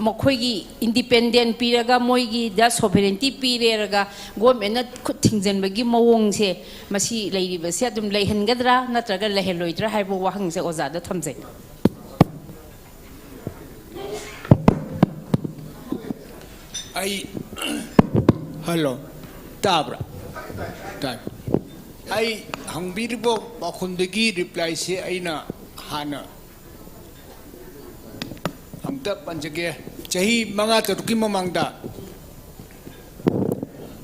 ꯃꯈꯣꯏꯒꯤ independent ꯄꯤꯔꯒ ꯃꯣꯏꯒꯤꯗ sovereignty ꯄꯤꯔꯦꯔꯒ ꯒꯣꯔꯃꯦꯟꯅ ꯈꯨꯠ ꯊꯤꯡꯖꯤꯟꯕꯒꯤ ꯃꯑꯣꯡꯁꯦ ꯃꯁꯤ ꯂꯩꯔꯤꯕꯁꯦ ꯑꯗꯨꯝ ꯂꯩꯍꯟꯒꯗ꯭ꯔꯥ ꯅꯠꯇ꯭ꯔꯒ ꯂꯩꯍꯜꯂꯣꯏꯗ꯭ꯔꯥ ꯍꯥꯏꯕ ꯋꯥꯍꯪꯁꯦ ꯑꯣꯖꯥꯗ ꯊꯝꯖꯩ ꯑꯩ ꯍꯜꯂꯣ ꯇꯥꯕ꯭ꯔꯥ ꯇꯥꯏ ꯑꯩ ꯍꯪꯕꯤꯔꯤꯕ ꯄꯥꯎꯈꯨꯝꯗꯒꯤ ꯔꯤꯄ꯭ꯂꯥꯏꯁꯦ ꯑꯩꯅ ꯍꯥꯟꯅ ꯑꯝꯇ ꯄꯟꯖꯒꯦ ꯆꯍꯤ 5-6ꯀꯤ ꯃꯃꯥꯡꯗ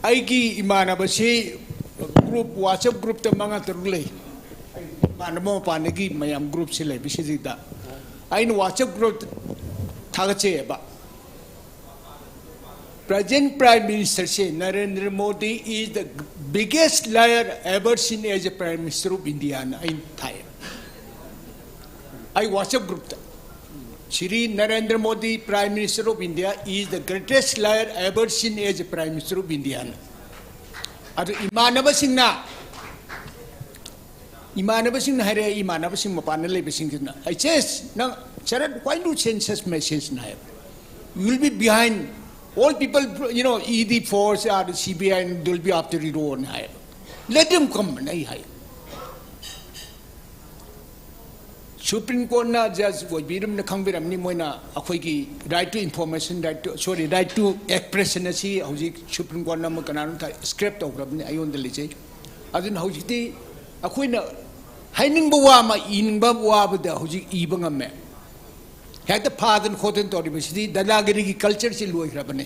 ꯑꯩꯒꯤ ꯏꯃꯥꯟꯅꯕꯁꯤ ꯒ꯭ꯔꯨꯞ WhatsApp ꯒ꯭ꯔꯨꯞꯇ 5-6 ꯂꯩꯏꯃꯥꯟꯅꯕ ꯃꯄꯥꯟꯗꯒꯤ ꯃꯌꯥꯝ ꯒ꯭ꯔꯨꯞꯁꯤ ꯂꯩꯕꯁꯤꯗ ꯑꯩꯅ WhatsApp ꯒ꯭ꯔꯨꯞ ꯊꯥꯒꯠꯆꯩꯑꯕ Present Prime Minister say Narendra Modi is the biggest liar ever seen as a Prime Minister of India. I WhatsApp group. Shri Narendra Modi, Prime Minister of India, is the greatest liar ever seen as a Prime Minister of India. Ado Imanaba Singh na hare Imanaba Singh mapana lebe Singh na. I says now, Sarat, why do send such message na? You will be behind. All people, you know, ED force or the CBI and they'll be after your own hire. Let them come. Supreme Court na just what we don't come with any moina right to information, right to expression as he Supreme Court na makanan script of ayon the lise. As in how the Aquina hiding Bawama in Babwa the Hoji Ibanga me. Had the path and cotton to the Dalagari culture in Louis Rabane.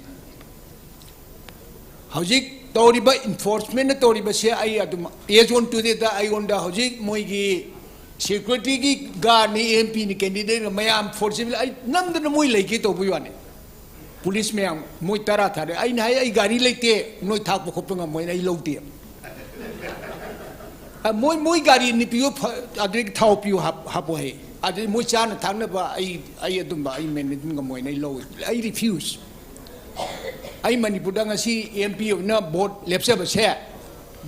Howjik Toriba enforcement Toriba say I as one to the I wonder Howjik Moigi security guard MP candidate Mayam for civil I none the Moy like it over one. Police Mayam Moitarata I gari like no tap of Hopanga when I loved him. A Moy gari nipu Adric Taup you hapoe. I did Muchan Tanaba, I Dumba, I mean, I refuse. I Manipuranga see MP of no board, Lepsabas hair.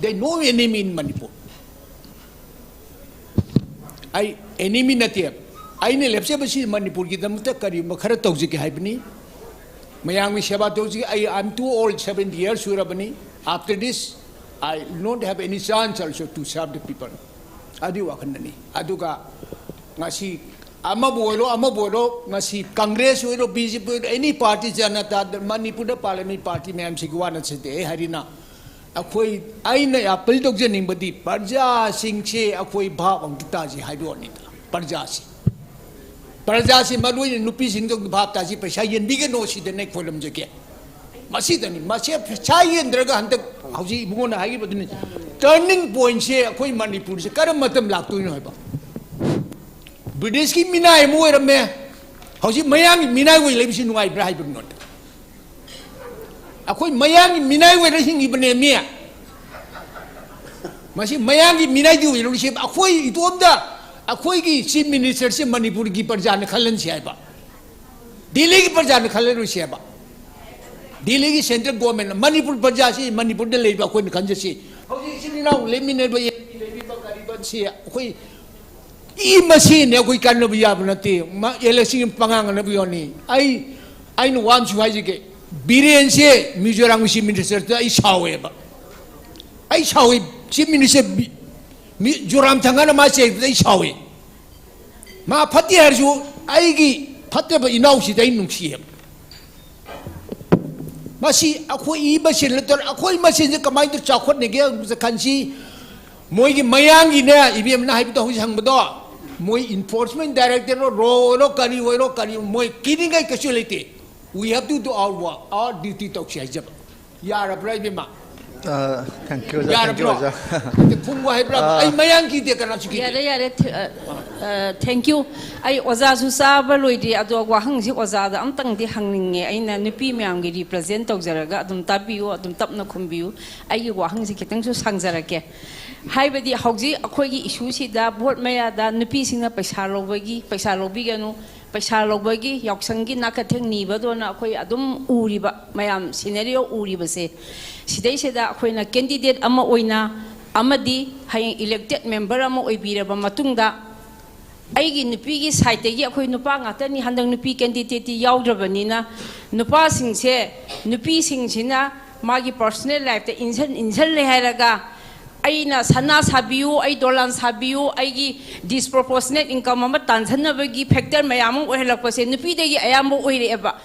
They know enemy in Manipur. I enemy native. I know Lepsabas Manipur, get them to carry Makaratozi Hibni. Mayami Shabatozi, I am too old, 70 years, Surabani. After this, I don't have any chance also to serve the people. Adu Wakanani, Aduga. Ngasi amaboro ngasi Congress wero BJP any party janata Manipur Parliamentary party ma'am sigwana sete harina akoi aina apel dog janing badi parja sing che akoi bhav ang taji haidoni parja si malui nupi sing dog bhav taji paisa yen bige no si the neck for them jake masi dani masi chai yen draga hantak hauji mungona hagi baduni turning point che akoi Manipur se karam matam laktu no ba British ki minai mo rame hauji mayang minai we lebisi nuai brai bur not akoi mayang minai we rasing ibne mia masi mayang minai di we lusi akoi itomda akoi ki chief minister se Manipur ki parja ne khalan si ba Delhi ki parja ne khalan ru si ba Delhi ki central government Manipur parja si Manipur de le ba koi khanje si hauji sininaw lemine ba lebi ba gariban si akoi machine we can be abnati, election pangang nabioni. I know once why you get Birense, Mizoram minister, I saw it. I saw it, Chief Minister Joram Tangana myself, they saw it. Ma Patiarju, I give Pataba in Ausi, they don't see him. Masi akhoi masin letor akhoi masin je kamai tu chakhot ne ge kansi moi gi mayang gi ne ibm na haib to hang bado moi enforcement director ro kari moi kini ngai kasulite we have to do our work our duty to chajab yara prai bima Thank you. yara bro phungwa hai bra ai mayang gi de kana chiki thank you ai oza su saba loidi ado wa hang si oza da amtang di hangninge aina nupi myam gi represent tawjaraga adum tabiu adum tapna khumbiu ai wa hang si kitang su sangjarake haibadi hauji akhoi gi issue si da vote maya da nupi singna paisa lobi ganu paisa lobagi yaksang nakatheng niba dona akhoi adum uriba mayam scenario uriba se sidai seda akhoi na candidate ama oina amadi hayeng elected member ama oibiraba matungda aigi nupi gi side gi akhoi nupa ngata ni handang nupi candidate yaudrabani na nupa singse nupi singsina magi personal life te insan le haraga aina sana sabiu ai dolan sabiu aigi disproportionate income ama tansanabagi factor mayam ohelakpase nupi degi ayambo oireeba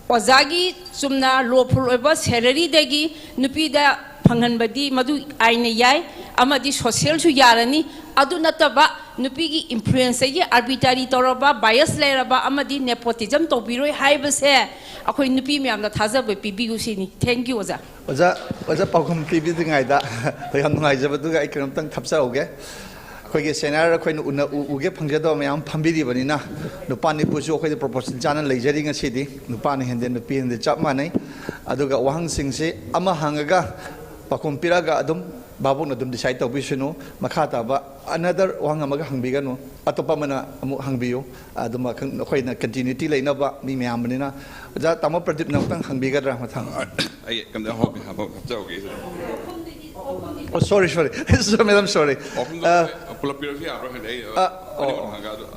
ozagi sumna lawful oiba salary degi nupi da phanganbadi madu aina yai amadi social su yarani adu nataba nupi gi influence gi arbitrary toraba bias leraba amadi nepotism tobiroi haibase akhoi nupi myam da thajaba pibigu sini thank you oza Oza paukum pibi dengai da ham ngai jaba du ga ikram tang thapsa oge khoi ge senar khoi nu uge phangja do mayam phambiri bani na nupa ni pusu khoi proposal jana leijari nga sidi nupa ni hende nupi hende chap manai aduga wahang sing se ama hangaga pakum piraga adum babu na dum decide to bisunu makhata ba another wang amaga hangbiga no atopa mana amu hangbiyo aduma khoi na continuity leina ba mi myam bani na ja tamo pradip na tang hangbiga ra mathang I come down home. Oh, sorry. So, madam, sorry.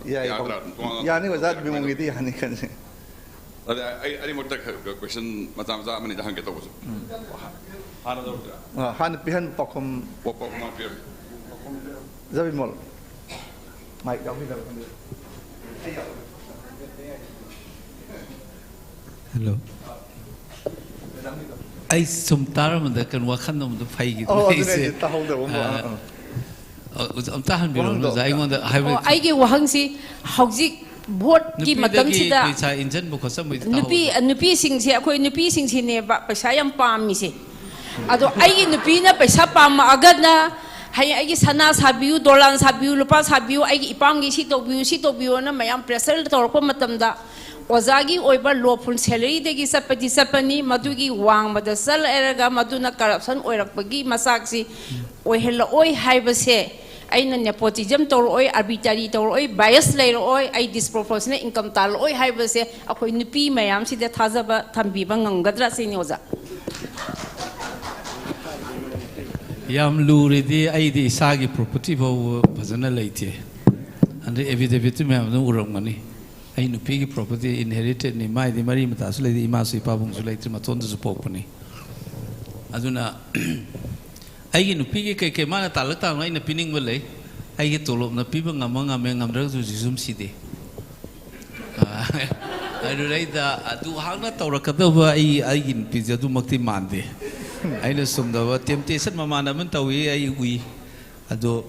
Yeah, ni was that Bimol giti hani kan. I more question macam mani dah kita bos. Han pihan pakom. Zabimol. Mike, kami dah. Hello. I sumtar manda kan wakan nom do pai gitu. Oh, itu tahu dah umur. Tahan bilang no zai ngon da highway. Ai ge wahang si hauji vote ki matam sida. Sa engine bu khosam bu tahu. Nupi sing si akhoi nupi sing si ne ba paisa yam pam mi si. Ado ai ge nupi na paisa pam agad na hay ai ge sana sabiu dolan sabiu lupa sabiu ai ge ipam gi si to biu na mayam pressure tor ko matam da Ozagi oiba lawful salary degi sapani madugi wang madasal eraga maduna corruption oirakpagi masaksi oihela oi haibase aina nepotism tor oi arbitrary tor oi bias layer oi ai disproportionate income tal oi haibase akoi nupi mayam sida thajaba thambiba ngangadra sini oza yam luridi ai di isagi property bo bhajana leite ande evidebit me amnu urangmani ai nupi ki property inherited ni mai di mari mata sule di ima su ipabung sule tri maton du pokpani aduna ai ki nupi ki ke mana talak ta ngai na pining bale ai ki tolop na pi bang ngamang ngamdra su jisum side adu raida adu hangna tawrakada ba ai ki pi jadu makti mande ai na sumda ba temptation mamana man tawi ai ui adu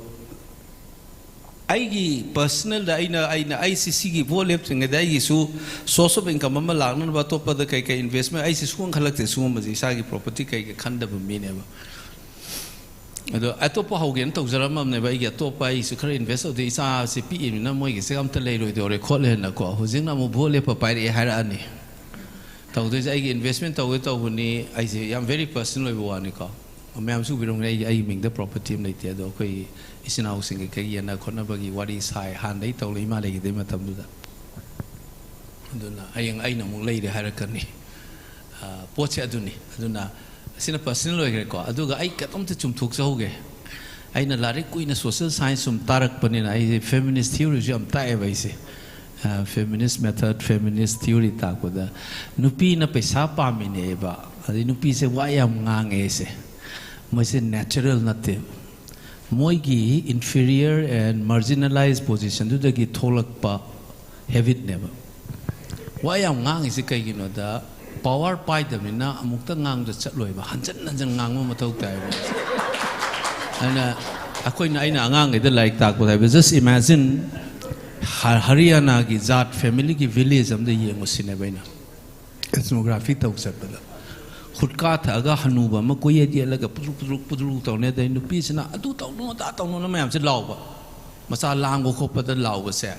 aigi personal da aina ICC gi volep singa da aigi su source of income ma lagna ba to pa da kai investment ICC su khalak te su ma ji sa gi property kai khanda ba mi ne ba ado atopa haugen to zara mam ne ba igi atopa ai su khara invest de isa se pi na moi gi se am ta lei roi de ore khol he na ko hojing na mo volep pa pai re hara ani to de aigi investment to ni ai se am very personal wa ni ko amam su birong nei ai ming the property nei te do koi isin housing ke yana khona bagi wari sai han dei to lei ma lei de matam du da aduna ayang ai na mu lei de harakani poche aduna sina personal loi ko aduga ai katom te chum thuk chauge ai na lari kuina social science sum tarak panin ai feminist theory jam ta e vai se feminist method feminist theory ta ko da nupi na pesa pa mine ba adi nupi se wa yam ngange se mo se natural natte moigi inferior and marginalized position du dagi tholak pa habit never why am ngang is kai gino da power pai da mina amukta ngang da chatloi ba hanjan ngang ma mathau tai ba ana akoi na aina angang ida like tak ba just imagine Haryana ki Zat family ki village am de yeng usine baina ethnography tau sat ba khudka tha ga hanuba ma ko ye dia laga pudru taw ne dai nupi sina adu taw no da taw no na mayam se law ba masa lang ko khop da law ba se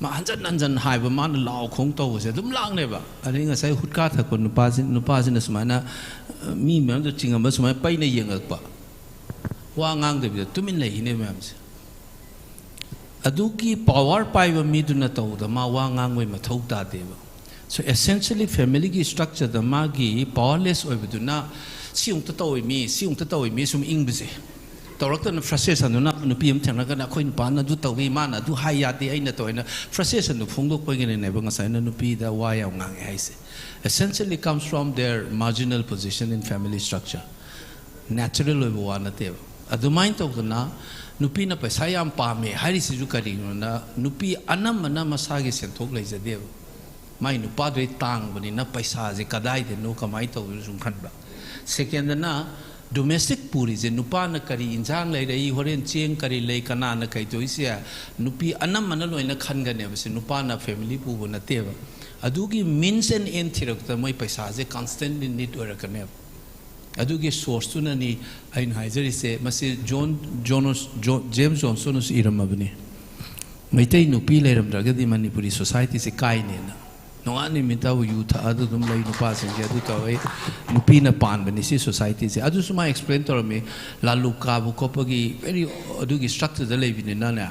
ma hanjan hai ba man law khong taw se dum lang ne ba ani nga sai khudka tha ko nupa sin sumana mi mam da chingam ba sumai pai ne yeng ak ba wa ngang de bi tumin lei ne mayam se adu ki power pai ba mi du na taw da ma wa ngang we ma thau ta de ba. So essentially, family ki structure the magi powerless over do na siung tatawi mi sum English. Director na frustration do na PM tena kana koin pa na do tawi mana do hayati ay na to na frustration do phungdo ko ngene ne bang sa na nupi da waya ngang ai se. Essentially comes from their marginal position in family structure. Natural over wana te. Adumain to na nupi na paisa yam pa me hari si ju kari na nupi anam masagi sentok lai za dev. Mai nupa doi tang bani na paisa je kadai de no kamai to zum khan ba. Second na domestic puri je nupa na kari injang lai rei horen cheng kari lai kana na kai to isia nupi anam mana loi na khan ga ne ba se nupa na family pu bu na te ba. Adu ki means and end thirak ta mai paisa je constantly need ora ka ne. Adu ki source tu na ni ain haizari se masi James Johnson us iram abni. Maitai nupi lai ram draga di Manipuri society se kai ne na. No ani minta wo youth adu dum lai nupa sing je adu tawe nupi na pan bani si society se adu suma explain to me la luka bu ko pagi very adu gi structure de lai bin na na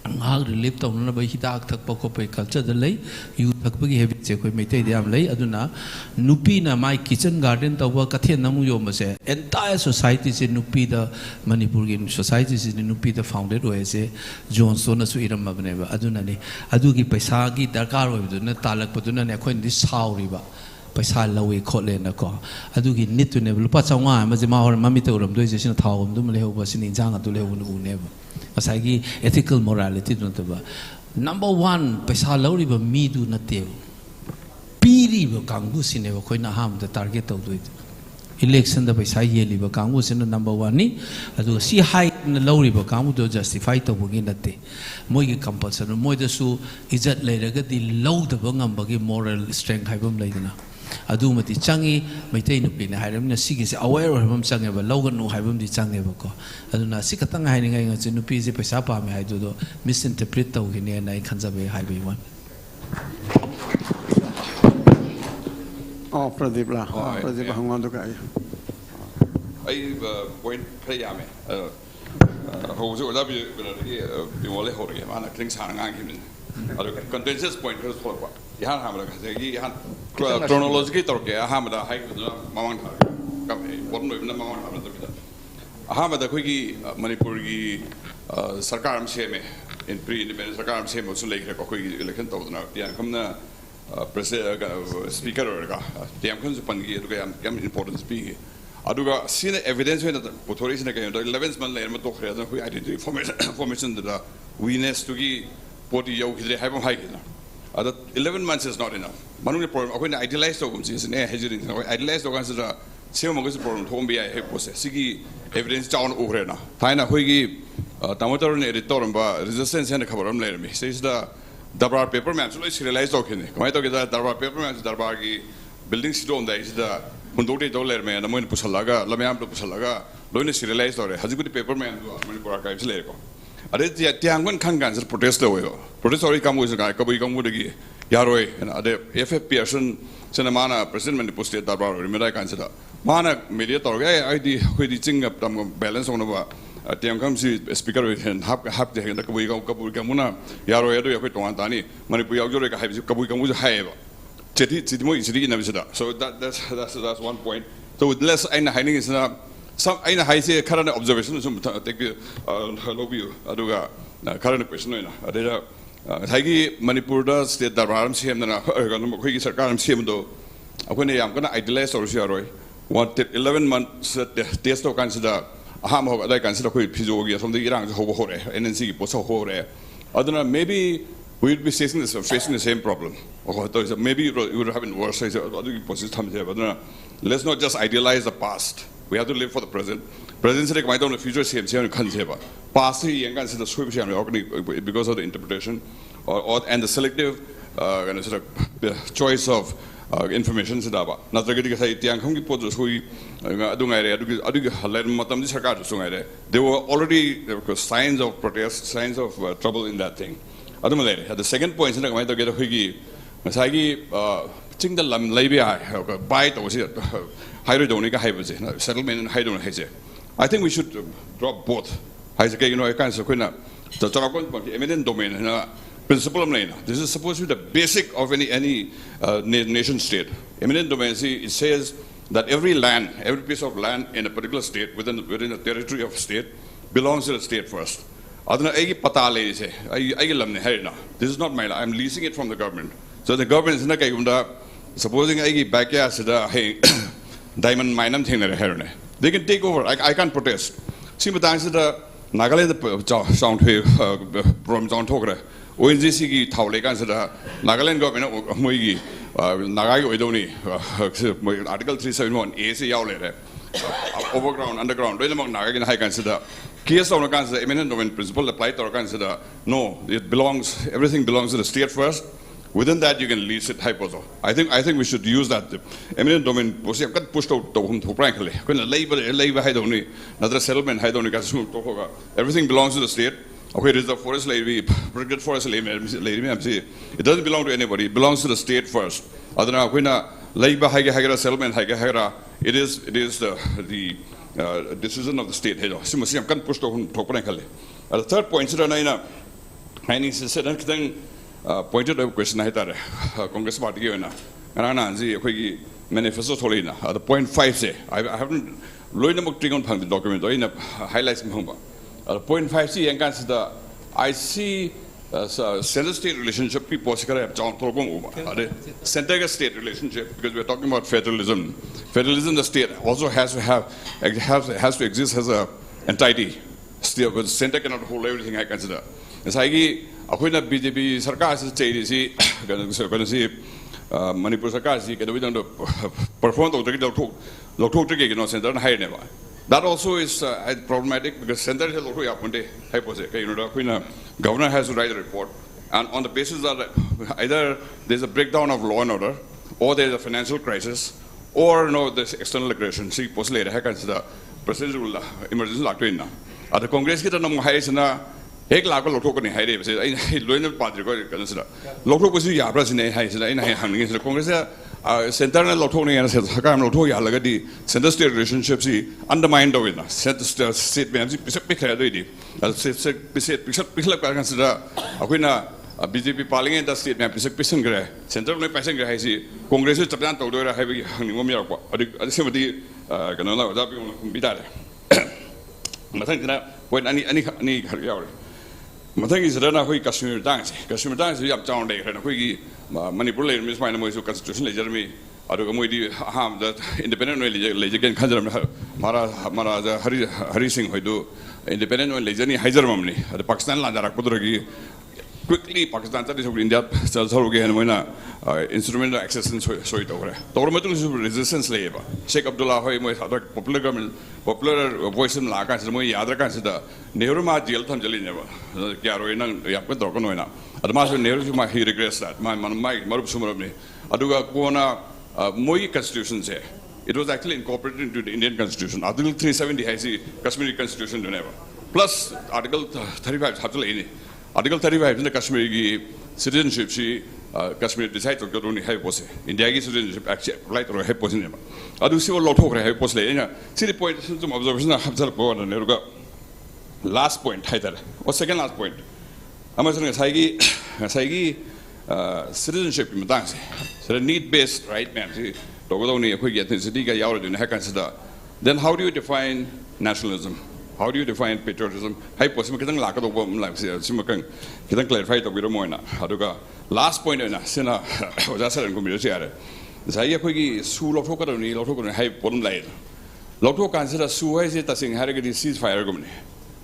ang relief to na ba hitak thak pa ko pe culture de lai youth thak pagi habit je koi meitai de am lai adu na nupi na my kitchen garden to wa kathen namu yo ma se entire society se nupi da Manipur gi society se nupi da founded ho se Johnson su iram ma bane ba adu na ni adu gi paisa gi darkar ho du na talak pa du na ne khoi di sauri ba paisa lawi khole na ko adu gi nit tu ne lupa chawnga ma je ma hor mami te uram doi je sin thawum dum le ho ba sin jang adu le hu nu ne ba asagi ethical morality du na ba number 1 paisa lauri ba mi du na te piri ba kangbu sin ne ba khoi na ham da target to doi election da paisa ye li ba kangbu sin number 1 ni adu si high na lauri ba kangbu do justify to bu gi na te moi gi compulsory moi da su ijat le ra ga di law da ba ngam ba gi moral strength hai bam lai na adu mati changi maitai nu pin hairam na sigi se aware hom change ba logan nu haibam di change ba ko adu na sikatang hai ni ngai ngai nu pi je paisa pa me hai do misinterpret to gi ne nai khanza be hai be wan Pradeep la Pradeep hangwan do kai ai point khai ya me ho zo la bi Bimol le ho ri ma na kling sa ngang hi adu contentious point ko so ba ihan hamada gi ihan chronologically torke hamada hai mamang thar ka bon no na mamang thar da bida hamada khoi gi Manipur gi sarkar am se me in pre independent sarkar am se mo su lekre ko khoi gi election to na tian kamna president speaker ga tiam khun su pan gi adu ga am important speak adu ga sine evidence when the authorities na ga 11th man le ma to khre da khoi identity information da weakness to gi poti yau gi hai bam hai gi na 11 months is not enough. Manung problem. Ako na idealize to kumsi is ne hejering. Ako idealize to kansa da same mo kasi problem thom biya he pose. Sigi evidence down over na. Thai na hoi gi tamotor ne editor ba resistance ne khabar am le mi. Says da darbar paper man so serialize to kene. Kamai to da darbar paper man darbar gi building stone da is da mundote to le me na mo pusalaga lamyam to pusalaga loine serialize to re. Haji ku paper man do Manipur archives le ko. Are tiangun kangan sir protest lo protest ori kamu is ga kabui kamu de yaroi and ade FFP action senamana president Manipur state darbar ori mera kan sada mana media tor ga id khoi di ching up tam balance on ba tiang kam si speaker and hap de da kabui kamu na yaroi ado yakoi tongan tani Manipur yaw jore ka hai kabui kamu hai ba cheti mo isiri na bisada so that's one point so with less aina hiding is na some aina hai se current observation sum take love you aduga current question na adela thai Manipur da state darbar sem na ga no khoi gi sarkar am sem do akone yam kana idealize or si aroi what 11 months test to consider aham ho da consider khoi phizo gi som de irang ho ho re NNC gi poso ho re aduna maybe we would be facing the same problem. Maybe it would have been worse. Let's not just idealize the past. We have to live for the present. Present is like the future past because of the interpretation and the selective choice of information. They were already signs of protest, signs of trouble in that thing. The second point is that settlement and I think we should drop both. The eminent domain principle. This is supposed to be the basic of any nation state. Eminent domain, it says that every land, every piece of land in a particular state within a territory of a state belongs to the state first. This is not my land. I'm leasing it from the government. So the government is not supposing I backyard diamond mine they can take over. I can't protest. See, but I said Nagaland sound from John Tokra. ONGC Taulekan said Nagaland government Moigi Nagai Odoni Article 371 AC outlet overground, underground, Nagagan High consider. Case on the eminent domain principle applied to consider no, it belongs, everything belongs to the state first. Within that, you can lease it. I think we should use that. Eminent domain was pushed out to frankly. Another settlement, everything belongs to the state. Okay, it is the forest lady, protected forest lady. It doesn't belong to anybody. It belongs to the state first. Other than settlement, it is the decision of the state. The third point is pointed out question Congress party and manifesto the point 5 say I haven't learned about the document or in highlights point 5 see and consider I see center state relationship people center state relationship because we're talking about federalism. The state also has to exist as a entity. Still, but the center cannot hold everything. I consider. Akoina BJP Sarkar is Manipur Sarkar is perform the center and high never. That also is problematic because center is governor has to write a report, and on the basis that either there's a breakdown of law and order, or there's a financial crisis, or there's external aggression. See, post later, I consider presidential emergency lockdown. At the Congress, get a number high. Ek lago lokho ni haire bese ai loina padre ko kanasra lokho ko si ya president hai sila ina hanging sila congress center na lokho ni ana sarkar lokho ya laga di center state relationship si undermined do ina state me si pikha do di pikha ka kanasra akoina BJP parliament state me pisan gre center me pisan gre hai si congress se tapyan to do ra hai bi hanging mo ko adi semati kana na da bi bidare mathang kana point ani khariya Mathang is Rana Hui Kashmir dance. Kashmir dance is up down there. And Hui Manipur, Miss Manamoisu Constitution, Jeremy, Adugamudi, Ham, that independent Legion Kanjaram Mara Hari Singh Hoidu, independent Legeni Haizaramni, the Pakistan land Rakuduragi. Quickly, Pakistan is India, Salzorgi and Wena, instrumental access and so it over. Tormatul is resistance labor. Sheikh Abdullah Hoy, popular government, popular voice in Lakas, and Moy, other consider Neuruma Jil Tanjali never. Garoina, Yapadokonoina. At the master Neuruma, he regrets that. My Marup Sumurabni. Aduga Kuana Moy constitution say. It was actually incorporated into the Indian constitution. Article 370 has the Kashmiri constitution to never. Plus Article 35 Hatulini. Article 35 in the Kashmiri citizenship, Kashmir decided to go to Hypos. India citizenship actually applied to a Hyposinema. I do see a lot of Hypos. See the point of observation of Hamza. Last point, what's second last point? Amazon Saigi citizenship in Matansi. So need based, right, ma'am? Then how do you define nationalism? How do you define patriotism? Last point, Sina was asked in community. Zayaki Su Lotokani, Lotokani, high bottom line. Loto consider Su is it as in Harrogate ceasefire.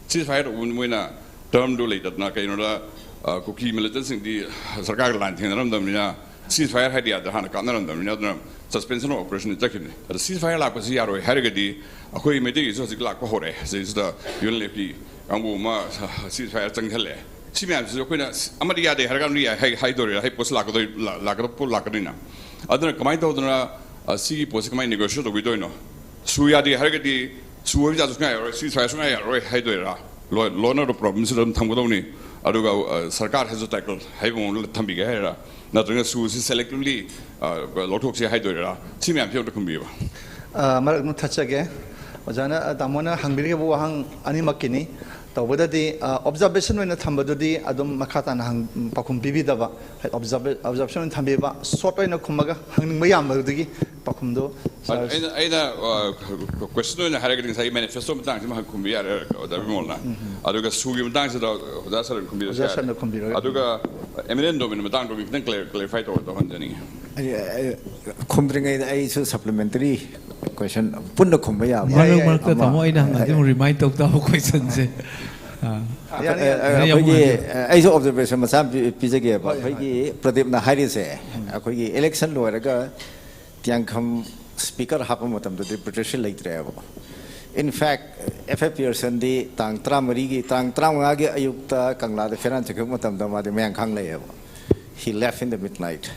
Ceasefire winner term do late at Naka, kuki militant sing di sarkar line thing ram dam niya ceasefire had ya han ka naram dam niya suspension of operation jakine the ceasefire la pasi yaro harigadi akoi Meeteis so sikla ko hore is the unlp Angomcha ceasefire changhale chimyam so koina amadi ya de hargan ri hai dori hai post la ko la ko pol la kadina adana kamai to adana si post kamai negotiate with doino suya de harigadi suwa ja so ngai ceasefire so ngai ro hai dori ra lo na problem sidam thamgodoni aduga sarkar has to tackle hai bon thambi ga era na to su selectively lo thok se hai dori ra chimyam pyo to kumbi ba marak no thachage ojana damona hangbiri bu hang ani makini tawbadadi observation oina thambadudi adum makhata na hang pakhum bibidaba observation thambiba short oina khumaga hangning mayam badigi pakhumdo aina question oina haraging sai manifesto matang ma khumbi ya da bimol na aduga sugi matang sa da sar khumbi sa aduga eminent domin matang do bikten clarify to hanjani khumdring ai supplementary question punna khumba ya mark ta mo ina ngadi remind tok ta question se ai so observation masam pijage ba phagi pradip na hari se akhoi election loiraga tiangkham speaker hapa matam de British leitre ba in fact FFPerson di tang tramari gi tang tramanga gi ayukta kangla de feran chakhu matam da ma de myang khang lei ba he left in the midnight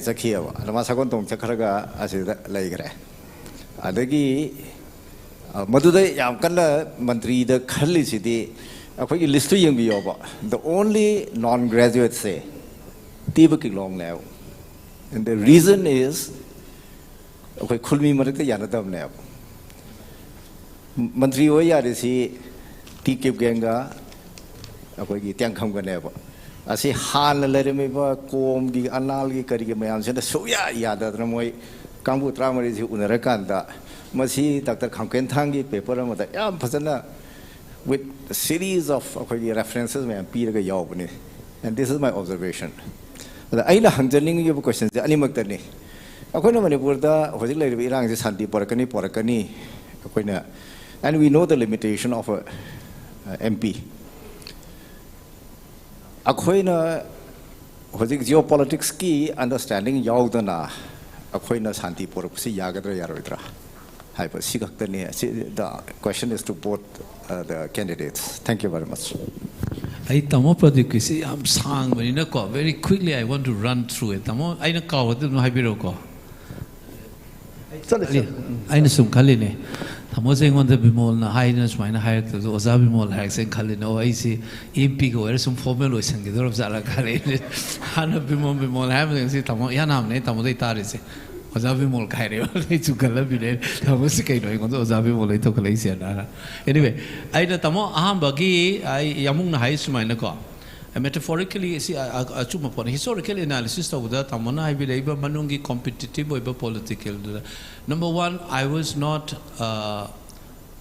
zakhiya ba lama sagon tong chakharaga asida leigre adagi maduda yam kanla mantri da khalli sidi akhoi list tu yang biyo ba the only non graduate say tibaki long now and the reason is akhoi khulmi marak ta yanadam now mantri o ya si tikip genga akhoi gi tyang kham ga ne ba asi han le me ba kom gi anal gi kari gi mayam se so ya da moi kangbu tramari ji unara kanda masi Dr. Khamken Thangi paper ma da yam phasana with a series of references me pi ga yaw bani and this is my observation da aina hanjaling gi question je ani mak ni akoina Manipur da hojik lai irang je santi porakani akoina and we know the limitation of a MP akoina hojik geopolitics ki understanding yaw da na akoina santi porak si yagadra yaroidra the question is to both the candidates. Thank you very much. I tamo pradikisi am sang manina ko very quickly I want to run through it. Tamo aina ka wadu no habiro ko. Aina sum khaline. Tamo sing on the Bimol na highness mina higher to oza Bimol high sing khaline o aisi MP ko er sum formal o sang gedor zara khaline. Hana Bimol having si tamo ya nam ne tamo dei tare se. Bimol kaire wala chukala bile tamo sikai noi kon Bimol ai to kalai se na anyway ai da tamo aham bagi ai yamung na hais mai na ko metaphorically see achuma pon historical analysis of that tamo na ai bile ba manungi competitive or political number one I was not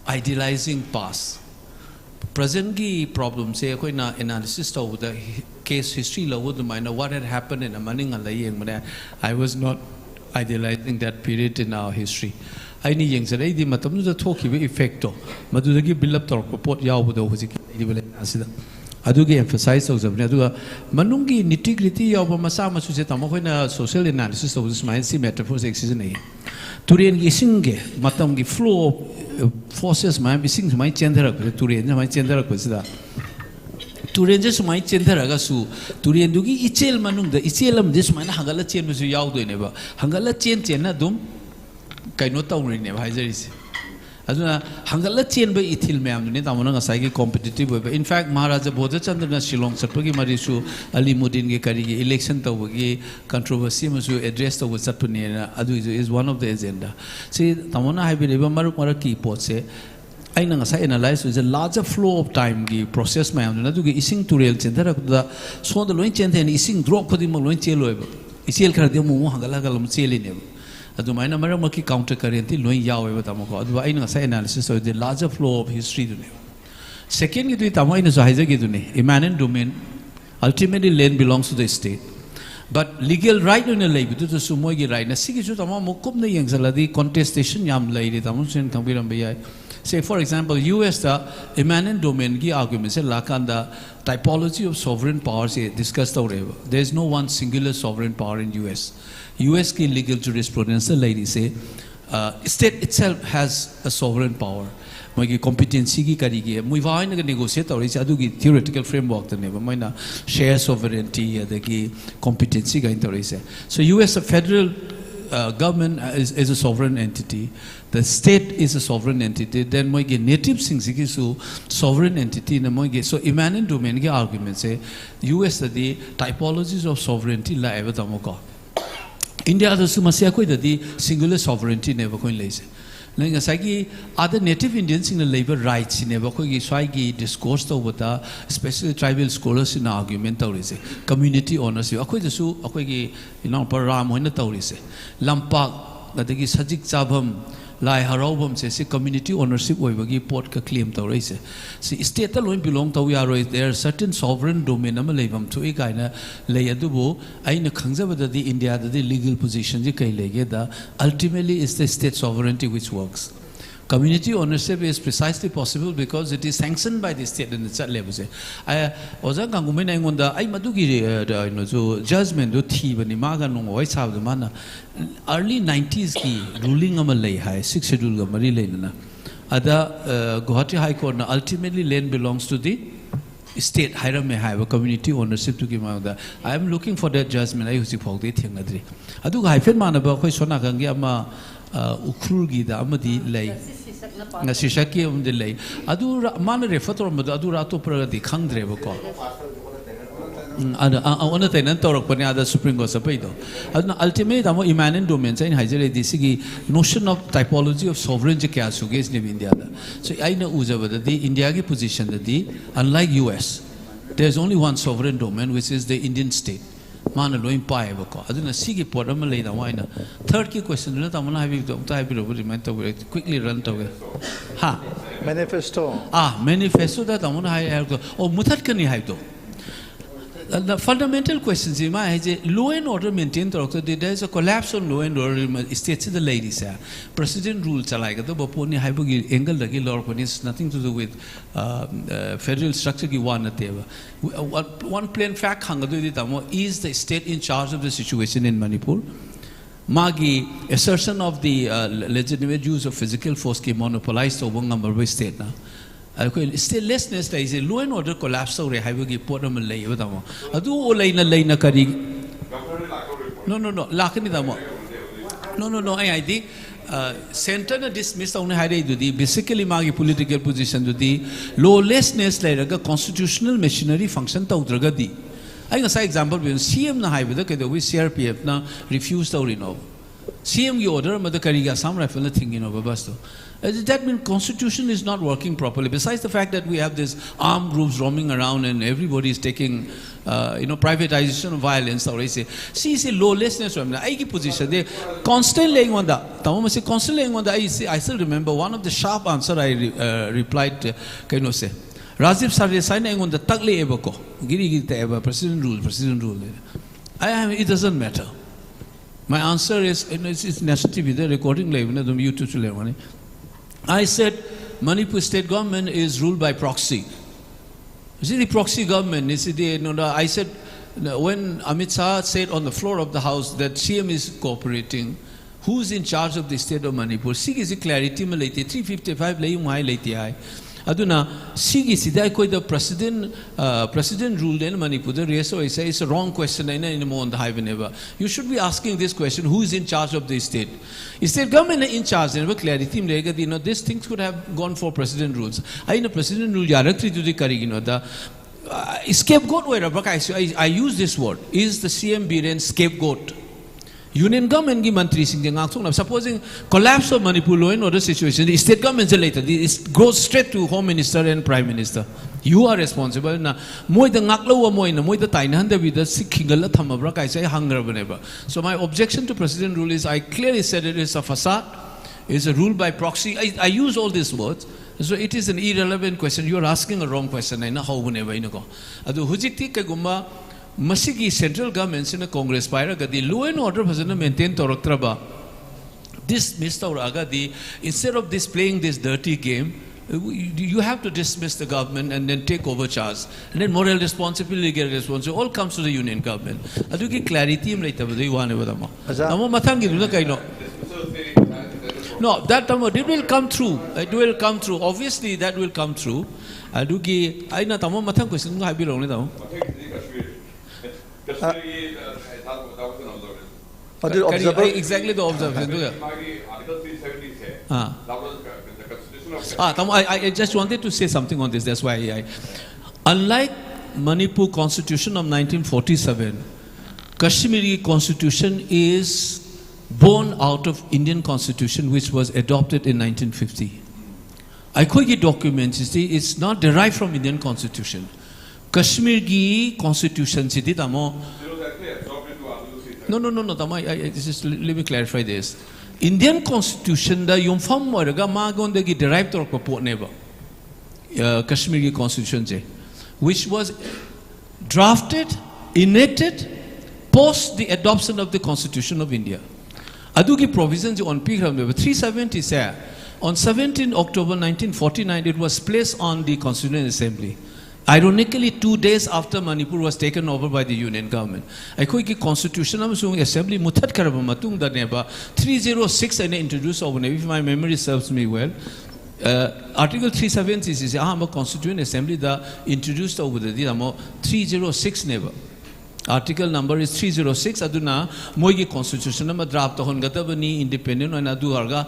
idealizing past present gi problem se koi na analysis of the case history lo would mind what had happened in a maning ala yeng mane I was not idealizing that period in our history. I need young say the matam the talk effect madu the build up torque pot yaw do hojik asida adugi emphasize of them aduga manungi nitty-gritty yaw masa masu se tamo na social analysis of this mind see metaphors exist nei turian gi singe matam gi flow forces mai bising mai chendera turian mai chendera ko sida Turian just my chendera su Turian dugi ichel manung the ichelam this man hangala chen musu yaw do neba hangala chen na dum kaino tawnri ne bhaijaris aduna hangala chen ba ithil mayam ne tamona ngasai gi competitive in fact Maharaja Bodha Chandra Shillong satpagi marisu Alimuddin ge kari gi election tawgi controversy musu address to satpuni na adu is one of the agenda see tamona haibi leba maruk ki potse I analyze is a larger flow of time the process my own ising to real center so the loin center and ising drop for the loin chelo isil cardio hangalagalum selin adu maina maramaki counter current loin yaw tamako adu I analysis of the larger flow of history second you tamaina sahiza gidune immanent domain ultimately land belongs to the state but legal right on a lay to the sumogi right na sigi tamo mukum na yang saladi contestation yam lay tamun sen kambiram bayai Say, for example, US the eminent domain ki argument se lakanda typology of sovereign power se discussed already. There is no one singular sovereign power in US. US ki legal jurisprudence lady say state itself has a sovereign power. My competency ki karigi mui vai na negotiate aur is adu ki theoretical framework the neba maina share sovereignty the ki competency ga inter is. So US a federal government is a sovereign entity. The state is a sovereign entity. Then my native things ki so sovereign entity na my so immanent domain ki argument say US the typologies of sovereignty la eva tamoko. India the sumasya koi the singular sovereignty never coin lazy. Other native Indians in the labor rights in the discourse over the especially tribal scholars in argument community ownership. Lampak that is Sajik Sabham Lai Haorungbam says community ownership over port claim to see state alone belong to we are there are certain sovereign domain to a kind of layadubo I know the India the legal position ultimately is the state sovereignty which works. Community ownership is precisely possible because it is sanctioned by the state in its level. I was a Angomcha on the I Madugi judgment do tea when the Maga no voice have the mana early 90s key ruling of Malay High 6 schedule of Marie Lane. Other Guwahati High Court ultimately land belongs to the state. Hiram may have a community ownership to give out that. I am looking for that judgment. I use the Pogdi thing. I do I feel man about Sonagangiama Ukrulgi the Amadi lay. Nasishaki on the lay. Adu Mana refer to Adurato Pradi Kangdrevo. On the tenant or the Supreme Court Sapedo. Ultimately, our immanent domains in Hajare the notion of typology of sovereignty Kasugas in India. So I know Uzava the India position that the unlike US, there is only one sovereign domain which is the Indian state. Manalo Empire. Aduna Sigi Poramala the wine. Third key question, quickly run away. Ha Manifesto. Manifesto that I want to hire. Oh, Mutatkani Haido. The fundamental questions in my law and order maintained. There is a collapse on law and order. States the ladies. President rules are like the Boponi Hypogi Engel the Gilor is nothing to do with federal structure. One plain fact is the state in charge of the situation in Manipur. Magi assertion of the legitimate use of physical force ki monopolized over number state now. Statelessness is a law and order collapse or a highway port of Malay. Adu Olaina Laina Kari. No, Lakanidamo. No, I think center dismissed on Hare to the basically Magi political position to the lawlessness like a constitutional machinery function to Dragadi. I say example when CM na highway the CRPF na refused or in CM order Mother Kariga some rifle thing in over Basto. That means constitution is not working properly. Besides the fact that we have these armed groups roaming around and everybody is taking, privatization of violence. Or see, lawlessness from the position. They constantly on that. Constantly on that. I still remember one of the sharp answer I replied. Say, Rajiv Sarve signing on the Tagli Eboko. Giri Eva, President rule. It doesn't matter. My answer is it's necessary to be the recording live in the YouTube level. I said Manipur state government is ruled by proxy. You see the proxy government, I said when Amit Shah said on the floor of the house that CM is cooperating, who's in charge of the state of Manipur? Sig is a clarity malati 355 lay mai lati ai. Aduna Sig is the president ruled in Manipur. The reso is it's a wrong question anymore on the highway never. You should be asking this question, who is in charge of the state? Is state government in charge? Never clarity these things could have gone for president rules. I know president rule directly to the Karigino. The scapegoat wherever I use this word. Is the CM Biren scapegoat? Union government gi mantri sing ngak supposing collapse of Manipur law and order situation, the state government later it goes straight to home minister and prime minister. You are responsible na moi the ngaklo moi na moi the tainan the with the sikhingal thamabra kai say hunger whenever. So my objection to president rule is I clearly said it is a facade, is a rule by proxy. I use all these words. So it is an irrelevant question. You are asking a wrong question. I know how whenever you go. Adu hujikti kagumba Masigi central governments in a Congress Pyra the law and order was maintained Torokraba dismiss the instead of playing this dirty game, you have to dismiss the government and then take over charge. And then moral responsibility, legal responsibility, all comes to the union government. I do get clarity. No, that it will come through. It will come through. Obviously, that will come through. I do get. I know. Tamo matang question. I be wrong. Tamo. Exactly the observation. I just wanted to say something on this. That's why unlike Manipur Constitution of 1947, Kashmiri Constitution is born out of Indian Constitution, which was adopted in 1950. Akoijam documents, you see, it's not derived from Indian Constitution. Kashmiri Constitution, no, just let me clarify this. Indian Constitution, the Imphal Moiraga Magondagi derived to Port Never. Kashmiri Constitution, which was drafted, enacted, post the adoption of the Constitution of India. Adugi provisions on Pigram 370 say on 17 October 1949 it was placed on the Constituent Assembly. Ironically, 2 days after Manipur was taken over by the Union government. Akoijam Constitution Assembly mutat karaba matung da neba 306 and introduced over, if my memory serves me well. Article 370 is a Constituent Assembly that introduced over the 306 never. Article number is 306. Aduna Moigi Constitution nama draft hongatabani independent and adu harga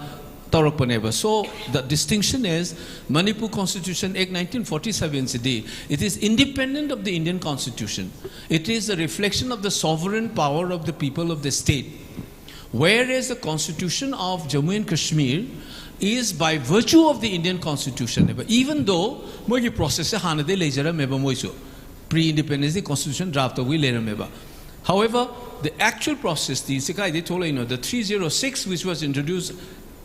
tarakpaneba. So the distinction is Manipur Constitution Act 1947 CD. It is independent of the Indian Constitution. It is a reflection of the sovereign power of the people of the state. Whereas the Constitution of Jammu and Kashmir is by virtue of the Indian Constitution. Even though Moigi process hanade lejara meba moiso. Pre-independence, the Constitution draft we later meba. However, the actual process, the 306, which was introduced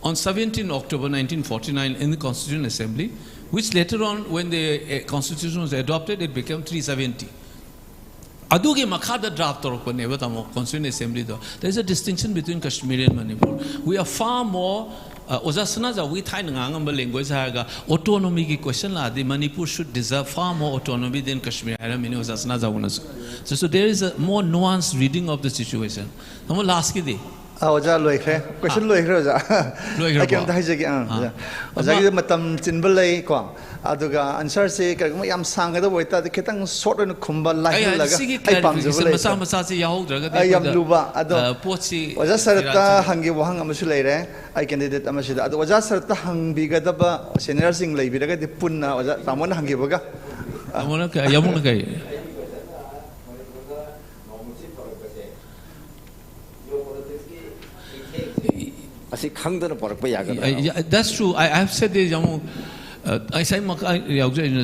on 17 October 1949 in the Constituent Assembly, which later on, when the Constitution was adopted, it became 370. Aduge Makada draft or Constituent Assembly, though. There is a distinction between Kashmir and Manipur. We are far more. Ozasana we Thai language autonomy ki question la the Manipur should deserve far more autonomy than Kashmir. So there is a more nuanced reading of the situation. Last ki Oja loikre question loikre oja akem dai jagi oja gi matam chinbal lai ko aduga answer se karma yam sanga da boita de ketang short and khumba lai laga ai pamjubal masa masa se yahodra ga yam luba ado pochi oja sarata hangi wahang amasu leire ai candidate amasida ado oja sarata hangbi ga da ba senior sing lai biraga de punna oja tamon hangi baga tamon ka yamun kai That's true. I have said this. I say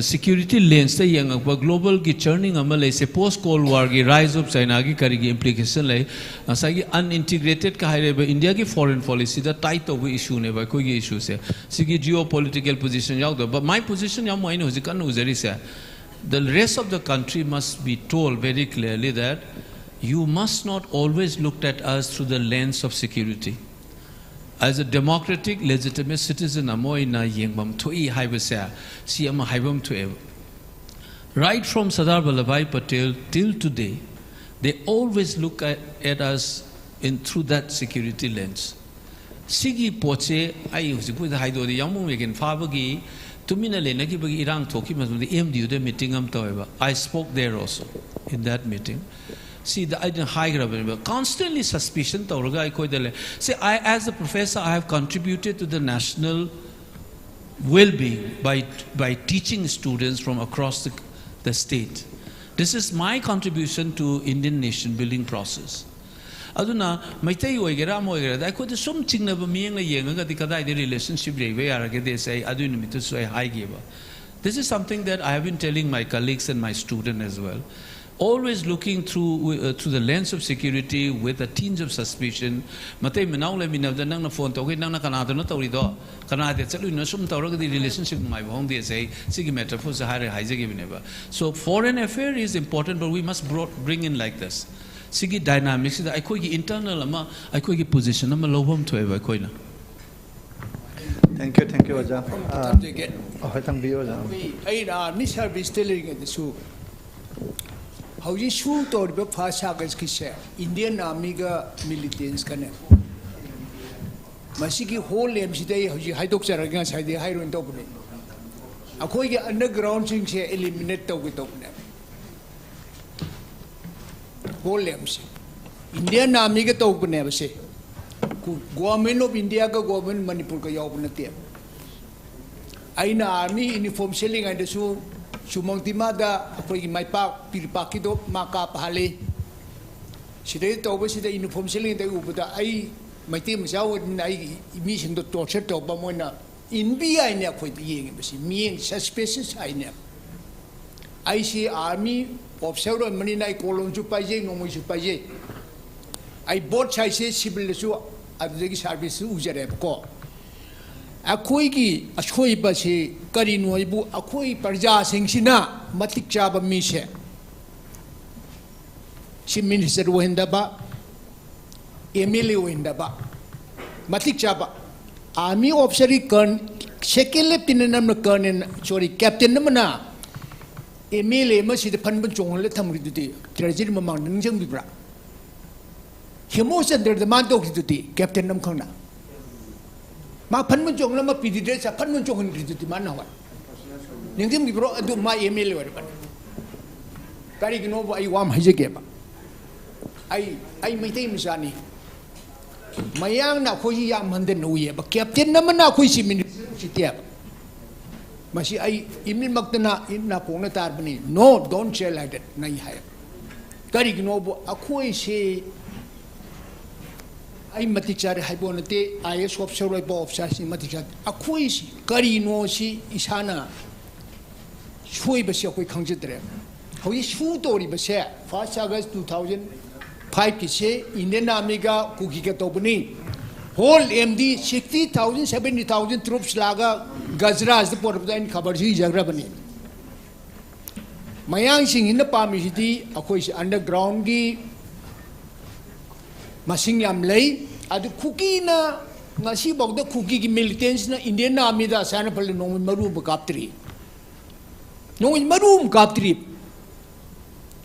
security lens the young global ki churning amale se post Cold War ki rise of China ki karigi implication lai asagi unintegrated ka hai India ki foreign policy the tight of issue ne ba koi issue se sigi geopolitical position yaw but my position yam mai no zikan uzari se the rest of the country must be told very clearly that you must not always look at us through the lens of security. As a democratic, legitimate citizen, right from Sardar Vallabhbhai Patel till today, they always look at us through that security lens. Sigi poche, I was with the Haido, the young woman, Fabagi, Tumina Lenaki Bagi Irang Toki, the MDU meeting, I spoke there also in that meeting. See, I didn't high grab constantly suspicion. See, as a professor, I have contributed to the national well-being by teaching students from across the state. This is my contribution to Indian nation building process. Aduna, Meeteis oigera moigera. I could some chingna bamiyang na yenga di kada the relationship they say adun mitu so high giver. This is something that I have been telling my colleagues and my students as well. Always looking through the lens of security with a tinge of suspicion. Matay minaw le minavda nang na phone to nang na Canada na tawrido Canada chalu na sum tawra the relationship my home they say sige metaphor sa hare haije give never. So foreign affair is important, but we must bring in like this. sigi dynamics da ai khoi gi internal ama ai khoi gi position ama lobam thoeba ai khoi na thank you Aja oh thank you Aja ai na mi service telling the su how you shoot or be fasha gas ki se Indian army ga militants kane masigi whole MC dai how you haidok charaga sai dai hairun to bune akhoi ge underground sing se eliminate to ge to bune whole MC Indian army ge to bune ba se government of India ga government Manipur ga yaw bune te aina army uniform selling and su sumang timada akhoi mai pa pirpa ki do maka phale sidai to ba sidai uniform selling dai ubuda ai mai tim jaw ai mi sing do torture to ba moina in bi ai ne akhoi yeng ba si mi suspicious ai ne ai si army officer ro mani nai kolon chu pai je no mo chu pai je ai both chai se civil su adegi service u jare ko akhoi gi akhoi ba si kari noi bu akhoi parja sing sina matik cha ba mi se si minister wenda ba MLA wenda ba matik cha ba army officer kan second lieutenant nam kan sorry captain nam na MLA ma si de phan ban chong le tham ri du ti treasury ma mang nang jang bi bra hemo center de man to ki du ti captain nam khang na ma phan mun chong la ma pd de sa phan mun chong hin ri ti man na wa ning tim gi bro adu ma MLA wa ba kari gi no ba ai wa ma je ge ba ai mai te mi sa ni mayang na khoi ya man de no ye ba captain na man na khoi si min si te ba ma si ai imil mak na in na pong na tar bani no don't say like that nai hai kari gi no bo akhoi se ai mati chare hai bon te IS officer roi bo officer si mati chat akhoi si kari no si isana choi ba si akhoi khang je dre hoi shu to ri ba se 1 August 2005 ki se Indian army ga kuki ka to bani whole MD 60,000 70,000 troops laga Gajraj the port of the khabar ji jagra bani mayang sing in the pami city akhoi si underground gi masing yam lay adu kuki na ngasi bog da kuki gi militants na Indian army da sana pal no maru bakaptri no maru bakaptri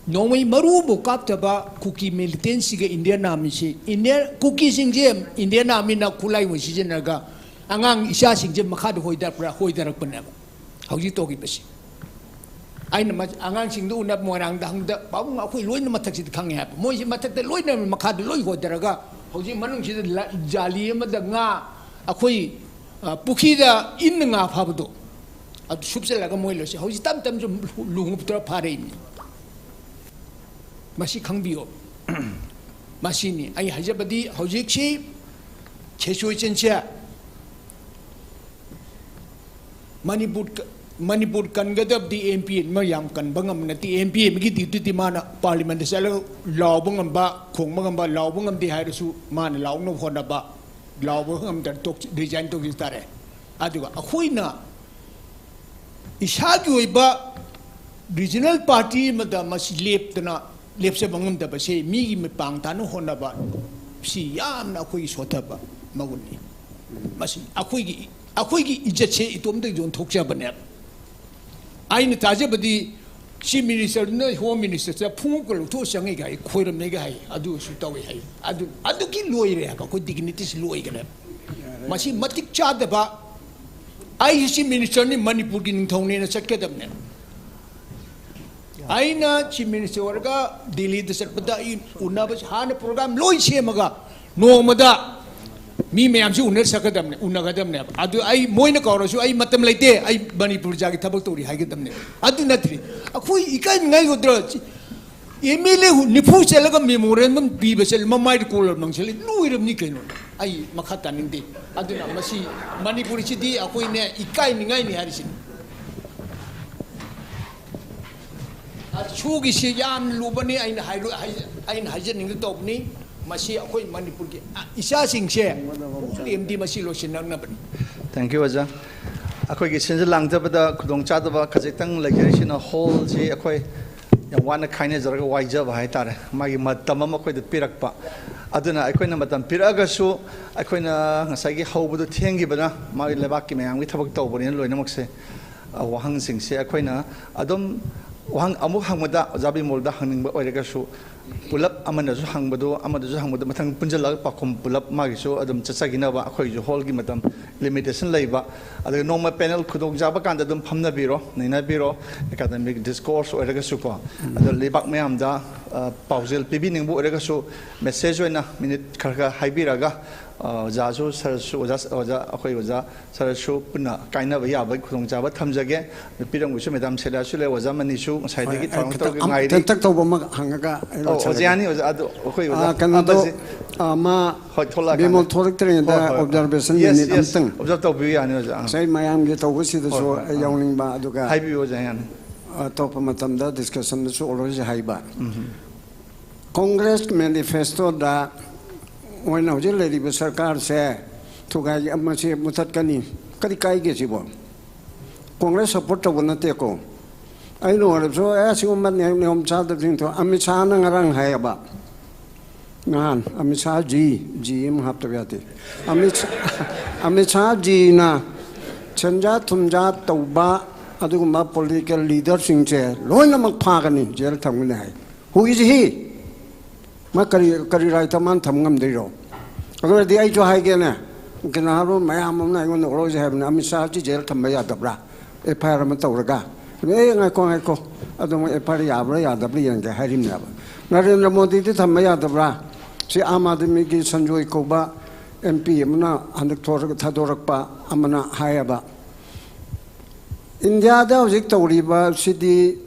no maru bakapta ba kuki militants ga Indian army si Indian kuki sing je Indian army na kulai mo si jenaga angang isa sing je makha do hoidar pra hoidar panna hauji to gi basi aina ma angang sing do na Moirangthem da ba nga khoi loi na mathak si khang ya mo si mathak da loi na makha do loi hoidar ga hauji manung si jali ma da nga akhoi pukhi da in nga pha do ad subse laga moi lo si hauji tam tam jo lungu putra phare ni masi khangbiyo masi ni ai hajabadi hauji chi chesoi chencha Manipur kan gadab di MP ma yam kan bangam na ti MP mi gi ti mana parliament sala law bangam ba khong bangam ba law bangam di hairu man law no hona ba law bangam dar tok design to gistare aduga akhoina isa gi ba regional party ma da mas lep se bangam da ba se mi gi me pang ta no hona ba si yam na khoi sotha ba maguni masi akhoi gi ijat se itom de jon thokcha bane aina taje badi chief minister na home minister sa phung ko to sangai gai khoiram ne gai adu su tawi hai adu ki loi re ka ko dignity si loi ga masi matik cha da ba ai chief minister ni Manipur gi ning thong ne na sakka dam ne aina chief minister warga Delhi da sat bada in unna ba han program loi semaga no mada mi me am si unar sakadam ne unagadam ne adu ai moina kawra su ai matam leite ai Manipur jagi thabak tori haigedam ne adu natri akhoi ikai ngai godro MLA nifu chelaga memorandum bi besel mamai ko nang cheli luiram ni kaino ai makhata ninde adu na masi Manipur chi di akhoi ne ikai ngai ni harisin chugi si yam lubani ai hajen ning to ni masi akhoi Manipur ki isa sing se MD masi lo sin nang na bani thank you Aja akhoi gi sin lang ta ba khudong cha da ba khajitang lageri sin a hole ji akhoi yang wana khaina jaraga waijaba hai tare magi matam ama khoi da pirakpa aduna aikoina matam piraga su aikoina ngasai gi haubudu thengi bana magi lebak ki mayang gi thabak tawbani loina makse wahang sing se aikoina adom wahang amuk hangmada jabi molda hangning ba oiraga su pulap amana su hangbado amada su hangbado mathang punjala pakhom pulap magi su adum chachagina ba akhoi ju hall gi matam limitation leiba adu normal panel khudong jaba kan adum phamna biro naina biro academic discourse oiraga su ko adu lebak mayam da pausel pibi ningbu oiraga su message oina minute kharga haibiraga jasu sarsu oja akhoi oja sarsu puna kaina ba yaba khudong jaba thamjage pirang bu su medam sela su le oja mani su saidi gi thong to ngai ri tak to ba hangaka ojani adu akhoi oja kanado ma bimol thorik tre da observation ni amtang observe to bi yani oja sai mayam ge to si da so yawning ba aduga haibi oja yan to pa matam da discussion da so already haiba congress manifesto da when I was a lady, Sarkar said, to guide Amasi Mutatkani, Karikai Gesibo. Congress support of Nateko. I know, so as you man name child of Zinto, Amisana Rang Hayaba. Nan, Amisa G, M. Haptavati. Amisa G na Chanja Tumja Toba, Aduma political leader Singh, Loina Makpagani, Jel Tamunai. Who is he? Makari writer man Tamgam Diro. Over the age of Hagana, Ganaro, Mayam, I want to always have an Amisaji jail Tamaya Dabra, a Paramatoraga. I call I don't want a Pariabra, the Bri and the Harim Never. Not in the Modi Tamaya Dabra. See Amadimiki Sanjoy Koba, MP, Amana, and the Torakpa, Amana Hayaba. India, the Victoriba City.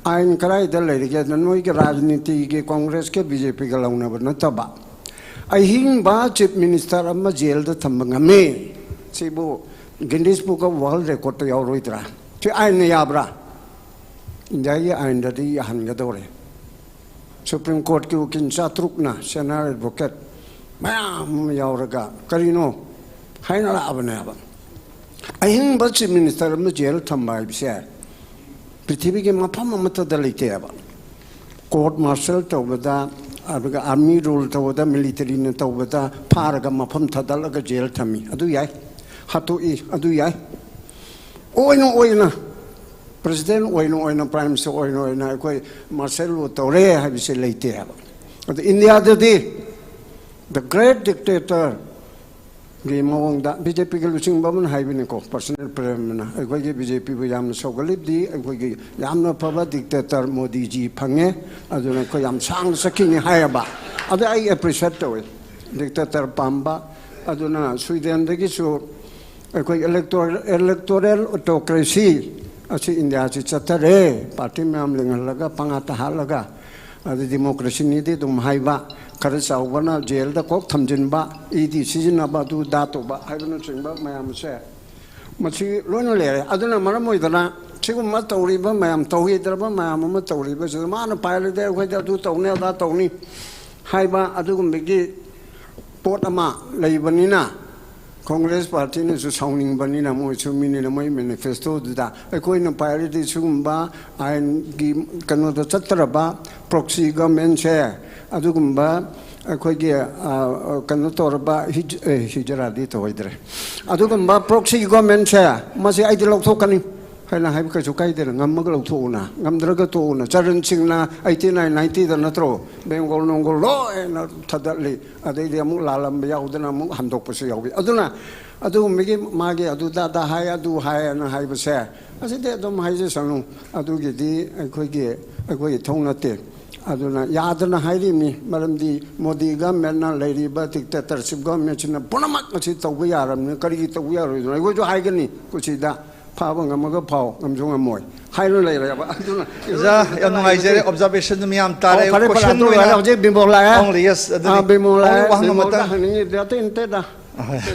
I'm crying the lady get no Rajniti Congress ke BJP Galona but not taba. I hear ba chief minister of Majel the Tambangame. Sibu Guinness Book of World Record to Yauritra. To Ainayabra. India and the Hangadore. Supreme Court Kinsa Trukna, Senator Advocate. Ma'am Yauraga, Carino, Haina Abanaba. I hear ba chief minister of Majel Tambai said. पृथ्वी के मफम मत दलिते अब court martial तौबदा army rule तौबदा military ने तौबदा फारगा मफम थदलगा जेल थमी अदु याय हतो इ अदु याय ओइनो प्रेसिडेंट ओइनो प्राइम मिनिस्टर ओइनो कोई मार्शल लो तौरे हाबिसे लेते अब India they the great dictator Mawangda BJP ke lusing bamun haibini ko personal premna agoi ge BJP bu yam sogalip di agoi ge yam na phaba dictator Modi ji phange aduna ko yam sang saking hayaba adu I appreciate to dictator pamba aduna Sweden de gi su agoi electoral autocracy asi India chi chatare party mam lengalaga pangata halaga adu democracy ni de dum haiba Karasavana jail the cock Tamjinba, E.D. Sizinaba do Datoba, I don't know Chingba, my am say. Machi Lunale, I don't know Maramoidana, Chigumata River, my am Tohi Draba, my Amato River, the man of pilot there, where they do Tonel that only Haiba Adugum Bigi Portama, Labanina. Congress Party is sounding Banina Moisu Minina manifesto that a coin of pirate is Sumba, I give Canada Satraba, proxy government share, Adugumba, a Kogia Canotorba, Hijaradi to Hydre. Adugumba, proxy government share, must I deal tokeni. I have Kazukai, Namagal Tona, Namdraga Tona, Charan Singna, 1890, the Natro, Bengal Nongo Law, and Tadali, Adediamu Lalam, Yaudana, Handoposi. Aduna, Adu Migi Magi, Adu Dada High, Adu High and High was there. I said, there don't hide Sanu, Adu Gidi, and Kogi, a great tonate. Aduna, Yadana Haidimi, Madam di Modiga, Mena, Lady, but dictatorship government in a Bonamak, we are, and Karita, we are. I go to Hagani, Kuchida. Pawang amaga paw amjong amoy hailo leira ba za yanungai observation mi am tare question no ala je Bimol only yes Bimol wahang mata hani date inte da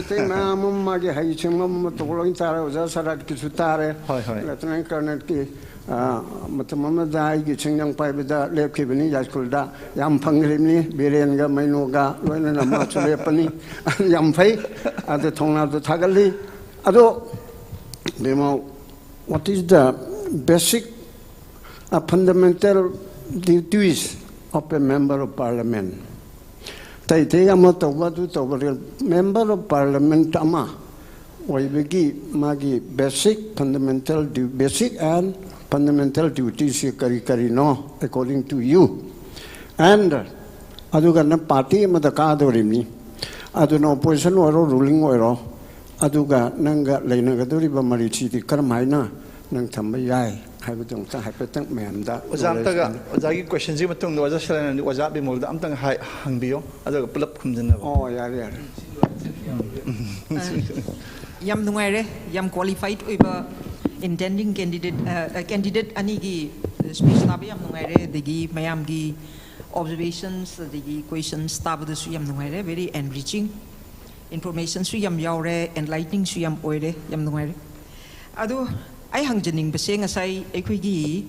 te ma mumma ge hai chimma tolo intare oza Sarat ki sutare latran karnet ki matamama dai gi chingyang pai bida lep ki bini yaskul da yam phangrimni biren ga maino ga loina na ma chule pani yam phai ade thongna do thagali ado Bimol, what is the basic a fundamental duties of a member of parliament. Tai te ama tawa tu tawa member of parliament ama oibegi magi basic and fundamental duties kari no according to you. And aduga na party ama da ka dorimi adu no opposition oro ruling oro aduga nanga leina ga dori ba mari chi ti karmaina nang thambai hai ba tong ta hai pa tang mem da ozam ta ga ozagi question ji matung do oza shalan ni oza bimol da amtang hai hangbiyo aduga pulap khumjana oh ya yam nungai yam qualified oiba intending candidate ani gi speech na yam nungai degi mayam gi observations degi questions tab da su yam nungai very enriching information su yam yaure enlightening su yam oire yam nungai adu ai hangjaning bese ngasai ekhoi gi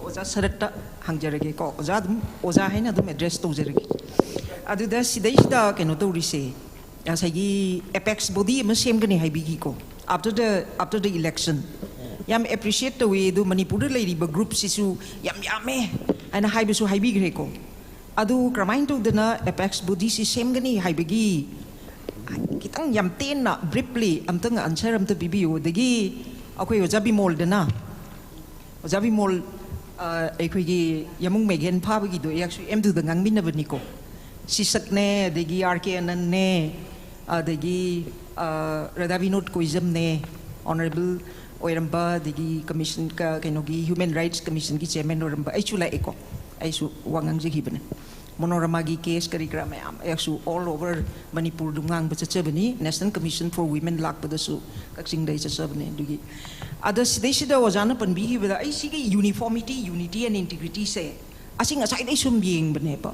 oza sarata hangjarage ko oza haina dum address tawjarage adu da sidai da keno tawrise asagi apex body ma semgani haibigi ko after the election yam appreciate the way do Manipur lady ba group sisu yame ana haibisu haibigre ko adu kramain to dana apex body si semgani haibigi kitang yam ten na briefly amtang answer amta bibiu degi akoi ojabi mol dana ojabi mol ekoi gi yamung megen phabagi do yaksu emdu da ngangmin na bani ko sisak ne degi RKN ne degi Radavinot Akoijam ne honorable oiramba degi commission ka kenogi human rights commission ki chairman oramba aichula eko aisu wangang jigi bane monorama gi case kari gram am yaksu all over Manipur dungang bachachabani national commission for women lak padasu kaksing dai chachabani dugi others they should wazana panbi hi bada ai sigi uniformity unity and integrity se asing asai dai sum yeng bane pa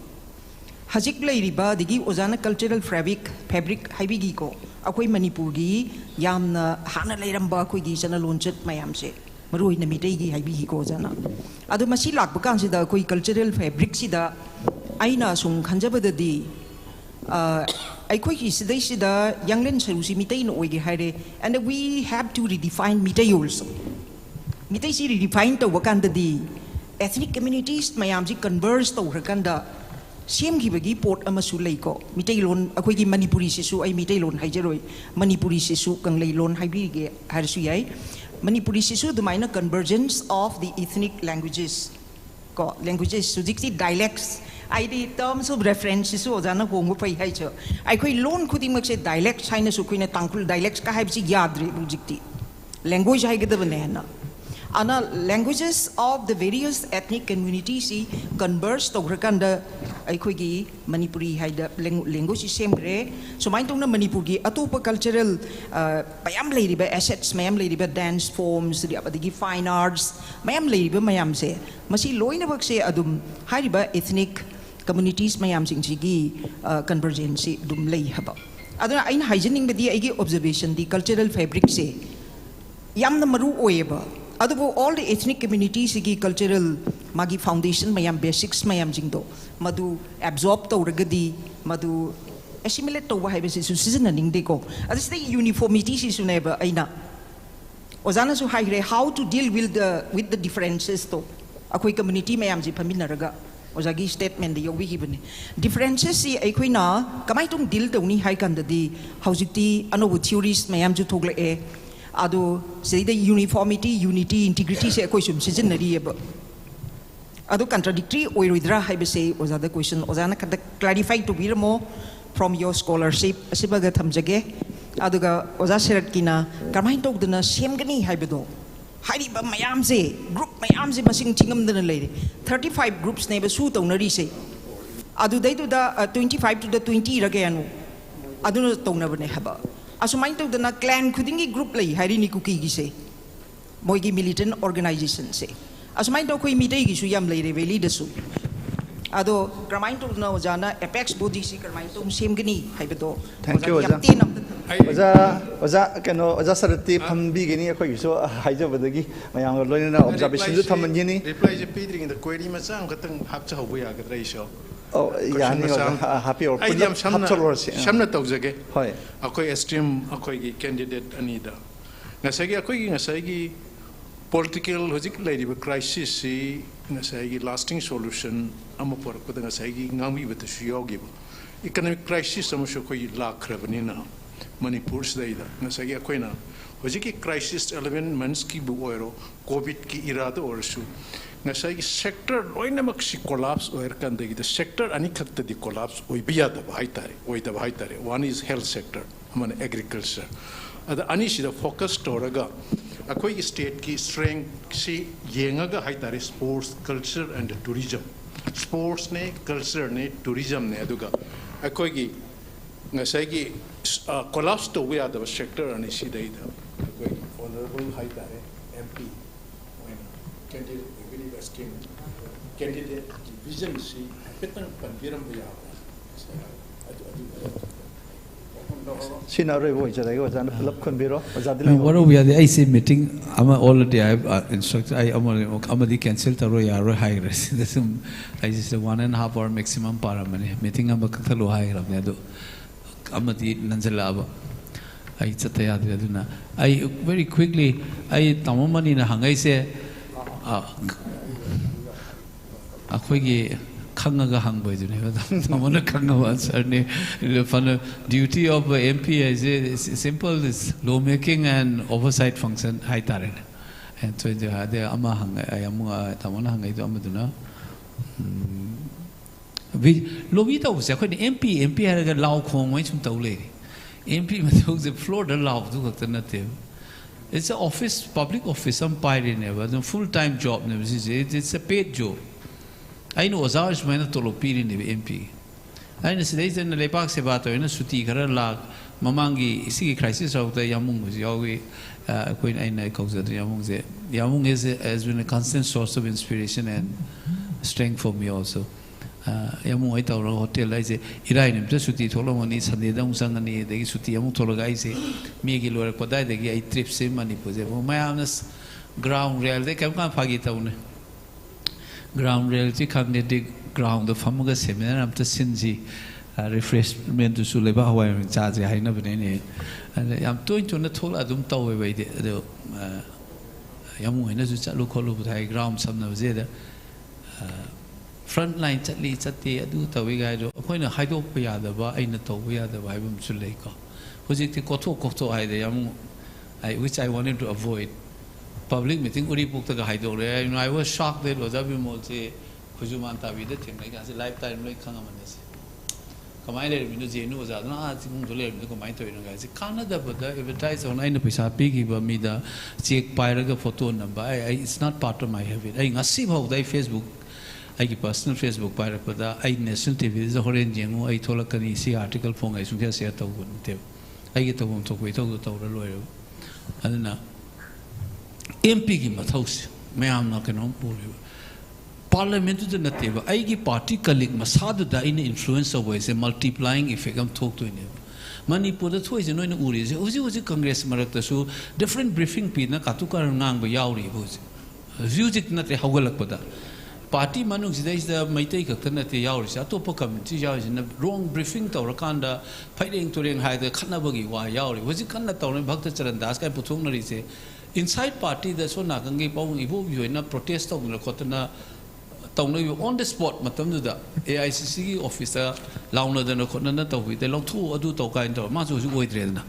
Hajik Lairiba, the Gi Ozana cultural fabric Haibigi ko, Akoi Manipurgi, Yamna, Hana Lairamba, Quigi, Sana Lunchet, Mayamse, Maru in the Meeteis Haibigi Kozana. Adamasi Lak Bakansida, Koi cultural fabric Sida, Aina Sung Kanjaba the D. I quite Sida, young Lensusi Meeteis no Oigi Hade, and we have to redefine Meeteis also. Meeteis redefined the Wakanda D. Ethnic communities, Mayamsi converse to Wakanda. Siem ki bagi port amasu lei ko Meeteis lon akoi gi Manipuri sisu ai Meeteis lon haijaroi Manipuri sisu kang lei lon haibi ge harsu yai Manipuri sisu the minor convergence of the ethnic languages ko languages so dikti dialects ai the terms of reference sisu ojana hongu pai hai cha ai khoi lon khudi mak se dialects haina su khoina tangkul dialects ka haibsi yadre bujikti language hai ge da bane na ana languages of the various ethnic communities converse to rakanda Aikoigi Manipuri had language same gray. So mind on the Manipuri, Atopa cultural Mayam lady by assets, Mayam lady by dance forms, the fine arts, Mayam lady by Mayam say, Masi Loina work say Adum, Hariba ethnic communities, Mayam sing Sigi, convergence, Dum lay haba. Other in hygiening with the observation, the cultural fabric say Yam the Maru Oeba. Other all the ethnic communities, Sigi cultural Magi foundation, Mayam basics, Mayam Jingdo. Madu absorb to regadi, Madu assimilate to Wahabes is season and Indiko. As the uniformity is never aina. Ozana so high how to deal with the differences to a quick community Mayamji Paminaraga. Ozagi statement the Yogi given. Differences see Equina, Kamaitum deal the only high under the Hausiti, Anobu theories, Mayamju Togle e. Ado say the uniformity, unity, integrity say a question season Ado contradictory oiridra haibese was other question. Ozana clarify to be more from your scholarship. Asibaga tamjage. Aduga Ozaserat kina. Karmain talk the same gani haibedo. Heidi ba mayamse group mayamse masing tingam the lady. 35 groups neighbor suit on say. Adu they do the 25 to the 20 again. Adu tona haba. Asumain talk the clan kudingi group lay Harini Kuki say. Moigi militant organization say. As my dog Meeteis yam lady leadership. Ado Gramain to know Jana, Apex body seeker, my tom same guinea, Hybedo. Thank you, Oza can Ozasarati Pam Bigini, so Haja with the Gi, my younger lawyer observation to Tamanini. Replies a Pedri in the query Masang, have to we are the ratio. Oh, happy or Shamna Togzage, a quite extreme Akoigi candidate Anida. Nasagi Akoigi, Nasagi. political hojik lady crisis si ngasai lasting solution amapor ko ngasai ngami bet yogi economic crisis amusho ko lakrabani na Manipur sida ngasai akoina hojik crisis element months ki bu oiro covid ki irada orsu ngasai sector loinamak si collapse or kan the sector ani khakta di collapse oi biya da haitare one is health sector aman agriculture ada ani sida focus toraga akoi state ki strength si yengaga haitare sports culture and tourism sports ne culture ne tourism ne aduga akoi gi ngasai gi collapse to we are the sector ani sida ida akoi honorable haitare MP candidate candidate vision si petang panbiram ya what we are the IC meeting I'm already I have instructed I am the cancel taro yaro high res this I just 1.5 hour maximum paramani meeting am kathalo high ram ne do amadi nanjala I chataya aduna I very quickly I tamamani na hangai se akoigi kangaga hangboy dune tamona kangawa sarne the duty of MP is simple is law making and oversight function haitare and so the ama hang ayamu tamona hangai do amaduna we lobi ta use ko MP haraga law khong mai chum tawle MP ma the floor the law du ka na te it's an office public office some pioneer never the full time job never it's a paid job I know as ours when to lopiri ni MP. I know today in the lepak sebato in a suti kara lag mamangi isi crisis of the yamung was yawi queen I cause the yamung has been a constant source of inspiration and strength for me also. Yamu I told hotel I say Iranim to suti tolomani Sunday dam sangani the suti yamu tologai say Migi Lora Kodai the gay trips in Manipur. My honest ground rail they come pagitown. Ground rail ji khangde de ground the famuga seminar am ta sinji refreshment to suleba hawa cha je haina bane ne am toin to na thola dum tawe bai de yamu ina ju chalu kholu budai ground samna je da front line chatli chatti adu tawi gai do akoina haidok pa ya da ba aina taw ya da ba haibum sulei ko hojik ti kotho ai de yamu which I wanted to avoid public meeting uri book ta haidok le you know I was shocked that was Bimol se khujuman ta bi de thing like as lifetime loi khanga man se kamai le mi no je no za na ting dole mi ko mai to no ga se kana da bada advertise on ai na paisa pi gi ba mi da check pai ra ga photo number it's not part of my habit ai ngasi bhau dai Facebook ai ki personal Facebook pai ra pada ai national TV za horen jengu ai thola kani si article phong ai sung share ta gun te ai ki to bom to ko to ra loi ro aduna MP ki mathos मैं आम ना कहना बोले Parliament तो न तेरा आई की party colleague Masad दा इन influence हो वैसे multiplying effect हम थोक तो इन्हें Manipur तो थोड़ी जनो इन उरी से उसी Congress मरक तो सो different briefing पी ना कातु का रंगांग बे यावरी बोझे view जितना ते हाउगलक पता party मानुक जिधर इस मैते ही कत्तर न ते यावरी से तो पक्का मिट्टी यावरी से न wrong briefing तो रकांडा fighting तो रेंग हाय तो खाना बगी वाह यावरी वैसे खाना तो उन्हें भक्त चरण दास का पुथुंग नरी से inside party the so na gangi pawung ibu bi na protest to na khotna tawna on the spot matam da AICC officer launa da na khotna na to wi de long thu adu to ka into ma so oi dre na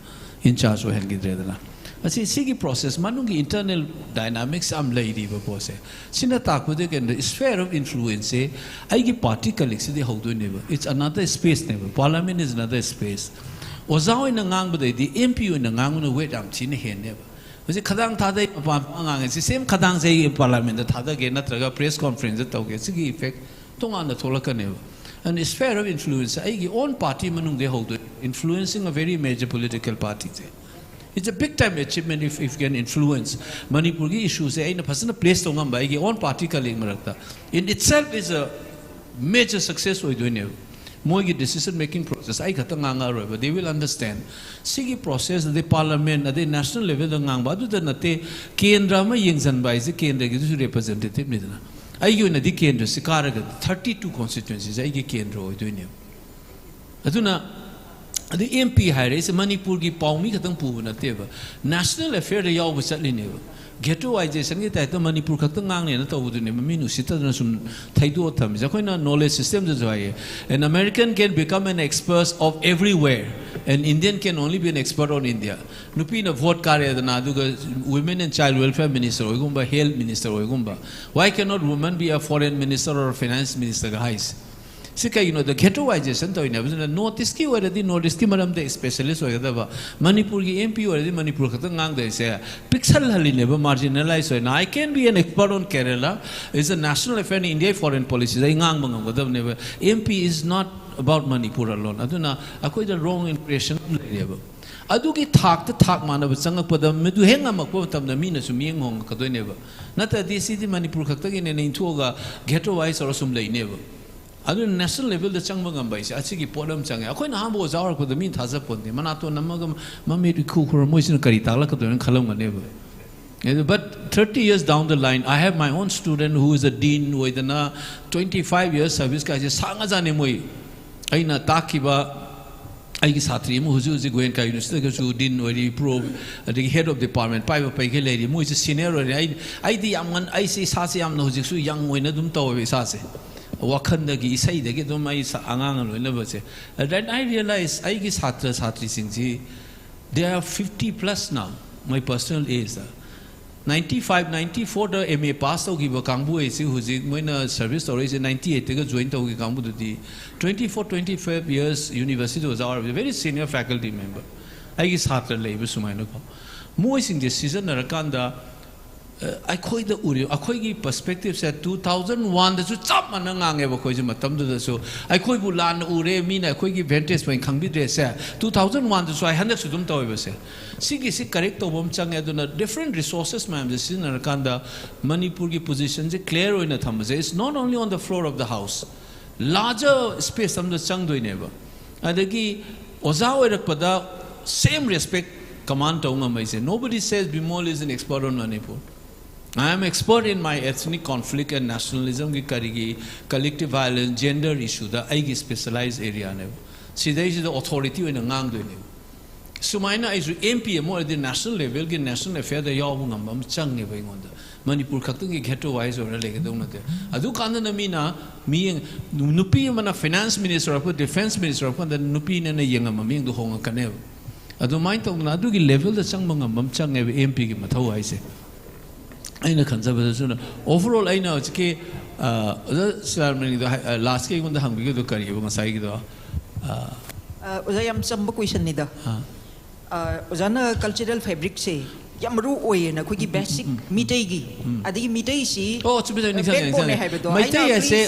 in charge so hen gi dre na asi sigi process manungi internal dynamics am lady ba pose sina ta ko de ken sphere of influence ai gi party colleagues de how do never it's another space never parliament is another space ozaw in ngang ba de MP in ngang no wait am chin hen never उसे खदांग था दे पांगांगे same खदांग से ये parliament था दा के नत्रगा press conference तो के सिगी effect तो आना थोड़ा करने and sphere of influence आई की own party मनुंग दे हो तो influencing a very major political party थे it's a big time achievement if you can influence Manipur की issues से आई ना फसना place तो ngam आई की own party का लिंक में रखता in itself is a major success हो इधर more decision making process I got but they will understand sigi process the parliament at the national level the ngang badu the nate kendra ma yingsan bai se kendra gi representative ni na ai yu na di kendra sikara 32 constituencies ai gi kendra oi do ni aduna the MP hire is Manipur gi pawmi khatang pu na te ba national affair yaw ba chatli ne ba ghettoization ki taito Manipur khakta ngang ne na tawdu ne mami nu sita na sum thaido tham ja koina knowledge system jo jai an American can become an expert of everywhere, an Indian can only be an expert on India. Nupi na vote kare da na duga women and child welfare minister oigumba, health minister oigumba. Why cannot women be a foreign minister or a finance minister guys? Sika the ghettoization to ina notice ki already notice ki maram de specialist hoga ba Manipur ki MP already Manipur khata ngang de se pixel hali ne ba marginalized hoina. I can be an expert on Kerala, is a national affair in India foreign policy ai ngang bangam gadab ne MP is not about Manipur alone. Aduna akoi the wrong impression le ba adugi thak ta thak mana ba changak pada medu henga makpo tam na mina su mieng hong kadoi ne ba nata dc di Manipur khata ki ne nei thoga ghettoize or sum lei ne ba adu national level the changba ngam bai achi ki problem change akoi na hambo zawar ko the min thaza pon de mana to namagam mami ri khu khur moisin kari tala ka don khalam ngane ba. But 30 years down the line, I have my own student who is a dean with 25 years service ka je sanga jane moi aina takiba aigi satri mu huju ji goen ka university ka su dean ori pro the head of department pai ba pai ke lady mu is senior ai di amman ai si sa se am no huju su yang oina dum taw be sa se wakandagi isai dagi dum ai angang lo na base. Then I realized I gi satra satri singji they are 50 plus now. My personal age 95 94 the MA pass out gi ba kangbu ai si huji moina service storage 98 ga join to gi kangbu di 24 25 years university was our very senior faculty member. I gi satra lei ba sumaina ko mo sing the season na rakanda I the uri akoigi perspective said 2001 the chap man ngang e ba khoi matam du so I khoi bu lan ure mi na khoi gi vantage point khangbi de se 2001 so I handak su dum taw ba se sigi si correct to bom chang aduna different resources ma'am this is narakanda Manipur ki position je clear oina tham je it's not only on the floor of the house larger space sam the chang doi ne ba adagi oza oirak pada same respect command to ngam se nobody says Bimol is an expert on Manipur. I am expert in my ethnic conflict and nationalism ki karigi collective violence gender issue da ai specialized area ne sidai is the authority in ngang do ne sumaina is MP more at the national level ki national affair da yaw ngam chang ne bai ngonda Manipur khaktung ki ghetto wise or le dong na de adu kan na mina mi nupi mana finance minister or defense minister or the nupi ne yeng ma mi du hong ka ne adu main to na adu ki level da chang ngam chang ne MP ki mathau ai se aina khanjaba overall aina ke ceremony the last ke gunda hangbi do kari ba ngasai gi do oza yam chamba question ni da ozana cultural fabric se yam ru oye na khoi basic Meeteis gi adigi Meeteis si oh chubita ni sang Meeteis se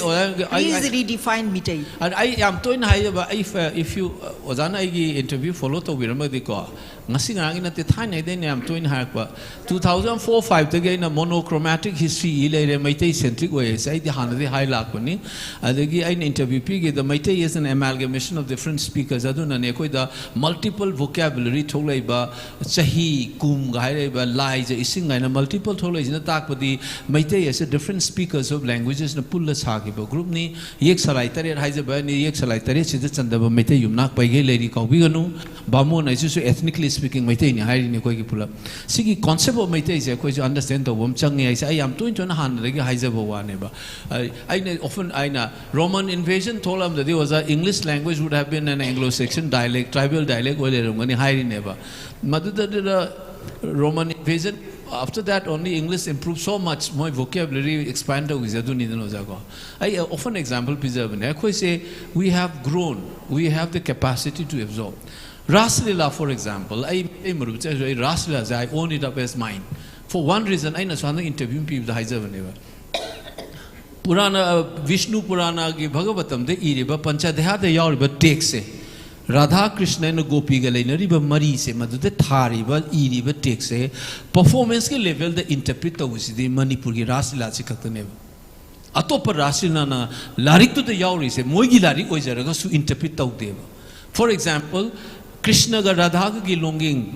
please redefine Meeteis I am to in hai ba if you ozana gi interview follow to wirama di ko ngasi ngang na te thai de am to in hai ba 2004 5 te na monochromatic history ile Meeteis centric way sai di han de hai lak ni adigi I interview pi gi the Meeteis is an amalgamation of different speakers aduna ne koi da multiple vocabulary tholai ba chahi kum gai ba lai je ising gai na multiple tholai jina tak padi Meeteis is different speakers of languages na pulla sa gi ba group ni yek salai tare hai je ba ni yek salai tare se chanda ba Meeteis yumnak pai ge leri ka bi ganu ba mo na su ethnically speaking Meeteis ni hai ni koi gi pula sigi concept of Meeteis je koi understand to bom chang ai I am to in han de gi hai je ba wa ne ba I often I na Roman invasion told them that there was a English language would have been an Anglo-Saxon dialect tribal dialect wale ngani hai ne ba madu the Roman invasion after that only English improved so much more vocabulary expanded I often example preserve I say we have grown we have the capacity to absorb Raslila for example I Raslila I own it up as mine for one reason I know interview people the Purana Vishnu Purana ki Bhagavatam de iriba panchadeha de yauriba take se Radha Krishna and Gopi Galena riba Mari se madu de thariba iriba take se performance ke level the interpreter was the Manipur ki Raslila se katane Atopa Raslila na larik to the yauri se moigi larik ojaraga su interpret tau deva for example Krishna ga Radha ki longing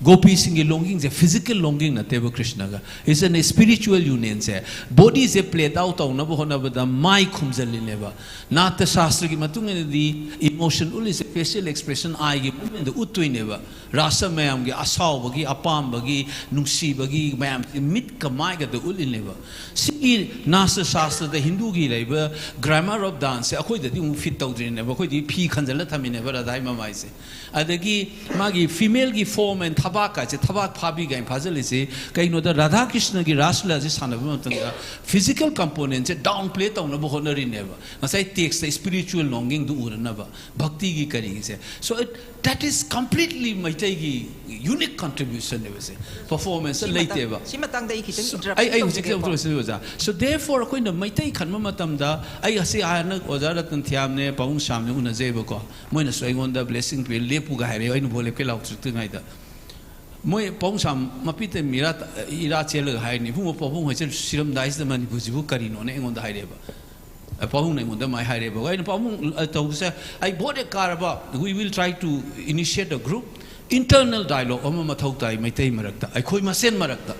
Gopi Singh longing is a physical longing na teba Krishna ga. It's a spiritual union se. Body is a played out on nabo hona bada mai khumzali neba. Nata shastra ki matung di emotion ul is a facial expression I gi in the utui neba. Rasa mayam gi asaw bagi apam bagi nungsi bagi mayam mit kamai ga the ul neba. Sigi nasa shastra the Hindu gi leba grammar of dance. Akoi the di fit out neba. Akoi di pi khanzala thami neba radai mamai se. Adagi magi female gi form and tabaka je tabak phabi ga phazali se kai no da Radha Krishna gi rasla je sanaba tanga physical component je downplay ta na bohonari neba ngasai text the spiritual longing du uranaba bhakti gi kari se so that is completely Meitei gi unique contribution neba se performance laite ba simatang da ikiteng ai hujik so therefore koi na Meitei khanma matam da ai ase ana oza ratan thiam ne paung samne una jeba ko moina so ingon da blessing pe lepu ga haire ai no bole ke lau chuk ngai da moi paung sam mapite mira ira chel ga haini fu mo paung ho chel siram dais da mani bujibu kari no ne ingon da haire ba paung ne ingon da mai haire ba ai no paung to se ai bode karaba we will try to initiate a group internal dialogue oma mathau tai Meitei marakta ai khoi masen marakta.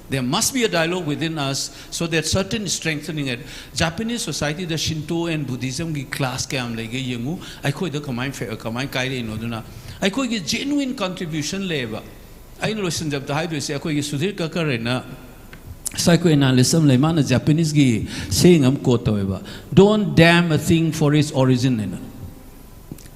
There must be a dialogue within us so that certain strengthening it. Japanese society, the Shinto and Buddhism ki class ke am lege yengu. I khoi the kamai kaire ino duna. I khoi ki genuine contribution leba. I know listen jab dahai do se I khoi ki sudhir ka kare na. Psychoanalysis le mana Japanese ki saying am quote hoeba. Don't damn a thing for its origin na.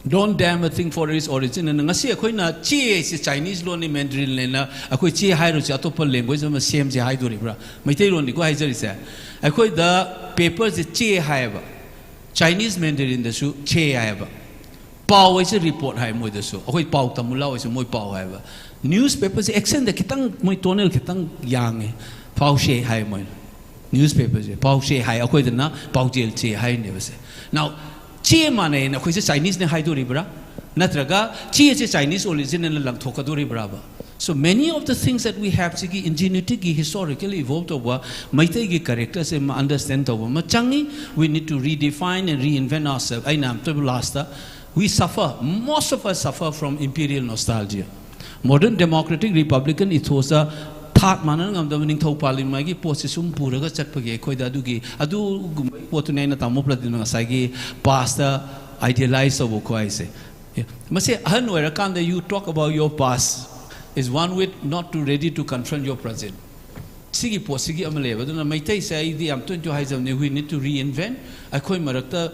Don't damn a thing for its origin. And ngasi akoi na chi is Chinese lo ni Mandarin le na akoi chi hai ro cha atopal language ma same je hai do ri bra. Meitei lo ni ko hai jari se. Akoi the papers is chi hai ba. Chinese Mandarin da su chi hai ba. Pao is a report hai moi da su. Akoi pao tamula is moi pao hai ba. Newspapers accent da kitang moi tonel kitang yang e. Pao she hai moi. Newspapers pao she hai akoi da na pao jel chi hai ne ba se. Now chi mane na khoi se Chinese ne hai do ri bra natraga chi se Chinese origin ne lang thoka do ri bra ba. So many of the things that we have sigi ingenuity gi historically evolved over Meitei gi character se ma understand over ma changi we need to redefine and reinvent ourselves. I nam to last we suffer, most of us suffer from imperial nostalgia. Modern democratic republican ethos thak manan ngam da ning thau palin mai gi posisum pura ga chat page khoi da du gi adu potu nei na tamu pladin nga sai gi past idealize of ko ai se mase han wera kan that you talk about your past is one with not too ready to confront your present sigi posigi amale ba duna Meitei sai di am 20 hai jam ne we need to reinvent akhoi marakta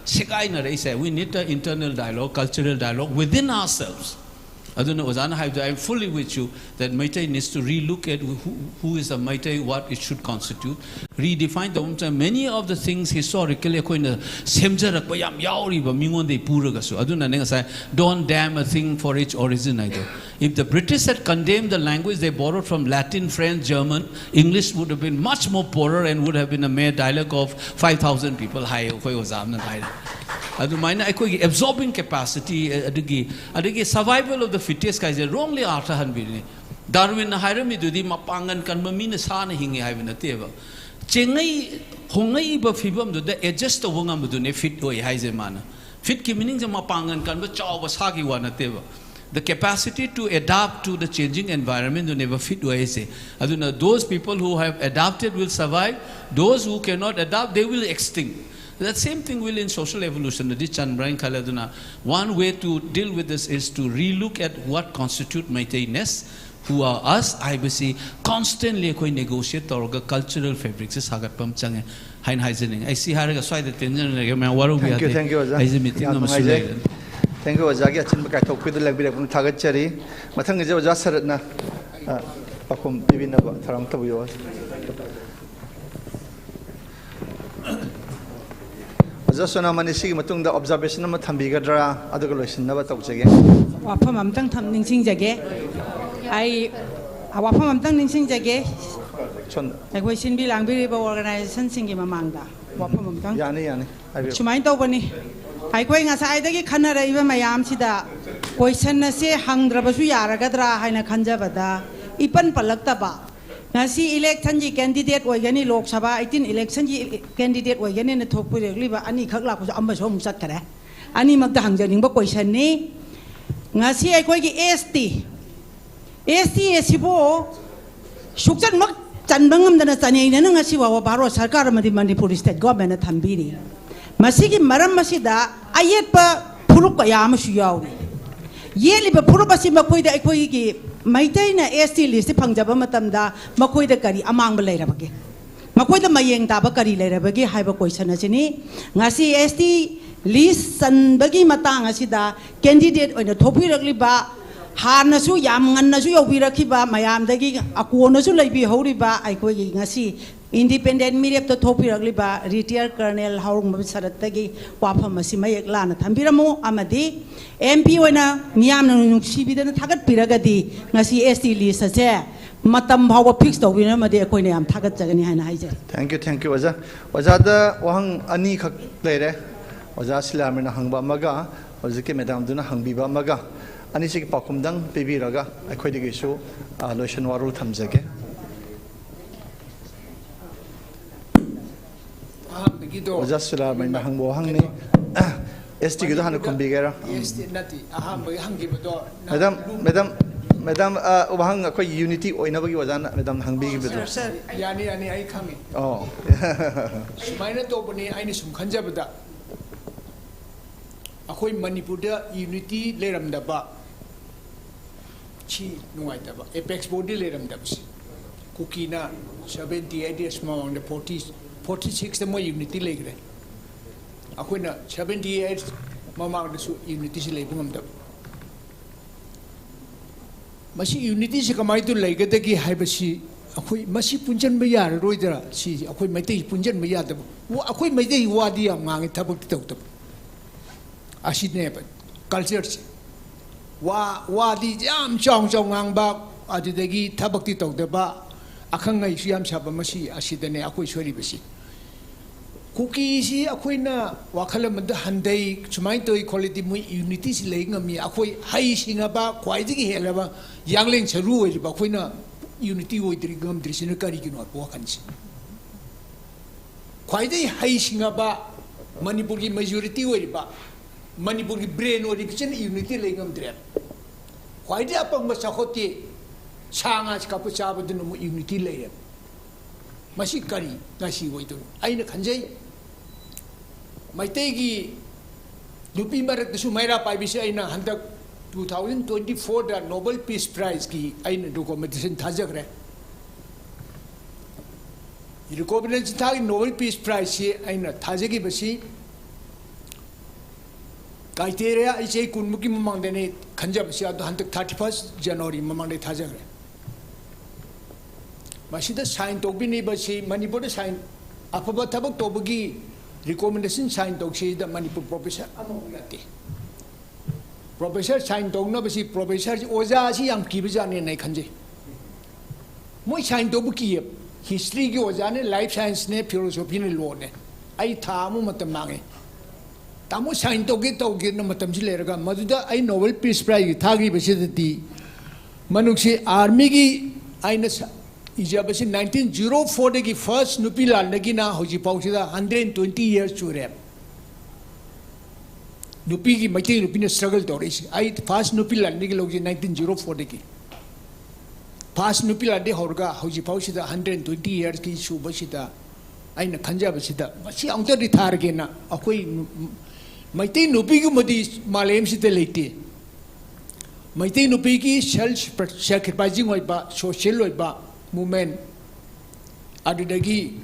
sekai na rei sai we need an internal dialogue cultural dialogue within ourselves. I'm fully with you that Meitei needs to relook at who is a Meitei, what it should constitute, redefine the many of the things historically don't damn a thing for its origin either. If the British had condemned the language they borrowed from Latin, French, German, English would have been much more poorer and would have been a mere dialogue of 5,000 people. Absorbing capacity, survival of the fittest is wrongly Darwin Hirami do the Mapangan Kanmamina Sana Hingi Havana Teva. Chengai Hongai Bafibum do the adjust the Wongamudune fit way Haizemana. Fit meaning the Mapangan Kanba Chow was Hagi Wanateva. The capacity to adapt to the changing environment will never fit way say. Aduna those people who have adapted will survive, those who cannot adapt, they will extinct. That same thing will in social evolution. One way to deal with this is to relook at what constitutes Meitei-ness, who are us, I will see, constantly negotiate our cultural fabrics. I see how to the tension. Thank you. Thank you, Ozagi. I think I talk with the Labir Tagachari. Matang is just Sarat na Pakum Pivina Taram Tabu. Just on a manisi matung the observation of Tambigadra, other relation never talks again. Wapam Amtang Ningsing Jage. I Wapam Amtang Ningsing Jage. I wish in Bilang Biriba organization singing Mamanga. Wapam Amtang Yani. Shumain Tobani. I going as I take Canada even my Amsida. Question say hung Drabasu Yaragadra, Haina Kanjavada, Ipan Palaktaba. Nasi election candidate or any Lok Sabha, 18 election candidate or any talk with a liver, any Kagla was Ambashom Sakara. Any Magdang, the question, Nasi I quite ST. STSbo Shukjan Mak Chanbangam than a Tanya and Asiwa Baro Sarkar Manipur state government Tambiri. Masiki Maram Masida, Ayetpa Purukayam Shuyawi. Yeli Purupasi Makoi the Akoigi, Maitaina ST list Pangjabamatamda, Makoi the Kari among the later. Makoi the Mayang Tabakari later, Bagi Hyperkoi Sanasini, Nasi ST list San Bagi Matang Asida, candidate on the Topi ba. Harnasu Yaman Nasu Wirakiba, Mayam Dagi, Akuonasu Labi Horiba, Akoigi Nasi, independent media to Topi Ragliba, retired Colonel Haorungbam Saratagi, Wapa Masimayak Lana, Tambiramo, Amadi, MP Wena, Niam Shibi, the Tagat Piragadi, Nasi ST Lisa, Matam Power Pixto, we know the Akoinam Tagat Jagani and Hizer. Thank you, Waza. Wazada Wang Anika later, Wazasilamina Hangba Maga, Wazaki Madame Duna Hangbiba Maga. Anisik pakumdang pibiraga akoidigisu lotion waru thamjage Ojasila mai mahangbo hangni ST gido hanu kumbigera ST nati aham bai hangi bodo Madam wahang akoi unity oinabagi wajana madam hangbigi bodo sir yani ai khangi oh sumaina to bani aini sum khanjabada akoi Manipur da unity leramdaba chi nuaitaba apex body leramdaba kukina 78 years among the 46 the more unity legre akoina 78 mamang the unity si lebungam masi unity si kamai tu legade ki haibasi akoi masi punjan ba yar roidra si akoi maitei punjan ba yadab akoi maitei wadi am ngang thabak tawtab asine culture wadi jam chong ngang ba adidagi thabak ti tawdaba akhangai siam saba masi asidane akoi sori basi kuki si akoi na wakalam da handai chumai toi quality mu unity si leingami akoi hai singa ba kwaiji helaba yangleng charu oi ba akoi na unity oi tri gam drisina kari kino ko kansi kwaiji hai singa ba Manipur ki majority oi ba Manipur ki brain oi bichen unity leingam dre kwaiji apang ba sakhoti sanga kapu chabadu no unity leya masi kari ngasi oi tu aina khanjai Maitegi Nupi Marak Sumaira Pibisi Aina Handak 2024 da Nobel Peace Prize ki Aina documentation Tajagre. The recommendation Tag Nobel Peace Prize Aina Tajagi Basi criteria is a Kunmuki Mamandane Kanjabsia Handak 31st January Mamande Tajagre. Masida sign Tobini Basi Manipur sign Apabatabak Tobugi. Recommendation sign dog says the Manipur professor amongati. Professor sign dog no basi professor Ozazi am Kibizani Nakanje. Moi sign dobuki history ki Ozane life science ne philosophy ne law ne. I tamu matamang. Tamu sign dog it to get no matamjileraga Maduda I Nobel Peace Prize Tagi Basiti Manuksi Armigi Inasa. Ijabasi 1904 degi first Nupila Nagina Hoji Pausida 120 years to rep. Nupigi Mati Nupina struggle doris. I first Nupila Nigilogi 1904 degi. Past Nupila de Horga Hoji Pausida 120 years ki Subashita. I na Kanjabasita. She out the Targena. Akoi Mati Nupigi Modi Malem Sitelete. Mati Nupigi self sacrificing Waiba, social Waiba. Movement adudagi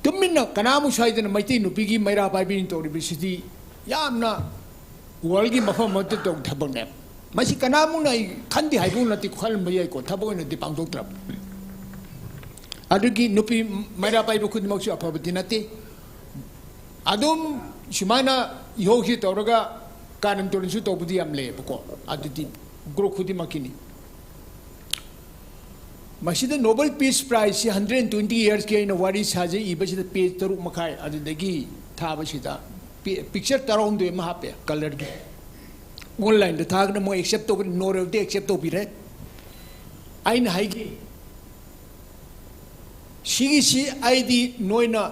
tumina kanamu saidana maiti nupigi maira baibi into university yamna worlgi mafam motte to thabone masi kanamu nai khandi haibu nati khal mayai ko thabone di pangdok trap adugi nupi maira baibu khudmaksu apabati nati adum shumana yogi tawraga kanan torinsu tobudi amle bako adudi gro khudi makini Masida Nobel Peace Prize 120 years ke ina wari saje ibasi the page taru makai adagi thabasida picture taron do mahape color gi online the thag na mo accept to no revde accept to bire ain haigi si id noina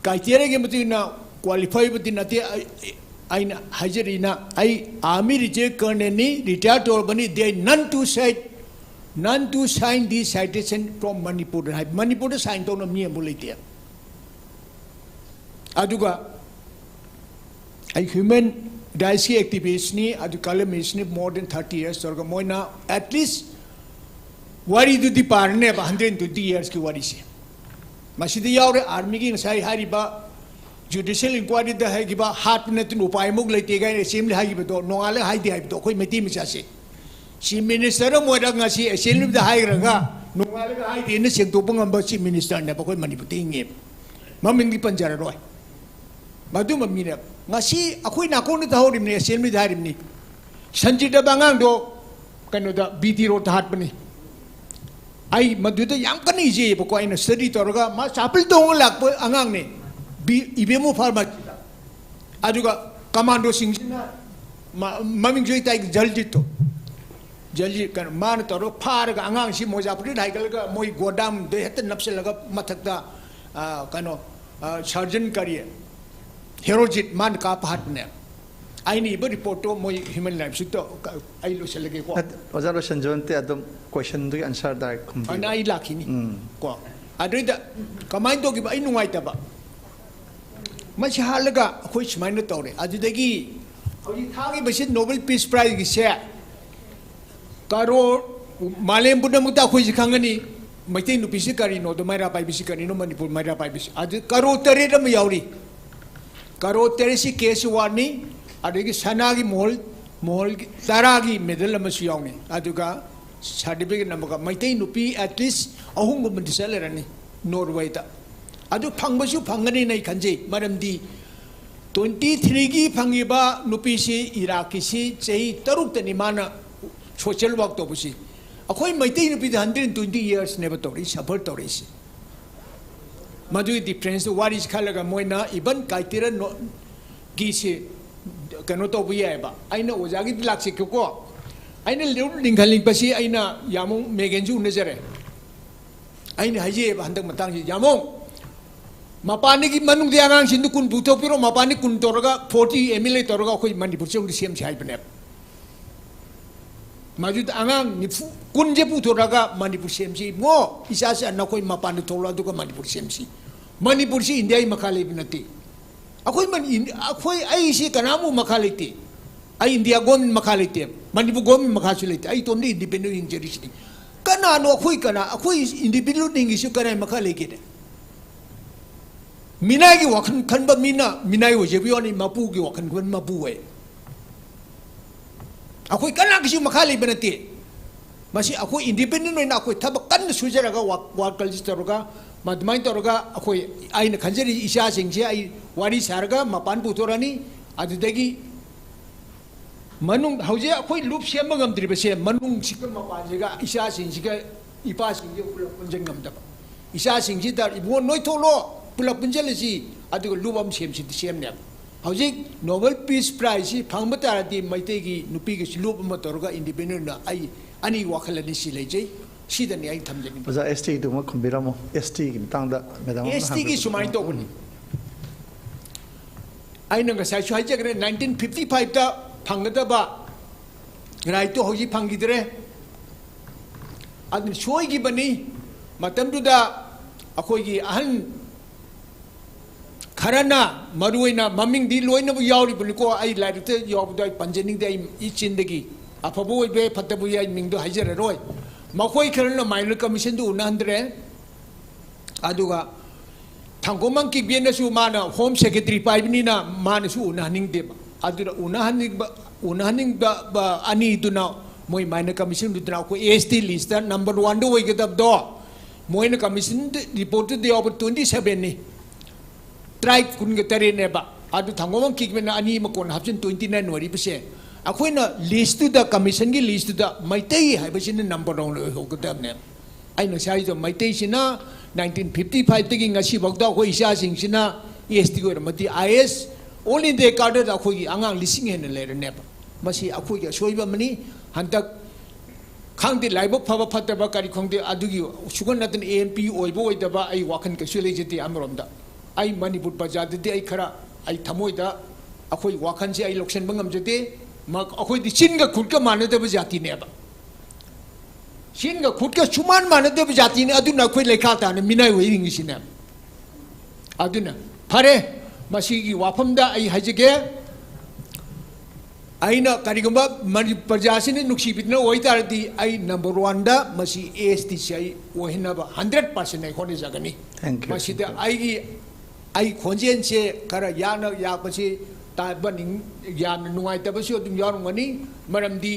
criteria ge matina qualify buti nate aina hajarina ai army reject karne ni retire to bani they none to sign this citation from Manipur Manipur sign to no mi amulite aduga ai human rights activist ni adu columnist ni more than 30 years torga moina at least wari du di parne 120 years ki wari se masidi yaure army ki sai hariba judicial inquiry da hai giba hat ne tu upai muk leite ga assembly hai giba do nongale hai di hai do koi meti mi chase chief minister moira ngasi assembly da hai ranga nongale ga hai di ne seng to pangam ba chief minister ne ba koi Manipur ti nge maming di panjara roi madu mammi ne ngasi akoi na ko ne da horim ne assembly da harim ni sanjit da bangang do kano da BT road hat bani ai madu da yang kan ije ba ko ai na study to ga ma chapil dong lak po angang ne ibemu farma aduga commando singina maming joi tai jalji kan man toro phar ga angang si moja puri dai ga moi godam de het napsel ga mathak da kano surgeon kariye herojit man ka phat ne ai ni ba report to moi human life to ai lo selege ko ozalo sanjon te adum question du answer da ana ai lakhini ko aduida kamai to gi ba ai nungai ta ba Masih halaga aku cuma nak tahu ni. Adu lagi, aku thagi besit Nobel Peace Prize kisah. Karo Malayam pun nak aku jikangan ni, macam ni bisi kari no, do Maira pai bisi kari no Manipur Maira pai bisi. Adu karo tere dah meyauri. Karo tere si kes warni, adu lagi sana lagi mall tara lagi medal masih yang ni. Adu ka certificate nama ka macam ni pi at least ahung bermendisal ni Norway ta. Adu pangbasu pangani nai kanje maramdi 23 gi pangiba nupi si Iraqi si sei taruk tani mana social work to busi akoi maitei nupi 120 years never to reach suffer to reach madu difference what is khalaga moina iban kaitira no gi si kano to buya ba aina ojagi lakse ko aina linghaling pasi aina yamong megenju nezare aina haje ba handak matang ji yamong Mapani ki manung dia ngang sindu kun buto piro mapani kun toraga 40 MLA toraga koi Manipur chong di CM chai penep. Majud angang ni kun je puto raga Manipur CM si ngo isa se anak koi mapani tola tu ka Manipur CM si. Manipur si India i makale binati. Akoi ai si kanamu makale ti. Ai India gomin makale ti. Manipur gomin makasule ti. Ai tondi independent injury si. Kana no akoi independent ingisu kana makale kide. Minai ki wakan kan ba minai waje biyo ni mapu ki wakan kan mapu we. Aku kan nak si makali benati. Masih aku independent ni aku tabak kan suja raga wakal jis teroga madmain teroga aku ai nak kanjeri isya singsi ai wari sarga mapan putorani adu dagi manung hauje aku loop siam ngam tri bese manung sikam mapan jaga isya singsi ka ipa singsi pula punjeng ngam dap. Isya singsi dar ibu noi tholo pula punjel si adu lubam siam si siam ne. Haujik Nobel Peace Prize si pangbatara di maite ki nupi ki lubam matoroga independent na ai ani wakalani si lejai sida ni ai thamjani. Oza ST tu ma kumbiramo ST ki tangda medam. ST ki sumai to buni. Ai nang sai chu haje kare 1955 ta phangda ba rai to hoji phangidre adni shoi gi bani matam tu da akoi gi ahan Karena maruina maming di loina bu yauri bu ko ai laite yob dai panjening dai I chindagi apabu be patabu ya mingdo hajer roi makoi karena minor commission du unandre aduga thangomang ki biena su mana home secretary pai ni na mana su unaning de adura unaning ba ani du na moi minor commission du na ko ST list number 1 do we get up do moi na commission reported the over 27 ni tribe kun ke tare ne ba adu thangomang kikmena ani makon hapsin 29 wari pese akoina list da commission gi list da maitai haibasin number on ho gadam ne aina sai do maitai sina 1955 tagi ngasi bagda ko isha sing sina est go mati is only they carded akoi angang lising hen le ne ba masi akoi ga soiba mani hantak khangdi laibok phaba phataba kari khongde adugi sugan natin AMP oibo oidaba ai wakan ka sule jeti amrom da ai Manipur Pajad di ai khara ai thamoi da अखोई वाखन से आई लोक्शन बंगम जते अखोई दी चिन का खुद का माने दे जाती ने अब चिन का खुद का सुमान माने दे जाती ने अदुना अखोई लेखा ता ने मिनाई वही रिंगी सिने अदुना फरे मसी की वाफम दा आई हजगे आईना करिगुम्बा मनि प्रजासी ने नुक्सी बितना वही तारती आई नंबर 1 दा मसी एसटी से आई वही ना 100% नहीं होने जगनी मसी दा आई खोजें से करा या पसी ताबनिंग यान नुआई तबसी अदुम यारुंगनी मरमदी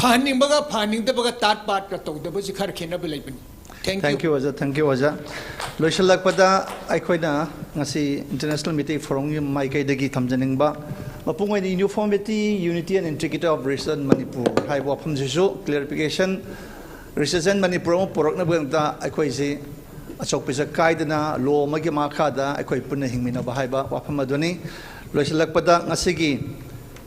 फानिंग बगा तात पाट का तो तबसी खर खेना बेलाइबनी Thank you, Aja. Thank you, Aja. Loisalak pada aikoina ngasi International Meeting Forum mai kai dagi thamjaning ba mapungai ni uniformity, unity and integrity of Resident Manipur. Hai wa pham jisu clarification Resident Manipur mo porok na bang ta aikoi si achok pisa kaidana law magi ma khada aikoi punna hingmina ba hai ba wa pham adoni loisalak pada ngasi gi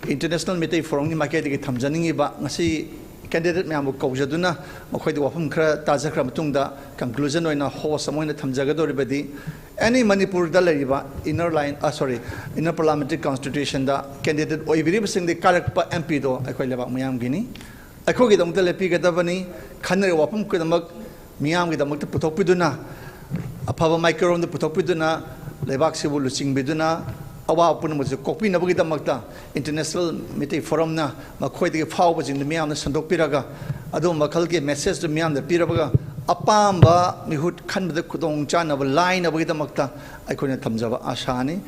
International Meeting Forum ni mai kai dagi thamjaning ba ngasi candidate me amu kaujaduna makhoi de wafam khra taja khra matungda conclusion oina host amoina thamjagadori badi any Manipur da lariba inner parliamentary constitution da candidate oibiri sing de correct pa MP do akhoi leba mayam gini akhogi dam ta lepi gadabani khanre wafam ko damak miyam gi damak puthok piduna aphaba micro de puthok piduna lebak sibu luching biduna awa pun mo copy na bagi damakta International Meeting Forum na makhoi de phau ba jing de miyam na sandok piraga ado makhal ge message de miyam de piraga apamba mihut khan de khudong chana ba line na bagi damakta aikoi na thamjaba ashani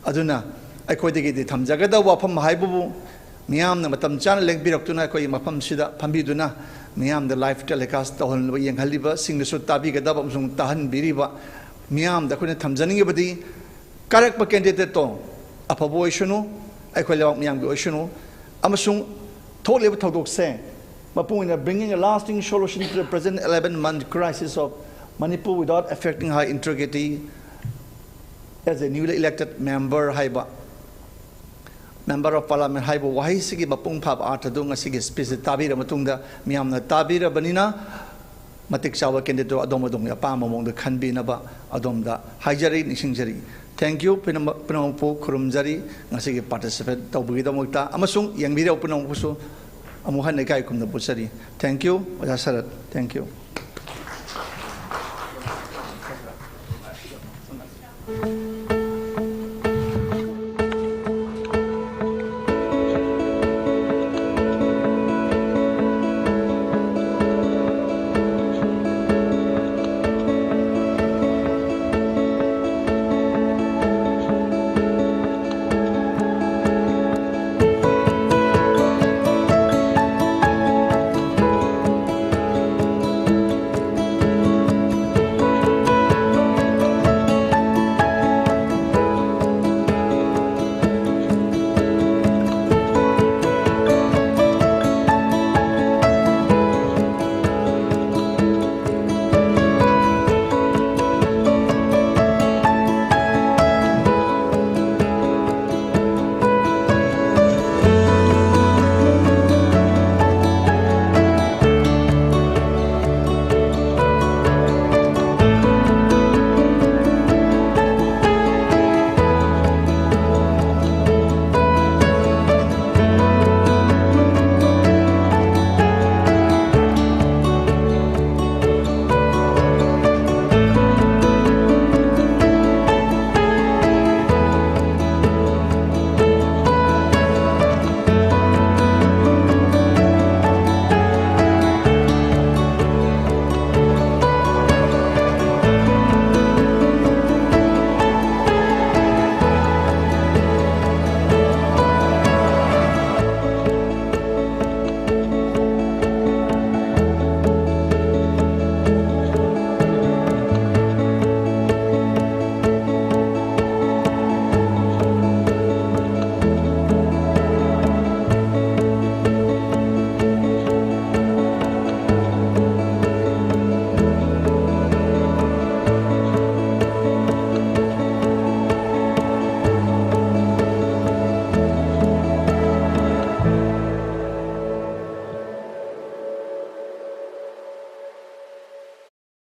aduna aikoi de ge thamjaga da wafam haibu miyam na matam chana leng birak koi mafam sida phambi duna miyam de live telecast to hon yeng haliba sing de su tabi ga da bam sung tahan biriba miyam da koi na thamjani ge badi correct pa candidate to apabo ishunu aikoi lewak miyam ge ishunu amasung totally thodok se mapung bringing a lasting solution to the present 11-month crisis of Manipur without affecting her integrity as a newly elected member of Parliament haiba wahi sigi mapung phab atadung asigi speech tabira matungda miyam na tabira banina matik chawa candidate adom apa mamong de khanbi na ba adom da haijari nishingjari. Thank you, Pinampo Kurumjari, Nasiki participate, Taubuida Mukta, Amasung, Yang Video Pinampuso, Amuhan Nekai Kum the Busari. Thank you, Sarat. Thank you.